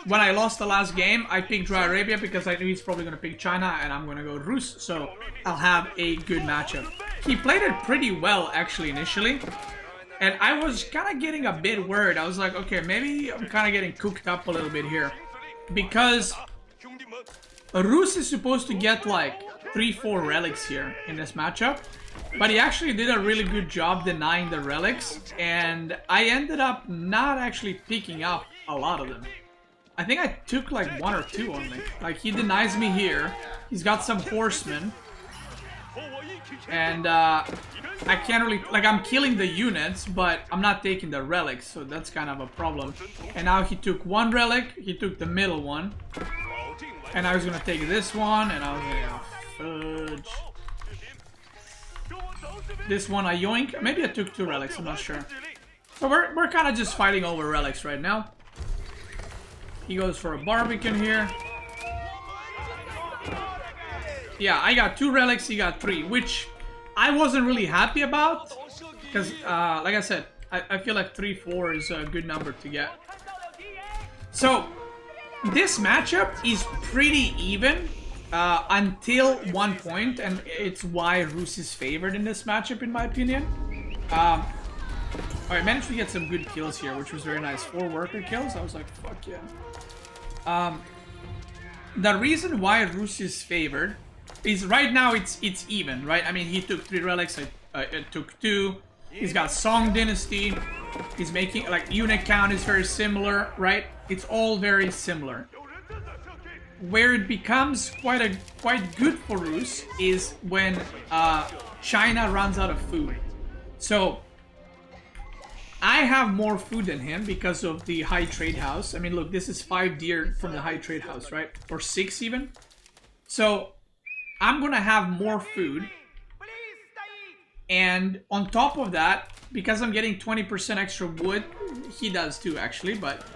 when I lost the last game, I picked Dry Arabia because I knew he's probably going to pick China, and I'm going to go Rus, so I'll have a good matchup. He played it pretty well, actually, initially, and I was kind of getting a bit worried. I was like, okay, maybe I'm kind of getting cooked up a little bit here, because Rus is supposed to get like 3-4 relics here in this matchup, but he actually did a really good job denying the relics, and I ended up not actually picking up a lot of them. I think I took like 1 or 2 only. Like, he denies me here. He's got some horsemen. And I can't really, like, I'm killing the units, but I'm not taking the relics, so that's kind of a problem. And now he took one relic, he took the middle one. And I was gonna take this one, and I was gonna fudge. This one I yoink. Maybe I took 2 relics, I'm not sure. So we're kind of just fighting over relics right now. He goes for a barbican here. Yeah, I got 2 relics, he got 3, which I wasn't really happy about. Because, like I said, I feel like 3-4 is a good number to get. So, this matchup is pretty even until one point, and it's why Rus is favored in this matchup, in my opinion. Alright, managed to get some good kills here, which was very nice. 4 worker kills, I was like, fuck yeah. The reason why Rus is favored is right now it's even, right? I mean, he took 3 relics, I took 2. He's got Song Dynasty. He's making, like, unit count is very similar, right? It's all very similar. Where it becomes quite good for Rus is when China runs out of food. So I have more food than him because of the high trade house. I mean, look, this is 5 deer from the high trade house, right? Or 6 even. So I'm gonna have more food. And on top of that, because I'm getting 20% extra wood, he does too actually, but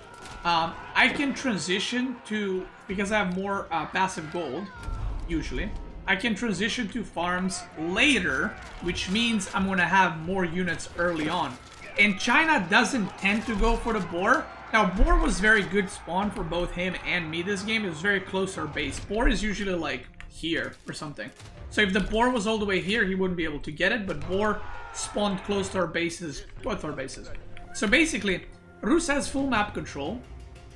I can transition to, because I have more passive gold, usually, I can transition to farms later, which means I'm gonna have more units early on. And China doesn't tend to go for the boar. Now, boar was very good spawn for both him and me this game. It was very close to our base. Boar is usually like here or something. So if the boar was all the way here, he wouldn't be able to get it, but boar spawned close to our bases, both our bases. So basically, Rus has full map control,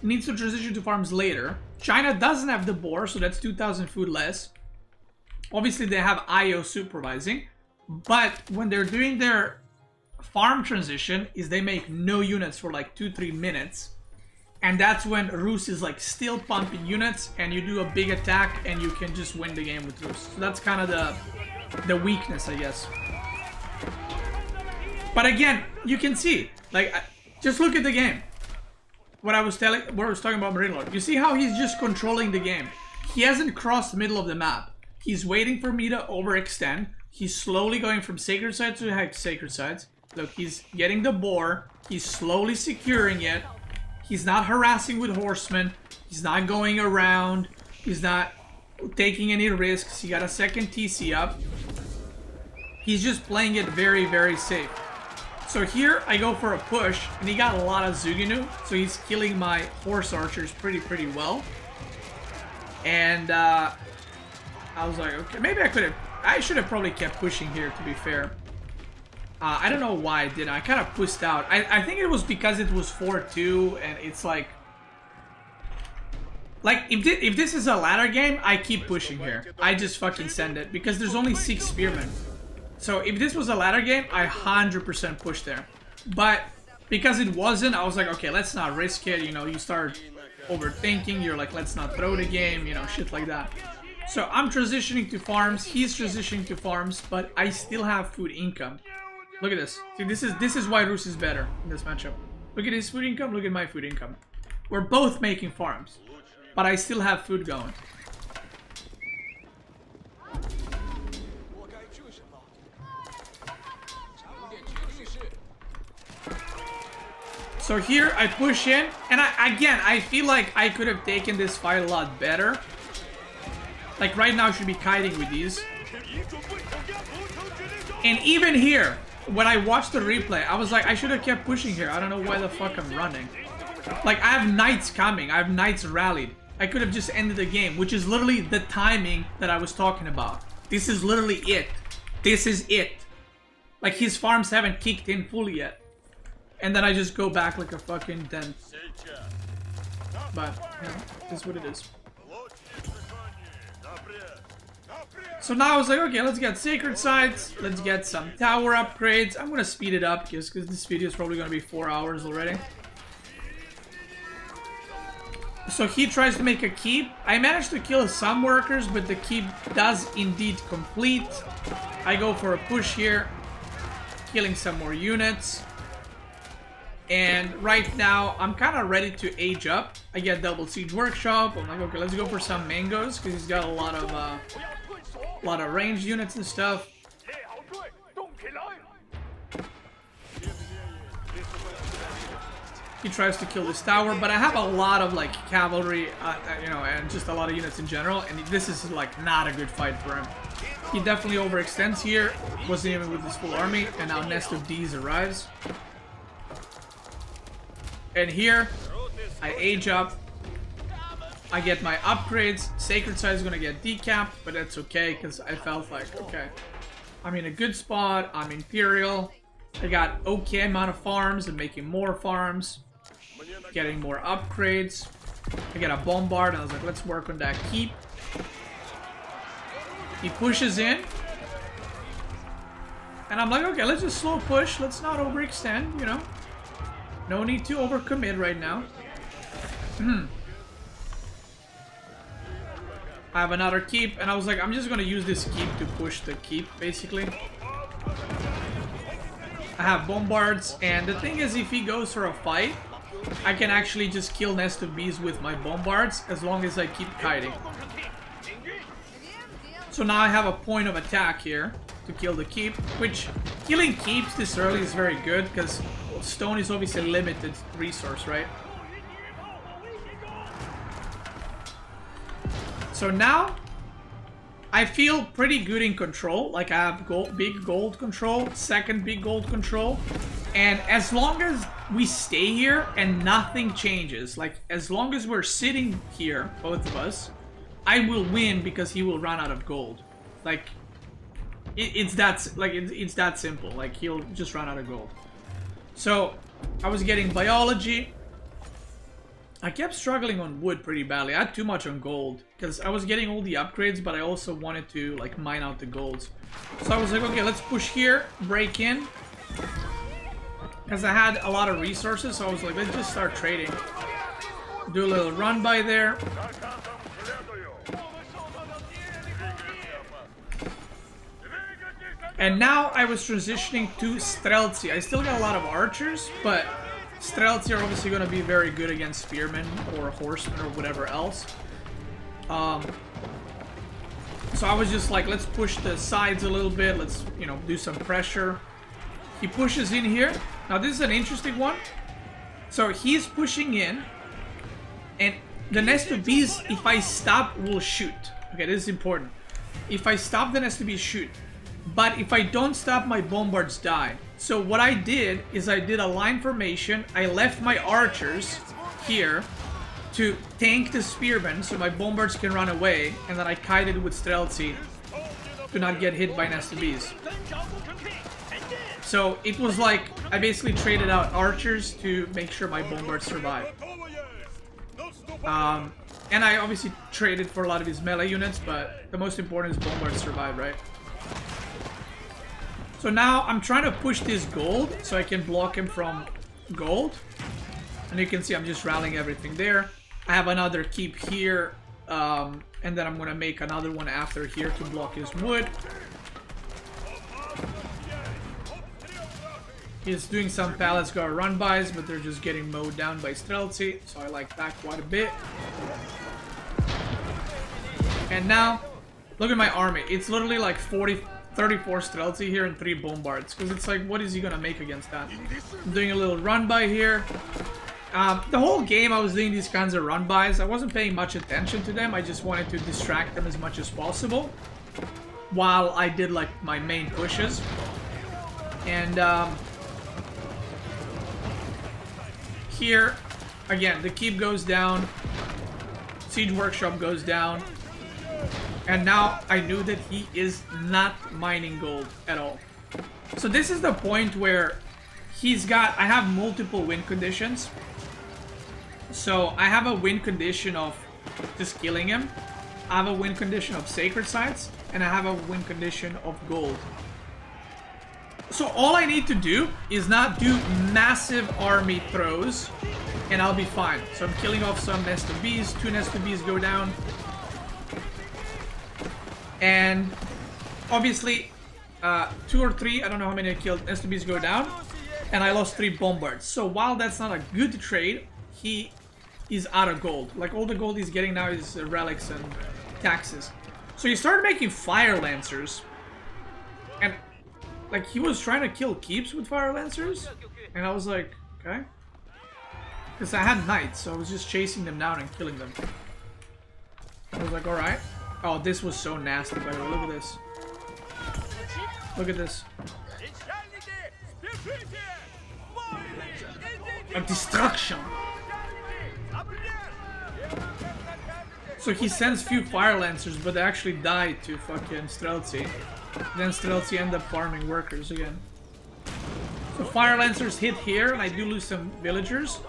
needs to transition to farms later. China doesn't have the boar, so that's 2,000 food less. Obviously, they have IO supervising, but when they're doing their farm transition, is they make no units for like 2-3 minutes. And that's when Rus is like still pumping units, and you do a big attack and you can just win the game with Rus. So that's kind of the weakness, I guess. But again, you can see, like, just look at the game. What I was talking about MarineLorD. You see how he's just controlling the game. He hasn't crossed the middle of the map. He's waiting for me to overextend. He's slowly going from sacred sites to sacred sites. Look, he's getting the boar. He's slowly securing it. He's not harassing with horsemen. He's not going around. He's not taking any risks. He got a second TC up. He's just playing it very, very safe. So here I go for a push, and he got a lot of Zuginu, so he's killing my horse archers pretty well. And I was like, okay, maybe I should have probably kept pushing here, to be fair. I don't know why I didn't. I kind of pushed out. I think it was because it was 4-2, and it's like if this is a ladder game, I keep pushing here. I just fucking send it because there's only 6 spearmen. So if this was a ladder game, I 100% push there. But because it wasn't, I was like, okay, let's not risk it. You know, you start overthinking. You're like, let's not throw the game. You know, shit like that. So I'm transitioning to farms. He's transitioning to farms, but I still have food income. Look at this. See, this is why Rus is better in this matchup. Look at his food income. Look at my food income. We're both making farms, but I still have food going. So here I push in, and I feel like I could have taken this fight a lot better. Like right now I should be kiting with these. And even here, when I watched the replay, I was like, I should have kept pushing here. I don't know why the fuck I'm running. Like, I have knights coming. I have knights rallied. I could have just ended the game, which is literally the timing that I was talking about. This is literally it. This is it. Like, his farms haven't kicked in fully yet. And then I just go back like a fucking dent. But, you know, that's what it is. So now I was like, okay, let's get sacred sites. Let's get some tower upgrades. I'm gonna speed it up because this video is probably gonna be 4 hours already. So he tries to make a keep. I managed to kill some workers, but the keep does indeed complete. I go for a push here, killing some more units. And right now, I'm kind of ready to age up. I get double siege workshop. I'm like, okay, let's go for some mangoes because he's got a lot of ranged units and stuff. He tries to kill this tower, but I have a lot of like cavalry, you know, and just a lot of units in general. And this is like not a good fight for him. He definitely overextends here. Wasn't even with his full army, and now Nest of D's arrives. And here, I age up. I get my upgrades. Sacred Side is gonna get decapped, but that's okay because I felt like, okay, I'm in a good spot. I'm Imperial. I got okay amount of farms and making more farms. Getting more upgrades. I get a bombard and I was like, let's work on that keep. He pushes in. And I'm like, okay, let's just slow push. Let's not overextend, you know. No need to overcommit right now. I have another keep, and I was like, I'm just gonna use this keep to push the keep, basically. I have bombards, and the thing is, if he goes for a fight, I can actually just kill Nest of Bees with my bombards, as long as I keep kiting. So now I have a point of attack here to kill the keep, which killing keeps this early is very good, because stone is obviously a limited resource, right? So now I feel pretty good in control. Like I have big gold control, second big gold control, and as long as we stay here and nothing changes, like as long as we're sitting here, both of us, I will win because he will run out of gold. Like it's that simple. Like he'll just run out of gold. So I was getting biology. I kept struggling on wood pretty badly. I had too much on gold because I was getting all the upgrades, but I also wanted to like mine out the golds. So I was like, okay, let's push here, break in, because I had a lot of resources. So I was like, let's just start trading. Do a little run by there. And now I was transitioning to Streltsy. I still got a lot of archers, but Streltsy are obviously going to be very good against spearmen or horsemen or whatever else. So I was just like, let's push the sides a little bit. Let's, you know, do some pressure. He pushes in here. Now this is an interesting one. So he's pushing in, and the Nest of Bees, if I stop, will shoot. Okay, this is important. If I stop, the Nest of Bees shoot. But if I don't stop, my bombards die. So what I did is I did a line formation. I left my archers here to tank the spearmen so my bombards can run away. And then I kited with Streltsy to not get hit by Nest of Bees. So it was like I basically traded out archers to make sure my bombards survive. And I obviously traded for a lot of his melee units, but the most important is bombards survive, right? So now I'm trying to push this gold so I can block him from gold. And you can see I'm just rallying everything there. I have another keep here. And then I'm going to make another one after here to block his wood. He's doing some Palace Guard run-bys, but they're just getting mowed down by Streltsy. So I like that quite a bit. And now, look at my army. It's literally like 34 Streltsy here and 3 bombards. Because it's like, what is he going to make against that? I'm doing a little run-by here. The whole game I was doing these kinds of run-bys. I wasn't paying much attention to them. I just wanted to distract them as much as possible. While I did like my main pushes. And here, again, the keep goes down. Siege Workshop goes down. And now I knew that he is not mining gold at all. So this is the point where he's got... I have multiple win conditions. So I have a win condition of just killing him. I have a win condition of sacred sites. And I have a win condition of gold. So all I need to do is not do massive army throws. And I'll be fine. So I'm killing off some Nest of Bees. 2 Nest of Bees go down. And obviously, 2 or 3, I don't know how many I killed, STBs go down, and I lost 3 bombards. So while that's not a good trade, he is out of gold. Like, all the gold he's getting now is relics and taxes. So he started making fire lancers, and like, he was trying to kill keeps with fire lancers, and I was like, okay. Because I had knights, so I was just chasing them down and killing them. I was like, alright. Oh, this was so nasty, by the way. Look at this. Look at this. A destruction. So he sends few fire lancers, but they actually die to fucking Streltsy. Then Streltsy end up farming workers again. So fire lancers hit here, and I do lose some villagers.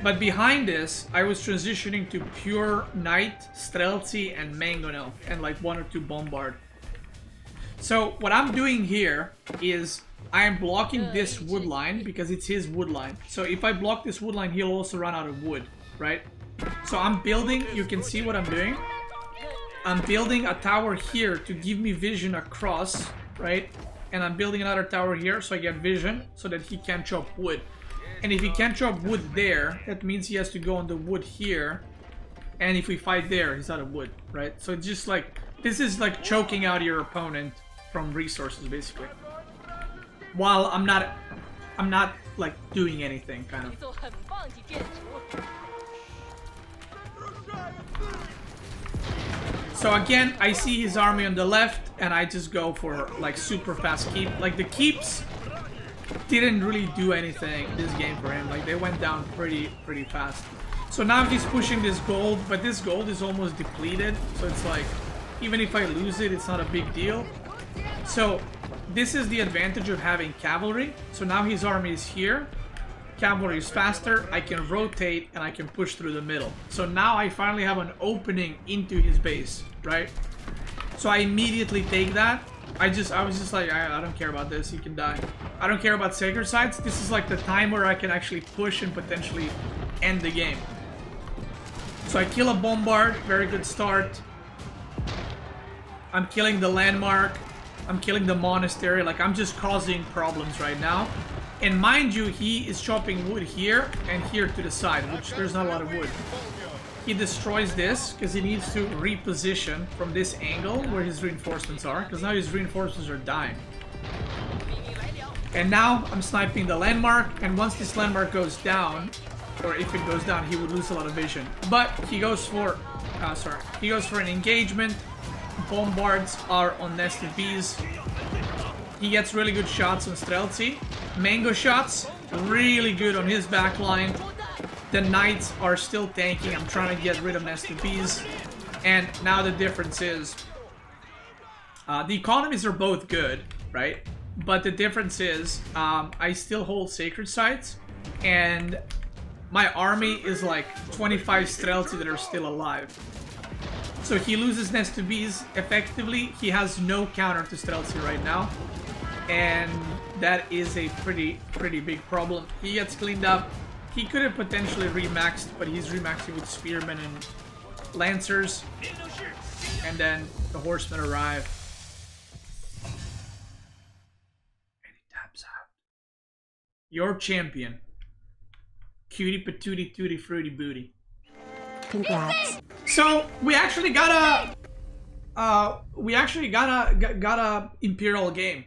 But behind this, I was transitioning to pure Knight, Streltsy, and Mangonel, and like 1 or 2 Bombard. So what I'm doing here is I am blocking this wood line because it's his wood line. So if I block this wood line, he'll also run out of wood, right? So I'm building, you can see what I'm doing. I'm building a tower here to give me vision across, right? And I'm building another tower here so I get vision so that he can't chop wood. And if he can't chop wood there, that means he has to go on the wood here. And if we fight there, he's out of wood, right? So it's just like, this is like choking out your opponent from resources, basically. While I'm not like doing anything, kind of. So again, I see his army on the left, and I just go for like super fast keep. Like, the keeps didn't really do anything this game for him. Like, they went down pretty fast. So now he's pushing this gold, but this gold is almost depleted. So it's like, even if I lose it, it's not a big deal. So this is the advantage of having cavalry. So now his army is here. Cavalry is faster. I can rotate and I can push through the middle. So now I finally have an opening into his base, right? So I immediately take that. I was just like, I don't care about this. He can die. I don't care about sacred sites. This is like the time where I can actually push and potentially end the game. So I kill a bombard. Very good start. I'm killing the landmark. I'm killing the monastery. Like, I'm just causing problems right now. And mind you, he is chopping wood here and here to the side, which there's not a lot of wood. He destroys this because he needs to reposition from this angle where his reinforcements are, because now his reinforcements are dying. And now I'm sniping the landmark, and once this landmark goes down, or if it goes down, he would lose a lot of vision. But he goes for, he goes for an engagement. Bombards are on nested bees. He gets really good shots on Streltsy. Mango shots, really good on his backline. The knights are still tanking. I'm trying to get rid of nested bees. And now the difference is, the economies are both good, right? But the difference is, I still hold sacred sites, and my army is like 25 Streltsy that are still alive. So he loses nested bees effectively. He has no counter to Streltsy right now. And that is a pretty big problem. He gets cleaned up. He could have potentially remaxed, but he's remaxing with spearmen and lancers. And then the horsemen arrive. And he taps out. Your champion. Cutie patootie tootie fruity booty. Congrats. So we actually got a imperial game.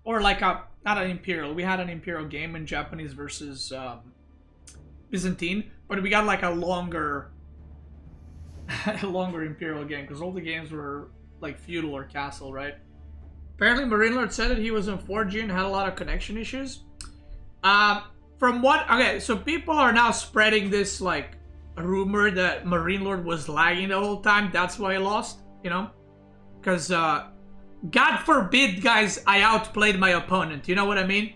Or like not an imperial. We had an imperial game in Japanese versus Byzantine, but we got like a longer imperial game because all the games were like feudal or castle, right? Apparently, MarineLorD said that he was on 4G and had a lot of connection issues. From what? Okay, so people are now spreading this like rumor that MarineLorD was lagging the whole time. That's why I lost, you know, because God forbid, guys, I outplayed my opponent. You know what I mean?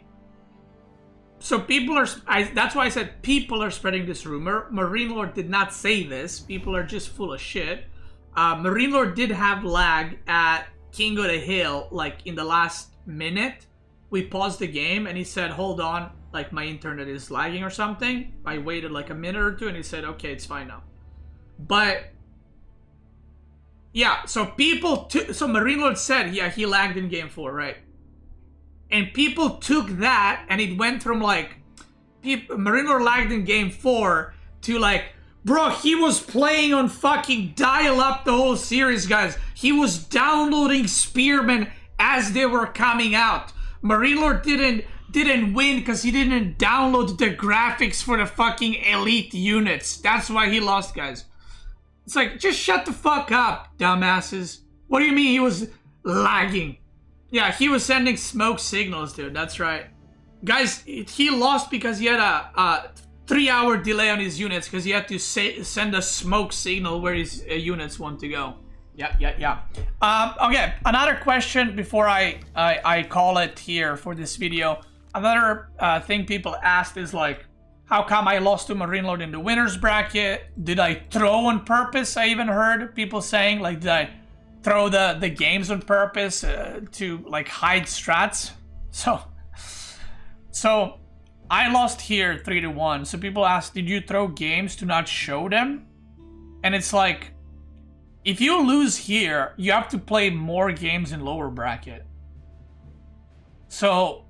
So people are... that's why I said people are spreading this rumor. MarineLorD did not say this. People are just full of shit. MarineLorD did have lag at King of the Hill, like, in the last minute. We paused the game, and he said, hold on, like, my internet is lagging or something. I waited, like, a minute or two, and he said, okay, it's fine now. But... yeah, so people... so MarineLorD said, yeah, he lagged in Game 4, right? And people took that, and it went from like, MarineLorD lagged in game 4 to like, bro, he was playing on fucking dial-up the whole series, guys. He was downloading Spearmen as they were coming out. MarineLorD didn't win because he didn't download the graphics for the fucking elite units. That's why he lost, guys. It's like, just shut the fuck up, dumbasses. What do you mean he was lagging? Yeah, he was sending smoke signals, dude. That's right. Guys, he lost because he had a 3-hour delay on his units because he had to send a smoke signal where his units want to go. Yeah. Okay, another question before I call it here for this video. Another thing people asked is like, how come I lost to MarineLorD in the winner's bracket? Did I throw on purpose? I even heard people saying, like, did I throw the games on purpose to like hide strats? So I lost here 3-1. So people asked, did you throw games to not show them? And it's like, if you lose here, you have to play more games in lower bracket. So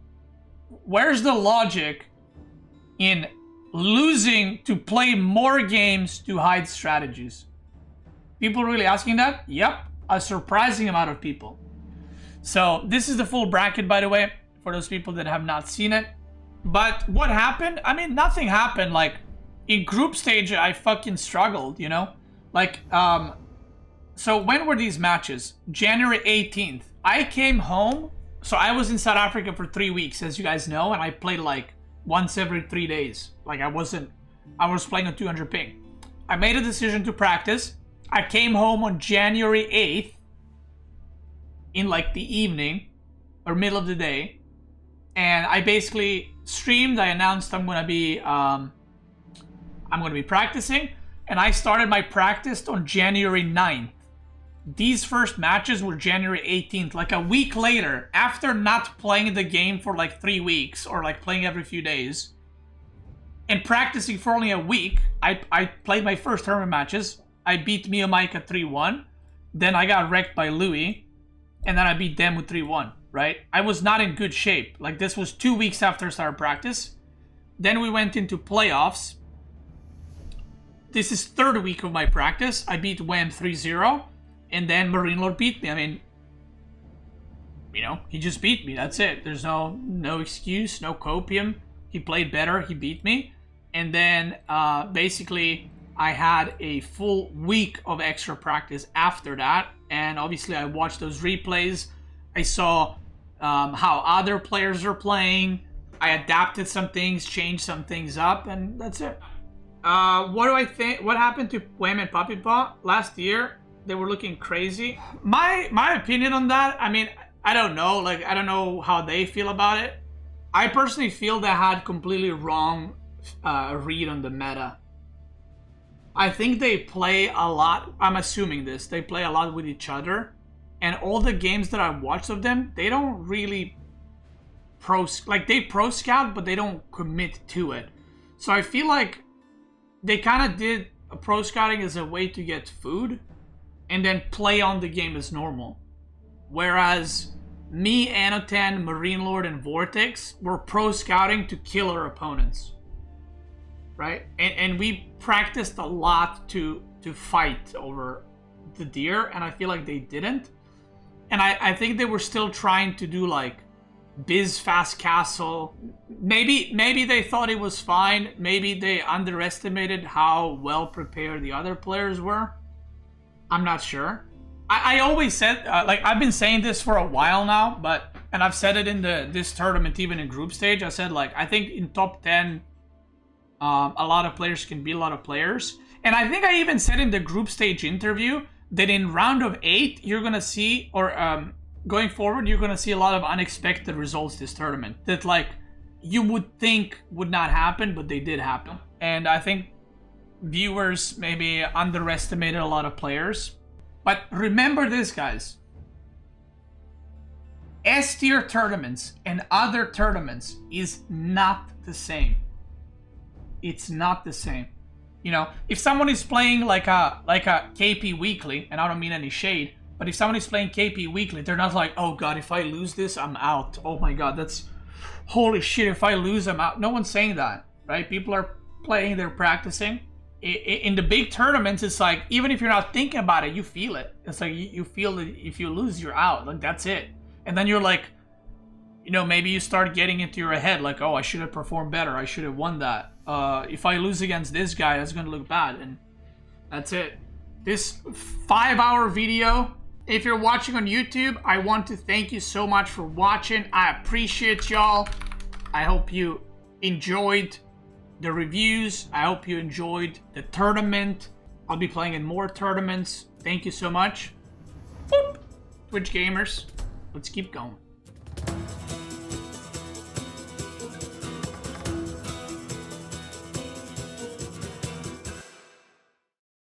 where's the logic in losing to play more games to hide strategies? People really asking that? Yep, a surprising amount of people. So this is the full bracket, by the way, for those people that have not seen it. But what happened? I mean, nothing happened. Like, in group stage, I fucking struggled, you know? Like, so when were these matches? January 18th. I came home. So I was in South Africa for 3 weeks, as you guys know, and I played like once every 3 days. Like, I was playing on 200 ping. I made a decision to practice. I came home on January 8th in like the evening or middle of the day, and I basically streamed. I announced I'm gonna be practicing, and I started my practice on January 9th. These first matches were January 18th, like a week later, after not playing the game for like 3 weeks or like playing every few days and practicing for only a week. I played my first tournament matches. I beat Mio Micah 3-1. Then I got wrecked by Louis, and then I beat Demu 3-1, right? I was not in good shape. Like, this was 2 weeks after I started practice. Then we went into playoffs. This is third week of my practice. I beat Wham 3-0. And then MarineLorD beat me. I mean, you know, he just beat me. That's it. There's no excuse, no copium. He played better. He beat me. And then basically I had a full week of extra practice after that. And obviously I watched those replays. I saw how other players are playing. I adapted some things, changed some things up, and that's it. What do I think? What happened to Wham and Puppy Paw last year? They were looking crazy. My opinion on that, I mean, I don't know. Like, I don't know how they feel about it. I personally feel they had completely wrong read on the meta. I think they play a lot. I'm assuming this. They play a lot with each other. And all the games that I watched of them, they don't really they pro scout, but they don't commit to it. So I feel like they kind of did a pro scouting as a way to get food and then play on the game as normal. Whereas me, Anotan, MarineLorD, and Vortex were pro scouting to kill our opponents. Right? And we practiced a lot to fight over the deer, and I feel like they didn't. And I think they were still trying to do like Biz Fast Castle. Maybe they thought it was fine. Maybe they underestimated how well prepared the other players were. I'm not sure. I always said, like, I've been saying this for a while now, and I've said it in this tournament, even in group stage. I said, like, I think in top 10, a lot of players can beat a lot of players. And I think I even said in the group stage interview that in round of 8, you're going to see, or going forward, you're going to see a lot of unexpected results this tournament that, like, you would think would not happen, but they did happen. And I think viewers maybe underestimated a lot of players. But remember this, guys. S-tier tournaments and other tournaments is not the same. It's not the same. You know, if someone is playing like a KP weekly, and I don't mean any shade, But if someone is playing KP weekly, they're not like, oh god, if I lose this, I'm out. Oh my god, that's... Holy shit, if I lose, I'm out. No one's saying that, right? People are playing, they're practicing. In the big tournaments, it's like, even if you're not thinking about it, you feel it. It's like, you feel that if you lose, you're out. Like, that's it. And then you're like, you know, maybe you start getting into your head, like, oh, I should have performed better. I should have won that. If I lose against this guy, that's going to look bad. And that's it. This 5-hour video, if you're watching on YouTube, I want to thank you so much for watching. I appreciate y'all. I hope you enjoyed the reviews. I hope you enjoyed the tournament. I'll be playing in more tournaments. Thank you so much. Boop. Twitch gamers, let's keep going.